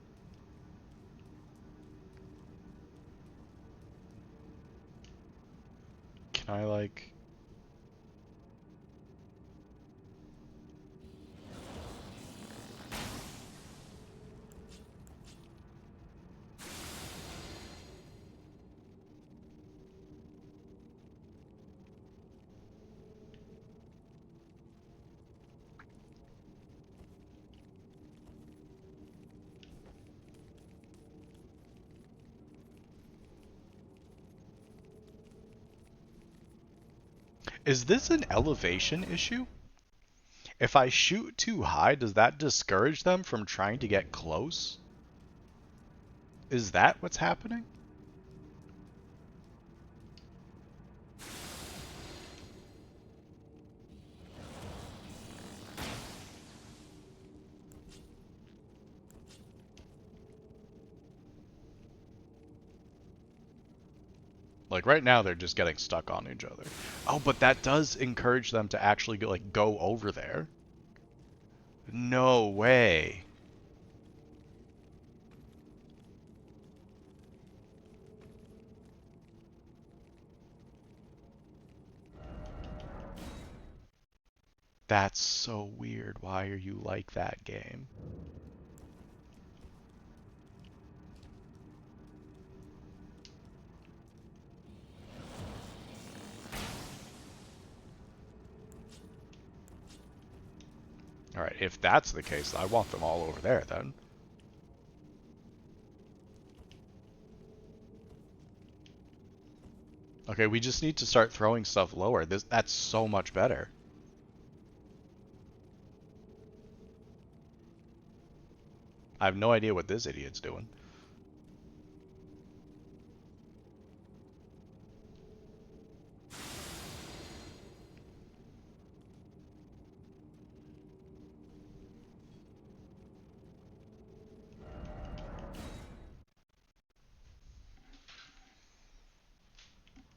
Can I like... Is this an elevation issue? If I shoot too high, does that discourage them from trying to get close? Is that what's happening? Like right now they're just getting stuck on each other. Oh, but that does encourage them to actually go over there. No way. That's so weird. Why are you like that, game? Alright, if that's the case, I want them all over there then. Okay, we just need to start throwing stuff lower. That's so much better. I have no idea what this idiot's doing.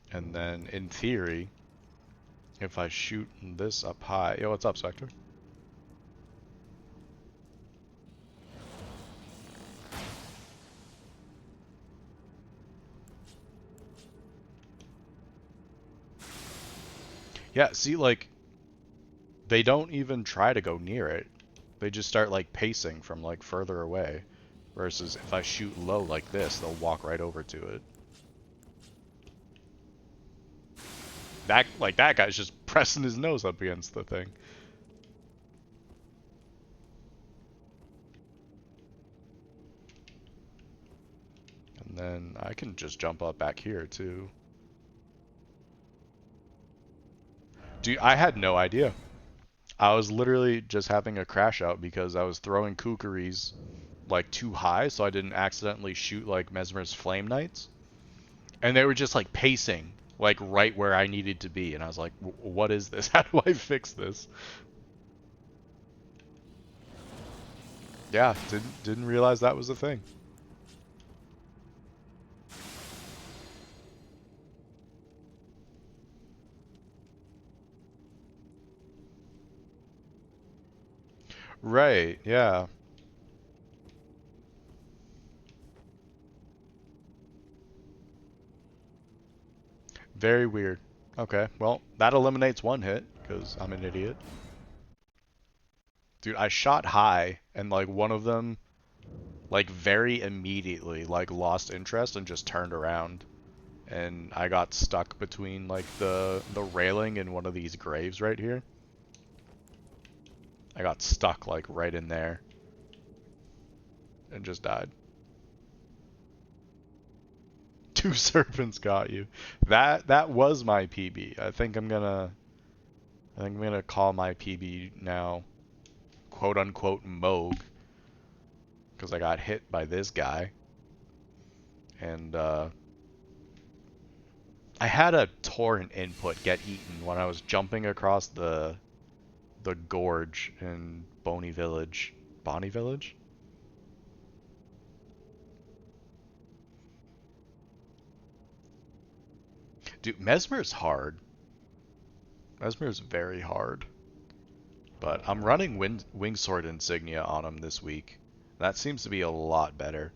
And then, in theory, if I shoot this up high... Yo, what's up, Spectre? Yeah, see, like, they don't even try to go near it. They just start, like, pacing from, like, further away. Versus if I shoot low like this, they'll walk right over to it. That guy's just pressing his nose up against the thing. And then I can just jump up back here, too. Dude, I had no idea. I was literally just having a crash out because I was throwing kookaries like too high so I didn't accidentally shoot like Mesmer's Flame Knights. And they were just like pacing like right where I needed to be and I was like, what is this? How do I fix this? Yeah, didn't realize that was a thing. Right, yeah. Very weird. Okay, well, that eliminates one hit, because I'm an idiot. Dude, I shot high, and like one of them, like very immediately, like lost interest and just turned around. And I got stuck between like the railing and one of these graves right here. I got stuck like right in there and just died. Two serpents got you. That was my PB. I think I'm gonna call my PB now, quote unquote Moog, because I got hit by this guy, and I had a torrent input get eaten when I was jumping across the gorge in Boney Village. Bonnie Village? Dude, Mesmer's hard. Mesmer's very hard. But I'm running Wingsword Insignia on him this week. That seems to be a lot better.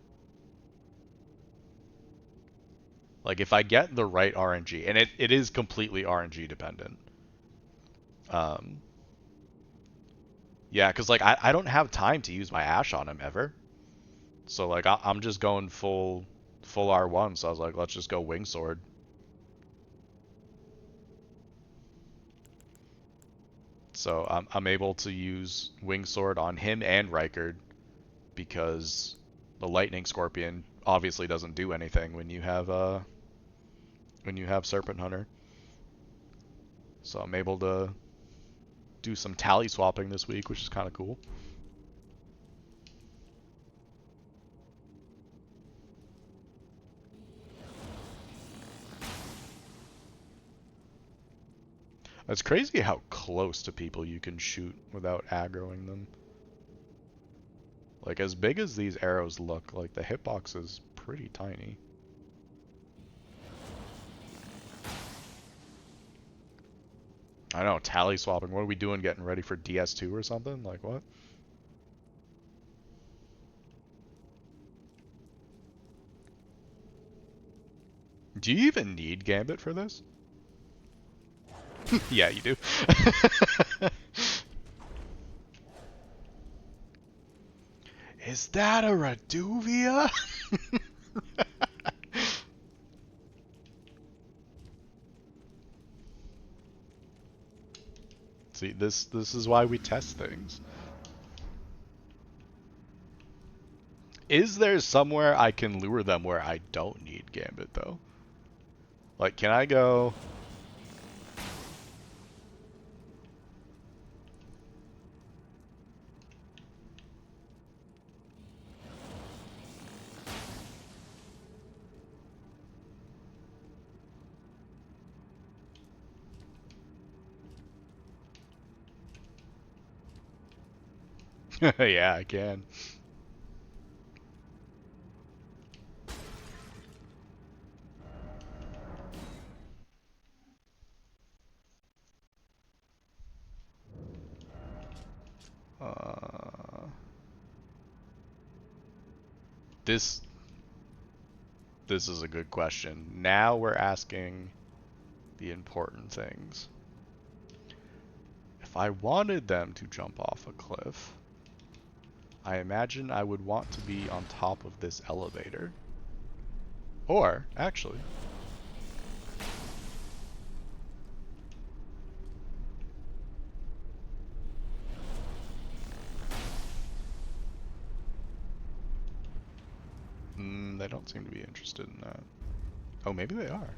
Like, if I get the right RNG, and it is completely RNG dependent. Um, yeah, because, like, I don't have time to use my Ash on him ever. So, like, I'm just going full R1, so I was like, let's just go Wingsword. So I'm able to use Wingsword on him and Rykard because the Lightning Scorpion obviously doesn't do anything when you have Serpent Hunter. So I'm able to do some tally swapping this week, which is kind of cool. It's crazy how close to people you can shoot without aggroing them. Like, as big as these arrows look, like, the hitbox is pretty tiny. I know, tally swapping. What are we doing getting ready for DS2 or something? Like, what? Do you even need Gambit for this? Yeah, you do. Is that a Reduvia? See, this is why we test things. Is there somewhere I can lure them where I don't need Gambit, though? Like, can I go... Yeah, I can. Uh, this this is a good question. Now we're asking the important things. if I wanted them to jump off a cliff, I imagine I would want to be on top of this elevator. Or, actually, they don't seem to be interested in that. Oh, maybe they are.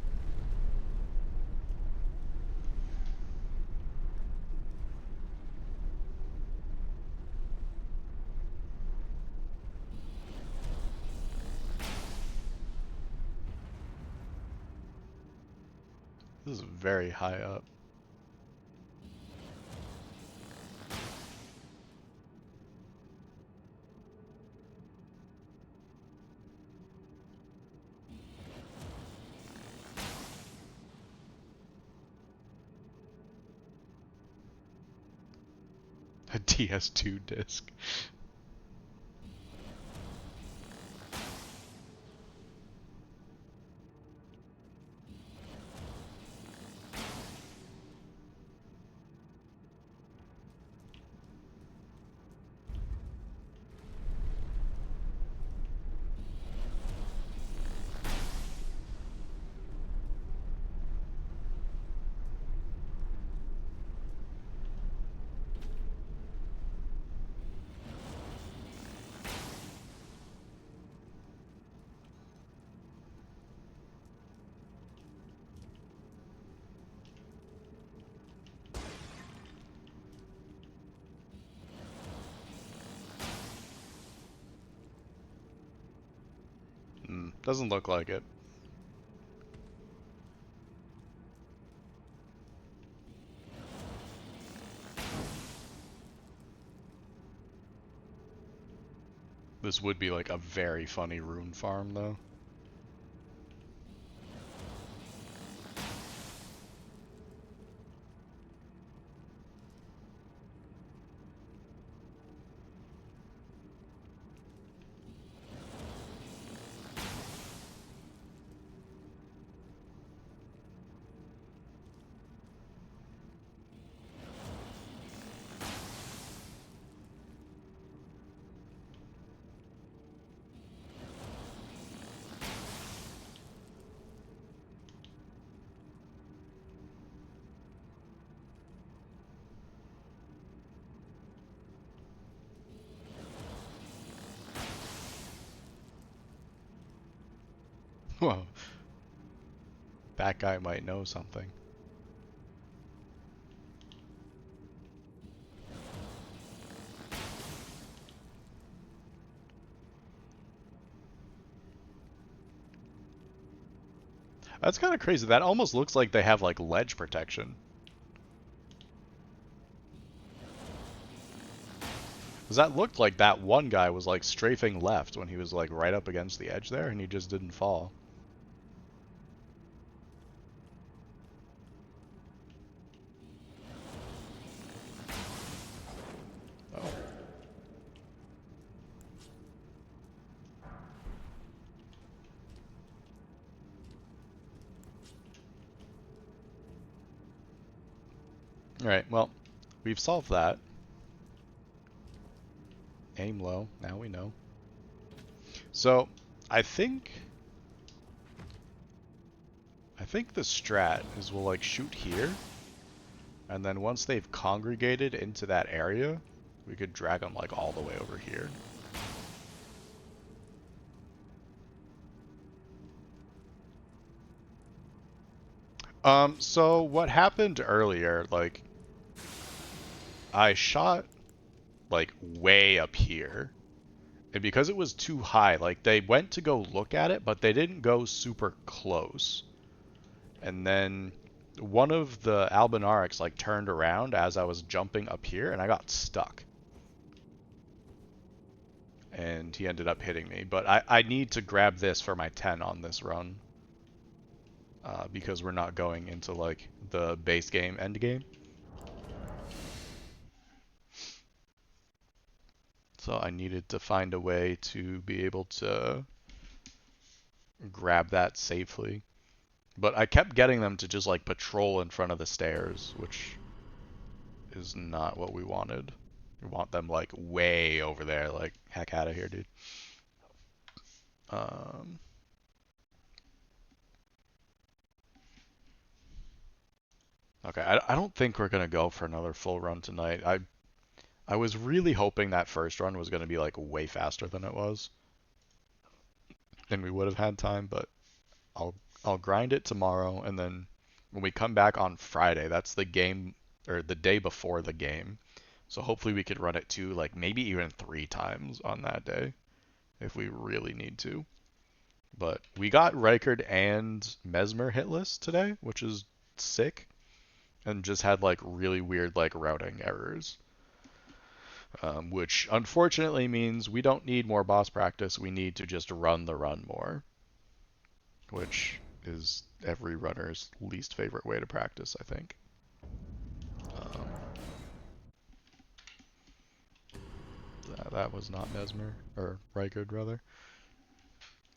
This is very high up. A DS2 disc. Doesn't look like it. This would be like a very funny rune farm, though. Whoa. That guy might know something. That's kind of crazy. That almost looks like they have like ledge protection. Because that looked like that one guy was like strafing left when he was like right up against the edge there and he just didn't fall. Oh. Alright, well, we've solved that. Aim low, now we know. So, I think the strat is we'll like shoot here, and then once they've congregated into that area, we could drag them like all the way over here. So what happened earlier, like, I shot like way up here, and because it was too high, like they went to go look at it, but they didn't go super close. And then one of the Albinarics like turned around as I was jumping up here, and I got stuck. And he ended up hitting me. But I need to grab this for my 10 on this run. Because we're not going into like the base game end game. So I needed to find a way to be able to grab that safely. But I kept getting them to just like patrol in front of the stairs, which is not what we wanted. We want them like way over there, like heck out of here, dude. Um, okay, I don't think we're gonna go for another full run tonight. I was really hoping that first run was gonna be like way faster than it was, and we would have had time, but I'll I'll grind it tomorrow, and then when we come back on Friday, that's the game or the day before the game. So hopefully we could run it two, like maybe even three times on that day if we really need to. But we got Reichard and Mesmer hitless today, which is sick, and just had like really weird like routing errors. Which unfortunately means we don't need more boss practice. We need to just run the run more, which is every runner's least favorite way to practice, I think. Um, that was not Mesmer, or Reichard, rather.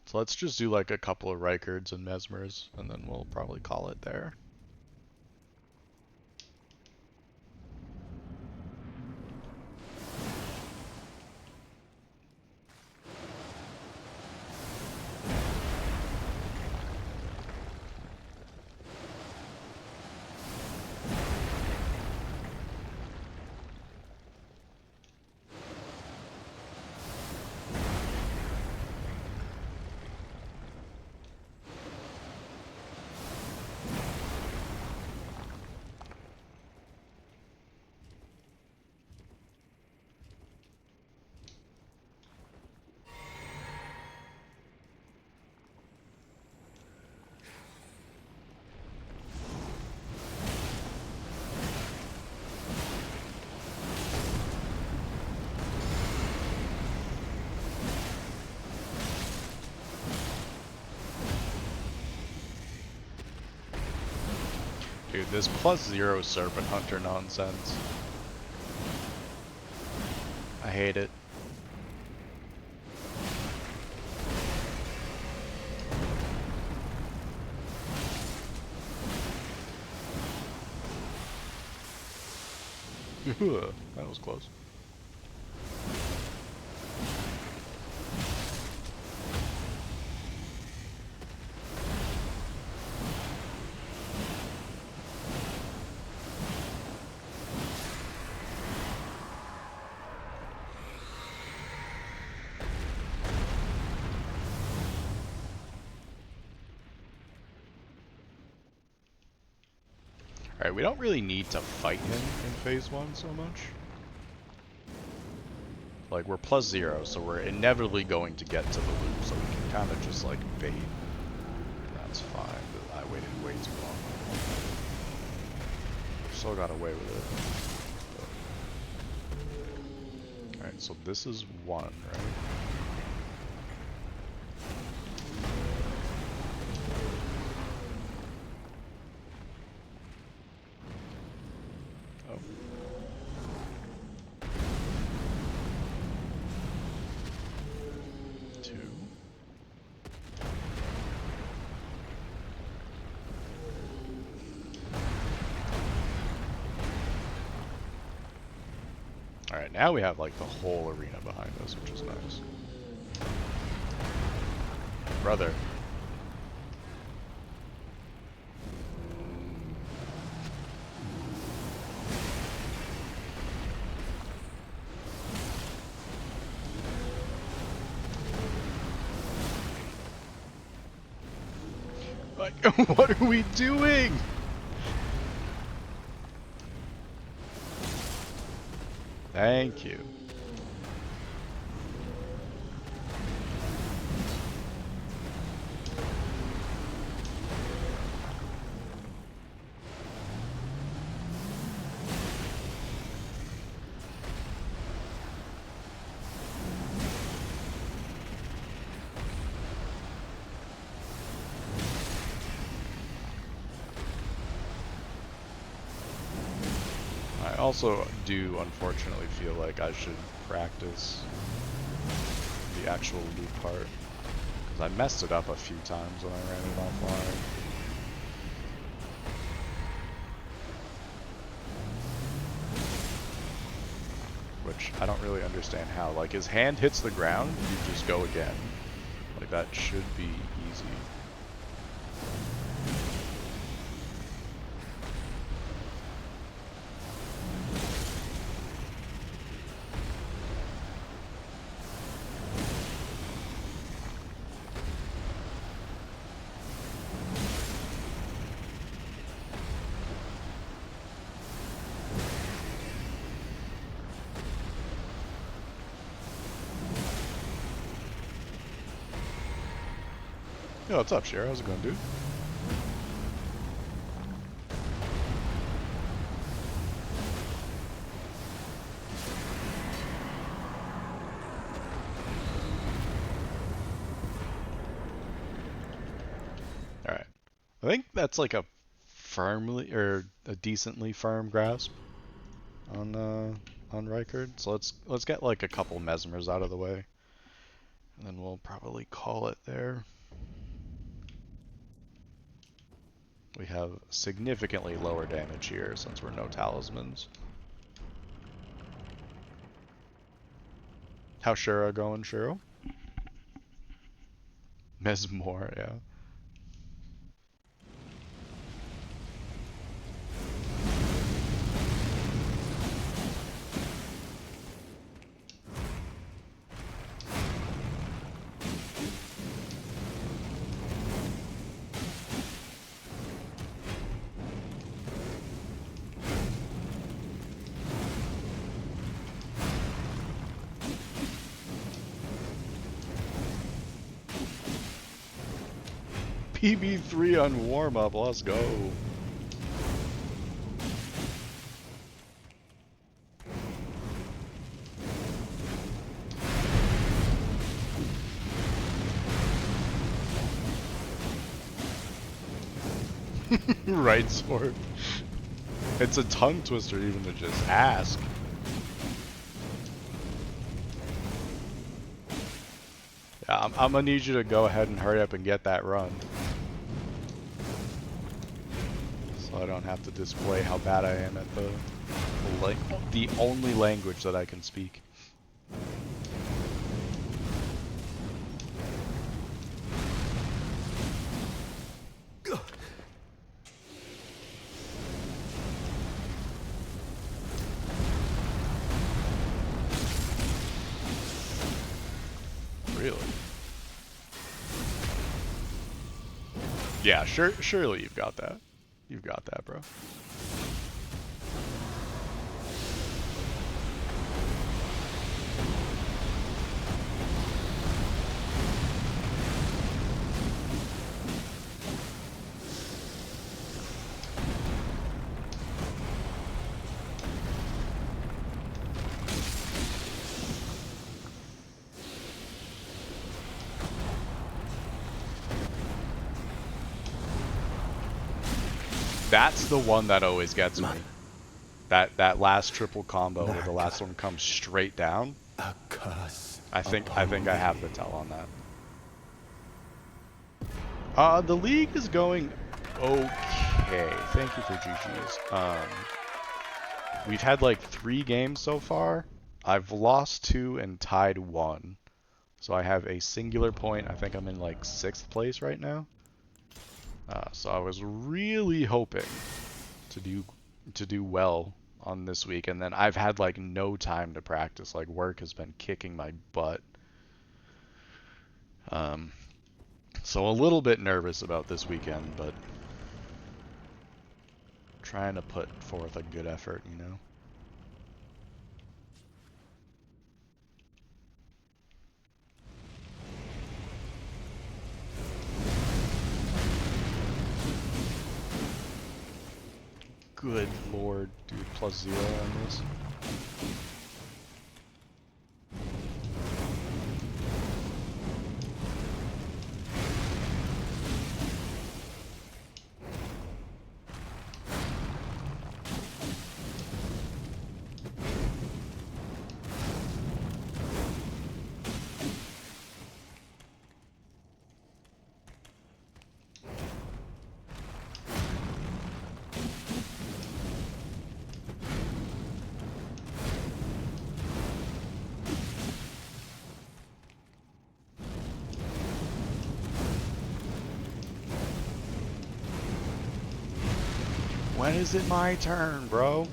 So let's just do like a couple of Reichards and Mesmers, and then we'll probably call it there. Dude, this +0 Serpent Hunter nonsense. I hate it. That was close. Alright, we don't really need to fight him in phase 1 so much. Like, we're +0, so we're inevitably going to get to the loop, so we can kind of just, like, bait. That's fine, but I waited way too long. Still got away with it. Alright, so this is 1, right? Oh. Alright, now we have like the whole arena behind us, which is nice. Brother. Like, what are we doing? Thank you. I also do unfortunately feel like I should practice the actual loop part, because I messed it up a few times when I ran it offline. which I don't really understand how. Like, his hand hits the ground, you just go again. Like, that should be easy. Yo, what's up, Shara? How's it going, dude? Alright. I think that's like a firmly, or a decently firm grasp on Rykard. So let's get like a couple Mesmers out of the way. And then we'll probably call it there. We have significantly lower damage here since we're no talismans. How's Shura going, Shiro? Mesmore, yeah. PB3 on warm-up, let's go. Right sword. It's a tongue twister even to just ask. Yeah, I'm gonna need you to go ahead and hurry up and get that run. So I don't have to display how bad I am at the only language that I can speak. Really? Yeah, surely you've got that. You've got that, bro. That's the one that always gets me. That last triple combo where the last one comes straight down. A curse. I think I have the tell on that. The league is going okay. Thank you for GG's. We've had like 3 games so far. I've lost 2 and tied 1. So I have a singular point. I think I'm in like 6th place right now. So I was really hoping to do well on this week, and then I've had like no time to practice. Like, work has been kicking my butt. So a little bit nervous about this weekend, but trying to put forth a good effort, you know. Good lord, dude, +0 on this. When is it my turn, bro?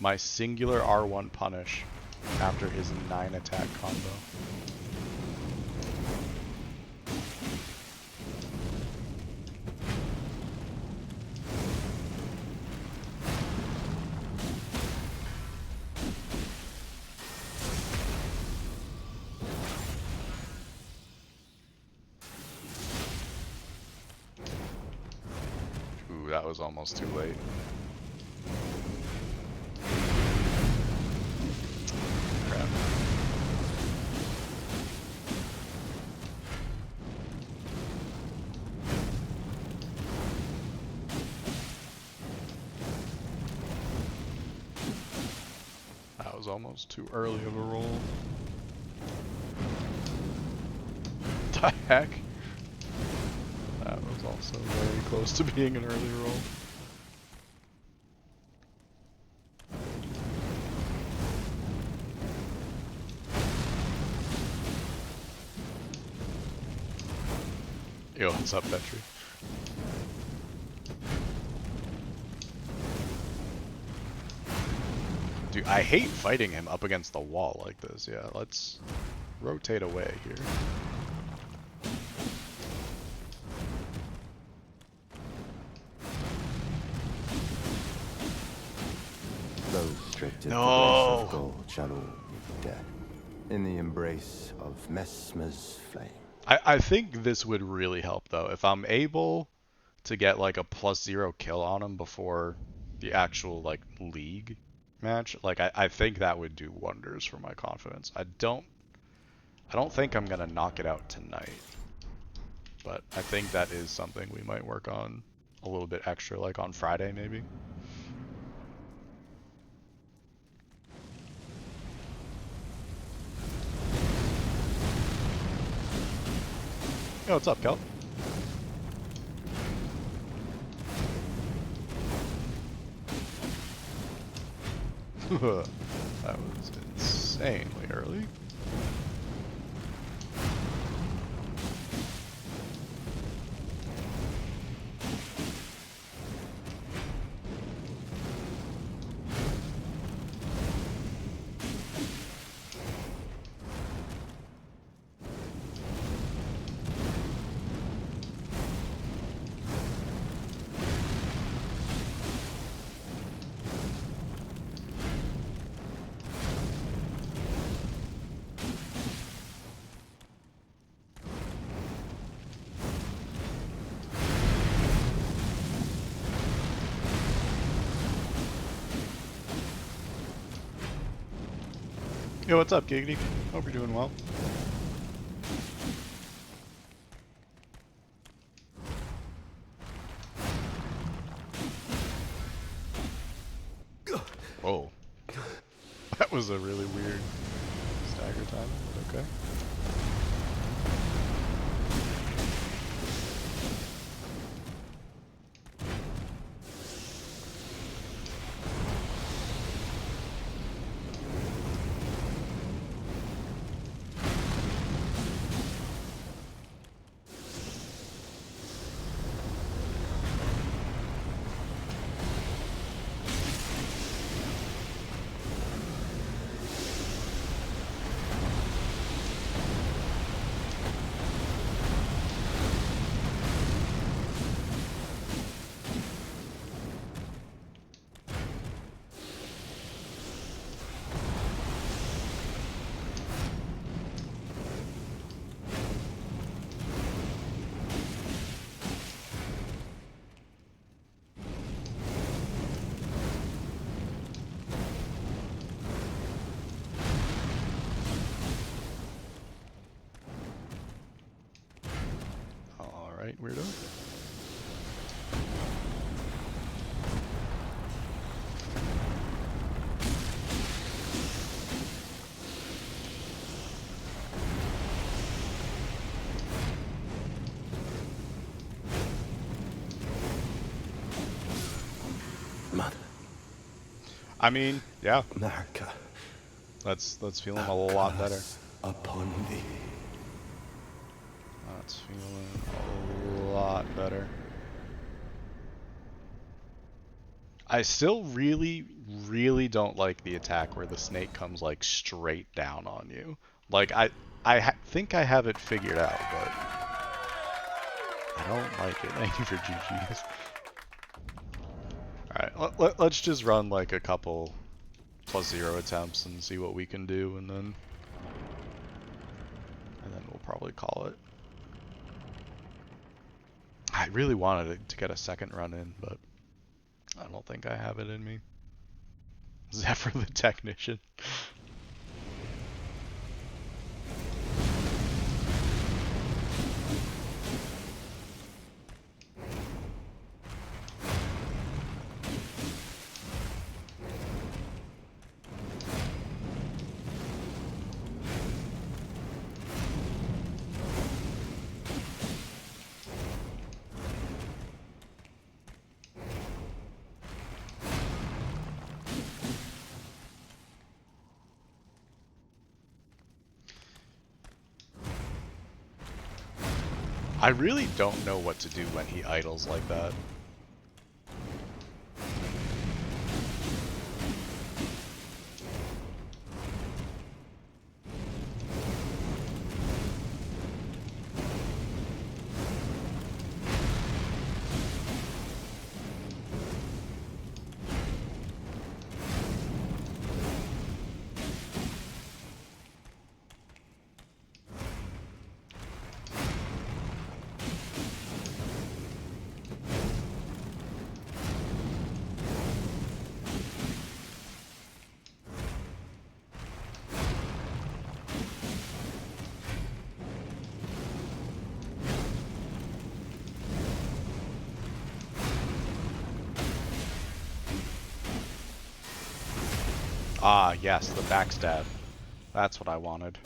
My singular R1 punish after his 9 attack combo. Ooh, that was almost too late. Crap. That was almost too early of a roll. The heck? That was also very close to being an early roll. Yo, what's up, Petri? Dude, I hate fighting him up against the wall like this. Yeah, let's rotate away here. Those stripped of the No! grace of gold shall all meet death in the embrace of Mesmer's flame. I think this would really help though. If I'm able to get like a +0 kill on him before the actual like league match, like I think that would do wonders for my confidence. I don't think I'm gonna knock it out tonight. But I think that is something we might work on a little bit extra, like on Friday maybe. Yo, what's up, Kel? That was insanely early. Yo, what's up, Giggity? Hope you're doing well. Whoa. That was a really weird stagger time, but okay. Alright, weirdo. Mother, I mean, yeah, America, let's feel him a lot better. upon thee. That's feeling a lot better. I still really, really don't like the attack where the snake comes like straight down on you. Like think I have it figured out, but I don't like it. Thank you for GG's. Alright, let's just run like a couple +0 attempts and see what we can do, and then we'll probably call it. I really wanted to get a second run in, but I don't think I have it in me. Zephyr the Technician. I really don't know what to do when he idles like that. Ah, yes, the backstab. That's what I wanted.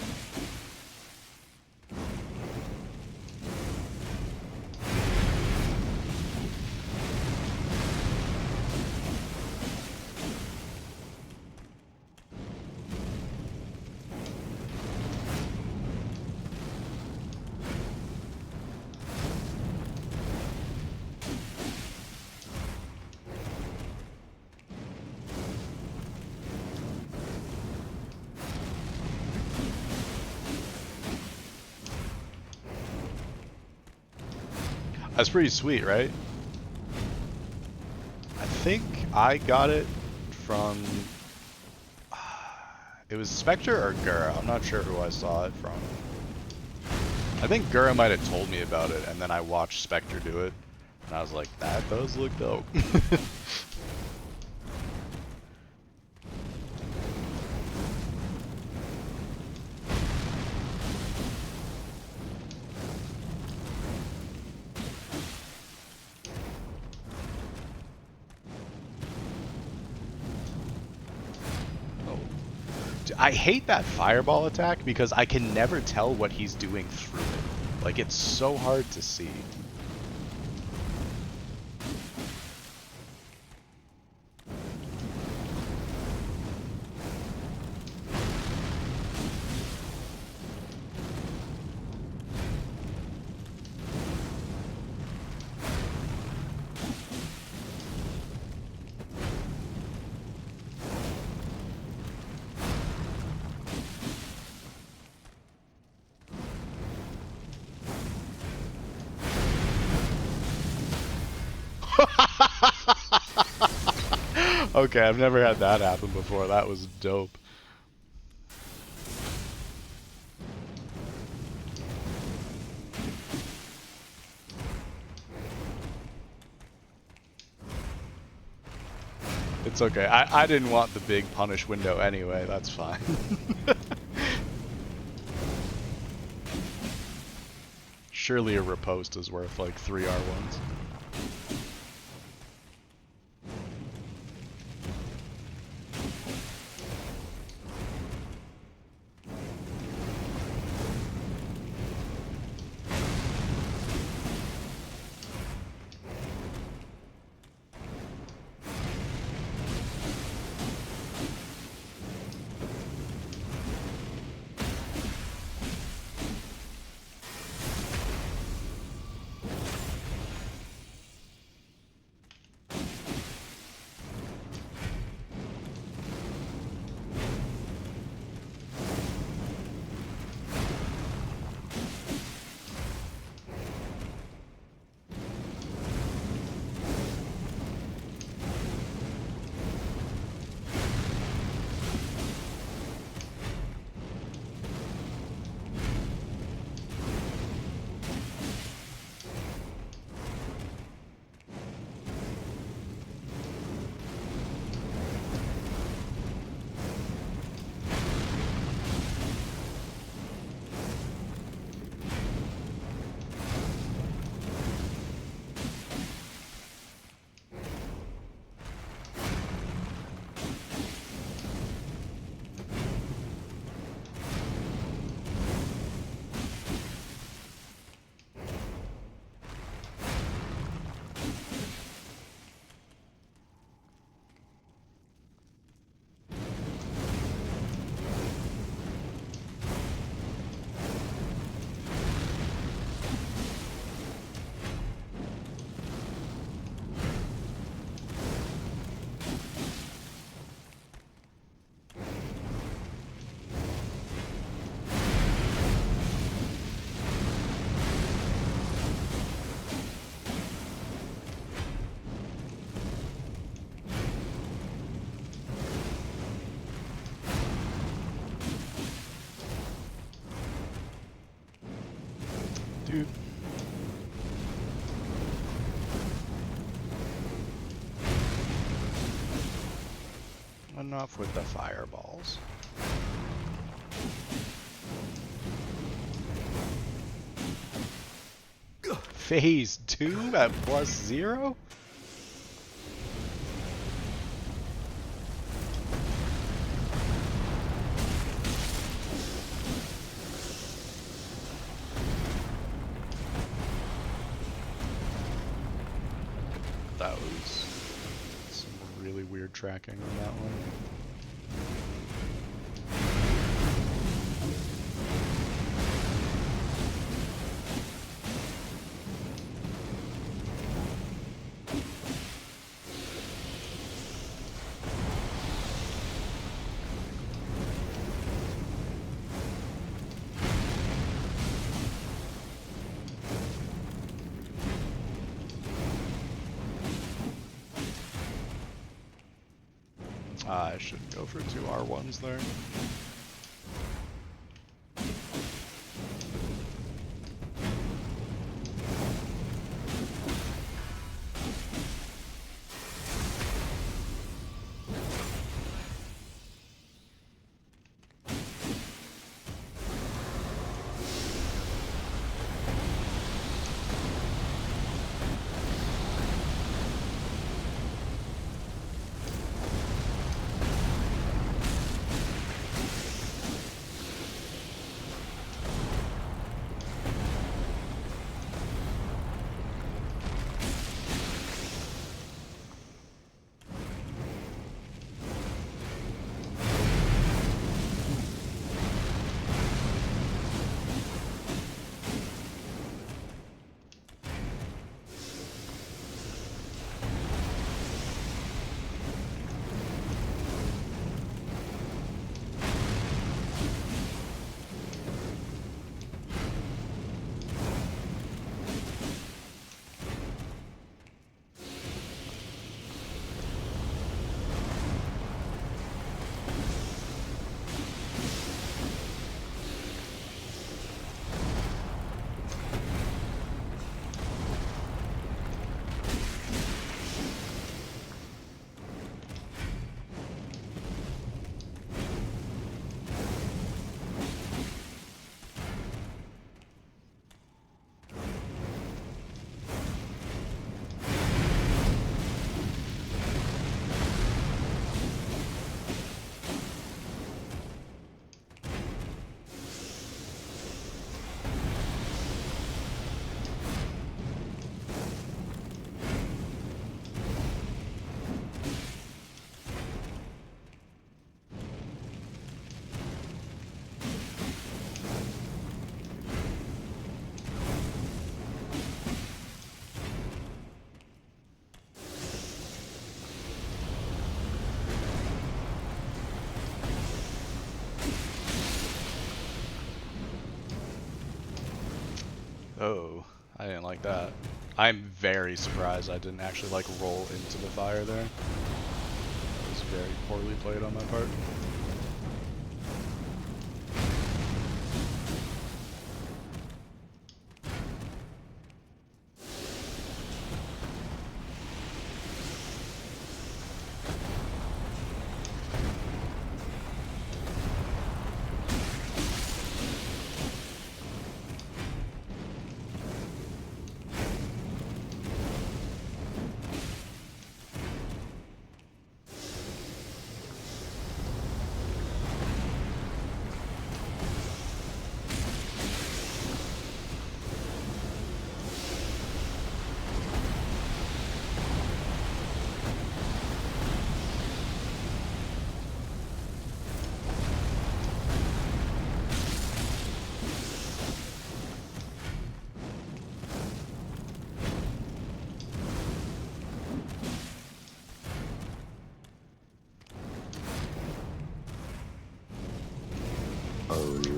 That's pretty sweet, right? I think I got it from... It was Spectre or Gura? I'm not sure who I saw it from. I think Gura might have told me about it, and then I watched Spectre do it, and I was like, that does look dope. I hate that fireball attack because I can never tell what he's doing through it. Like, it's so hard to see. Okay, I've never had that happen before. That was dope. It's okay. I didn't want the big punish window anyway. That's fine. Surely a riposte is worth like 3 R1s. Enough with the fireballs. Phase 2 at +0? That was some really weird tracking on that one. I should go for 2 R1s there. Oh, I didn't like that. I'm very surprised I didn't actually like roll into the fire there. That was very poorly played on my part.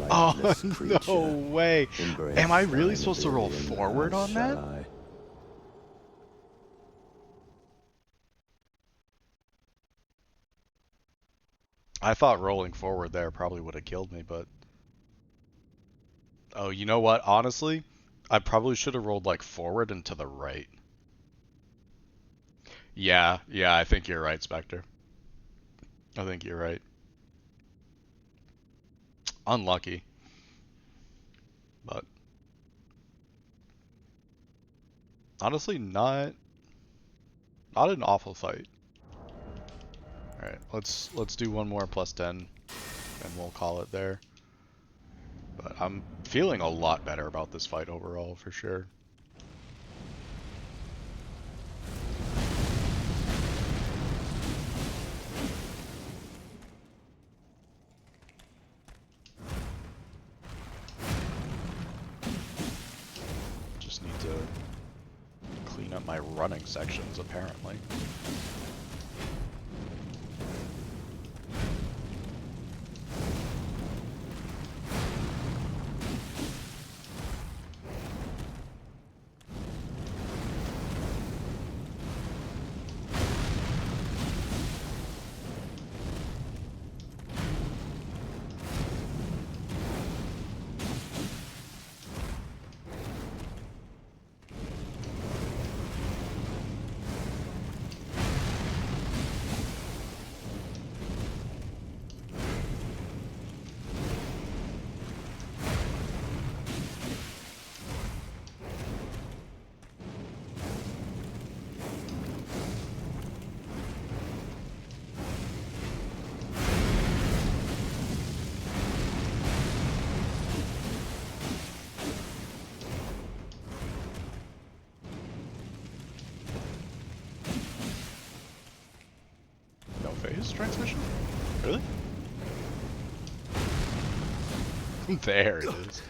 Oh, no way. Am I really supposed to roll forward on that? I thought rolling forward there probably would have killed me, but... Oh, you know what? Honestly, I probably should have rolled like forward and to the right. Yeah, yeah, I think you're right, Spectre. I think you're right. Unlucky, but honestly not an awful fight. All right, let's do one more plus 10 and we'll call it there. But I'm feeling a lot better about this fight overall for sure. Just need to clean up my running sections apparently. No phase transmission? Really? There it is.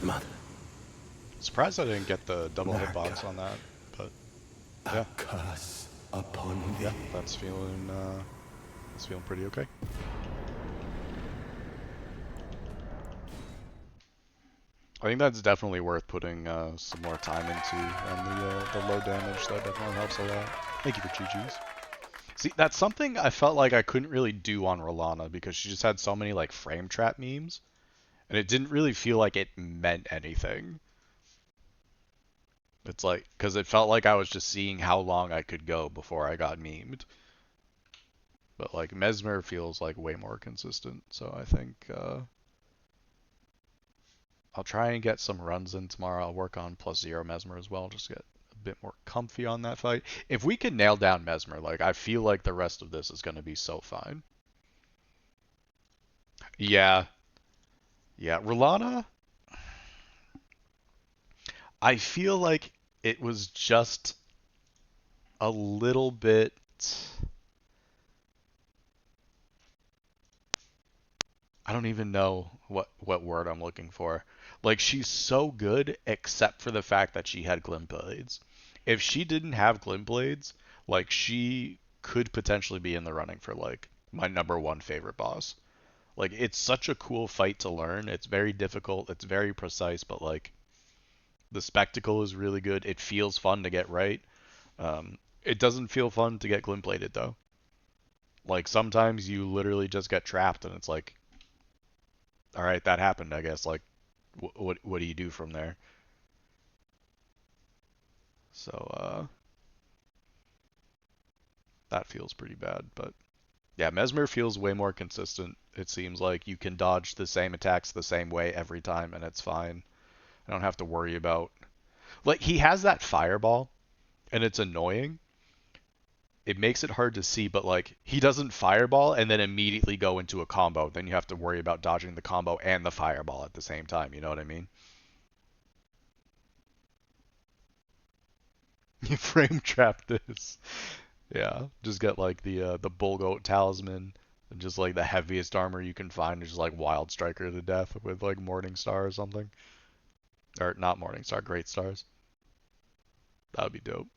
Mother. Surprised I didn't get the double Naga. hitbox on that, but A yeah, curse upon thee. yeah, that's feeling pretty okay. I think that's definitely worth putting some more time into, and the low damage, that definitely helps a lot. Thank you for GG's. See, that's something I felt like I couldn't really do on Rolana because she just had so many like frame trap memes, and it didn't really feel like it meant anything. It's like, because it felt like I was just seeing how long I could go before I got memed. But like Mesmer feels like way more consistent, so I think I'll try and get some runs in tomorrow. I'll work on +0 Mesmer as well, just get a bit more comfy on that fight. If we can nail down Mesmer, like I feel like the rest of this is going to be so fine. Yeah, yeah. Rolana, I feel like it was just a little bit. I don't even know what word I'm looking for. Like she's so good except for the fact that she had glint blades. If she didn't have glint blades, like she could potentially be in the running for like my number one favorite boss. Like it's such a cool fight to learn. It's very difficult, it's very precise, but like the spectacle is really good. It feels fun to get right. It doesn't feel fun to get glint bladed though. Like sometimes you literally just get trapped and it's like, all right, that happened, I guess. Like what do you do from there? So that feels pretty bad, but yeah, Mesmer feels way more consistent. It seems like you can dodge the same attacks the same way every time and it's fine. I don't have to worry about Like he has that fireball, and it's annoying. It makes it hard to see, but like he doesn't fireball and then immediately go into a combo. Then you have to worry about dodging the combo and the fireball at the same time. You know what I mean? You frame trap this. Yeah, just get like the bull goat talisman and just like the heaviest armor you can find is just like wild striker to death with like morning star or something, or not morning star, great stars. That would be dope.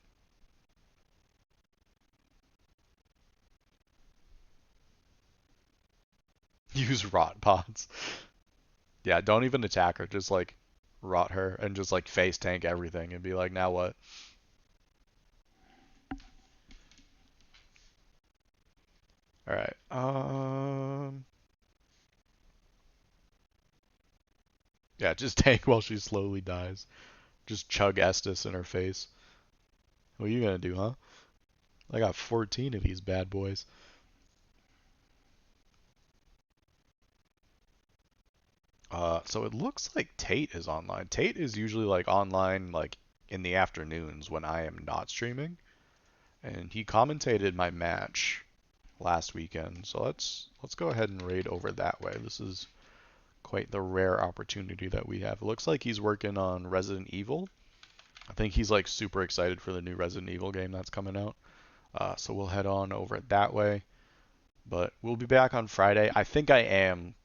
Use rot pods. Yeah, don't even attack her. Just like rot her and just like face tank everything and be like, now what? All right. Yeah, just tank while she slowly dies. Just chug Estus in her face. What are you gonna do, huh? I got 14 of these bad boys. So it looks like Tate is online. Tate is usually like online like in the afternoons when I am not streaming, and he commentated my match last weekend. So let's go ahead and raid over that way. This is quite the rare opportunity that we have. It looks like he's working on Resident Evil. I think he's like super excited for the new Resident Evil game that's coming out. So we'll head on over that way. But we'll be back on Friday. I think I am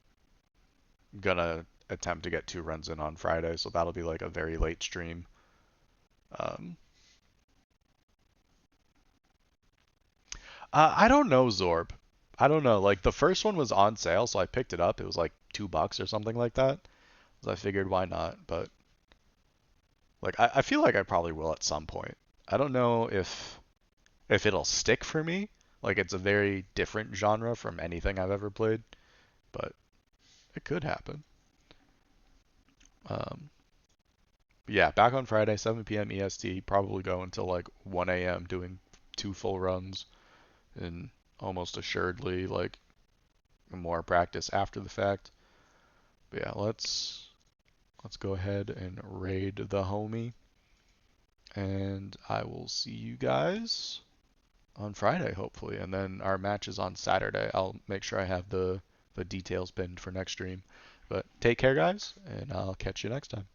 gonna attempt to get 2 runs in on Friday, so that'll be like a very late stream. Um, I don't know, Zorb. I don't know. Like the first one was on sale, so I picked it up. It was like $2 or something like that. So I figured why not. But like I feel like I probably will at some point. I don't know if it'll stick for me. Like it's a very different genre from anything I've ever played, but it could happen. Um, but yeah, back on Friday, 7 p.m. EST. Probably go until like 1 a.m. doing 2 full runs, and almost assuredly like more practice after the fact. But yeah, let's go ahead and raid the homie, and I will see you guys on Friday hopefully, and then our match is on Saturday. I'll make sure I have the details pinned for next stream. But take care, guys, and I'll catch you next time.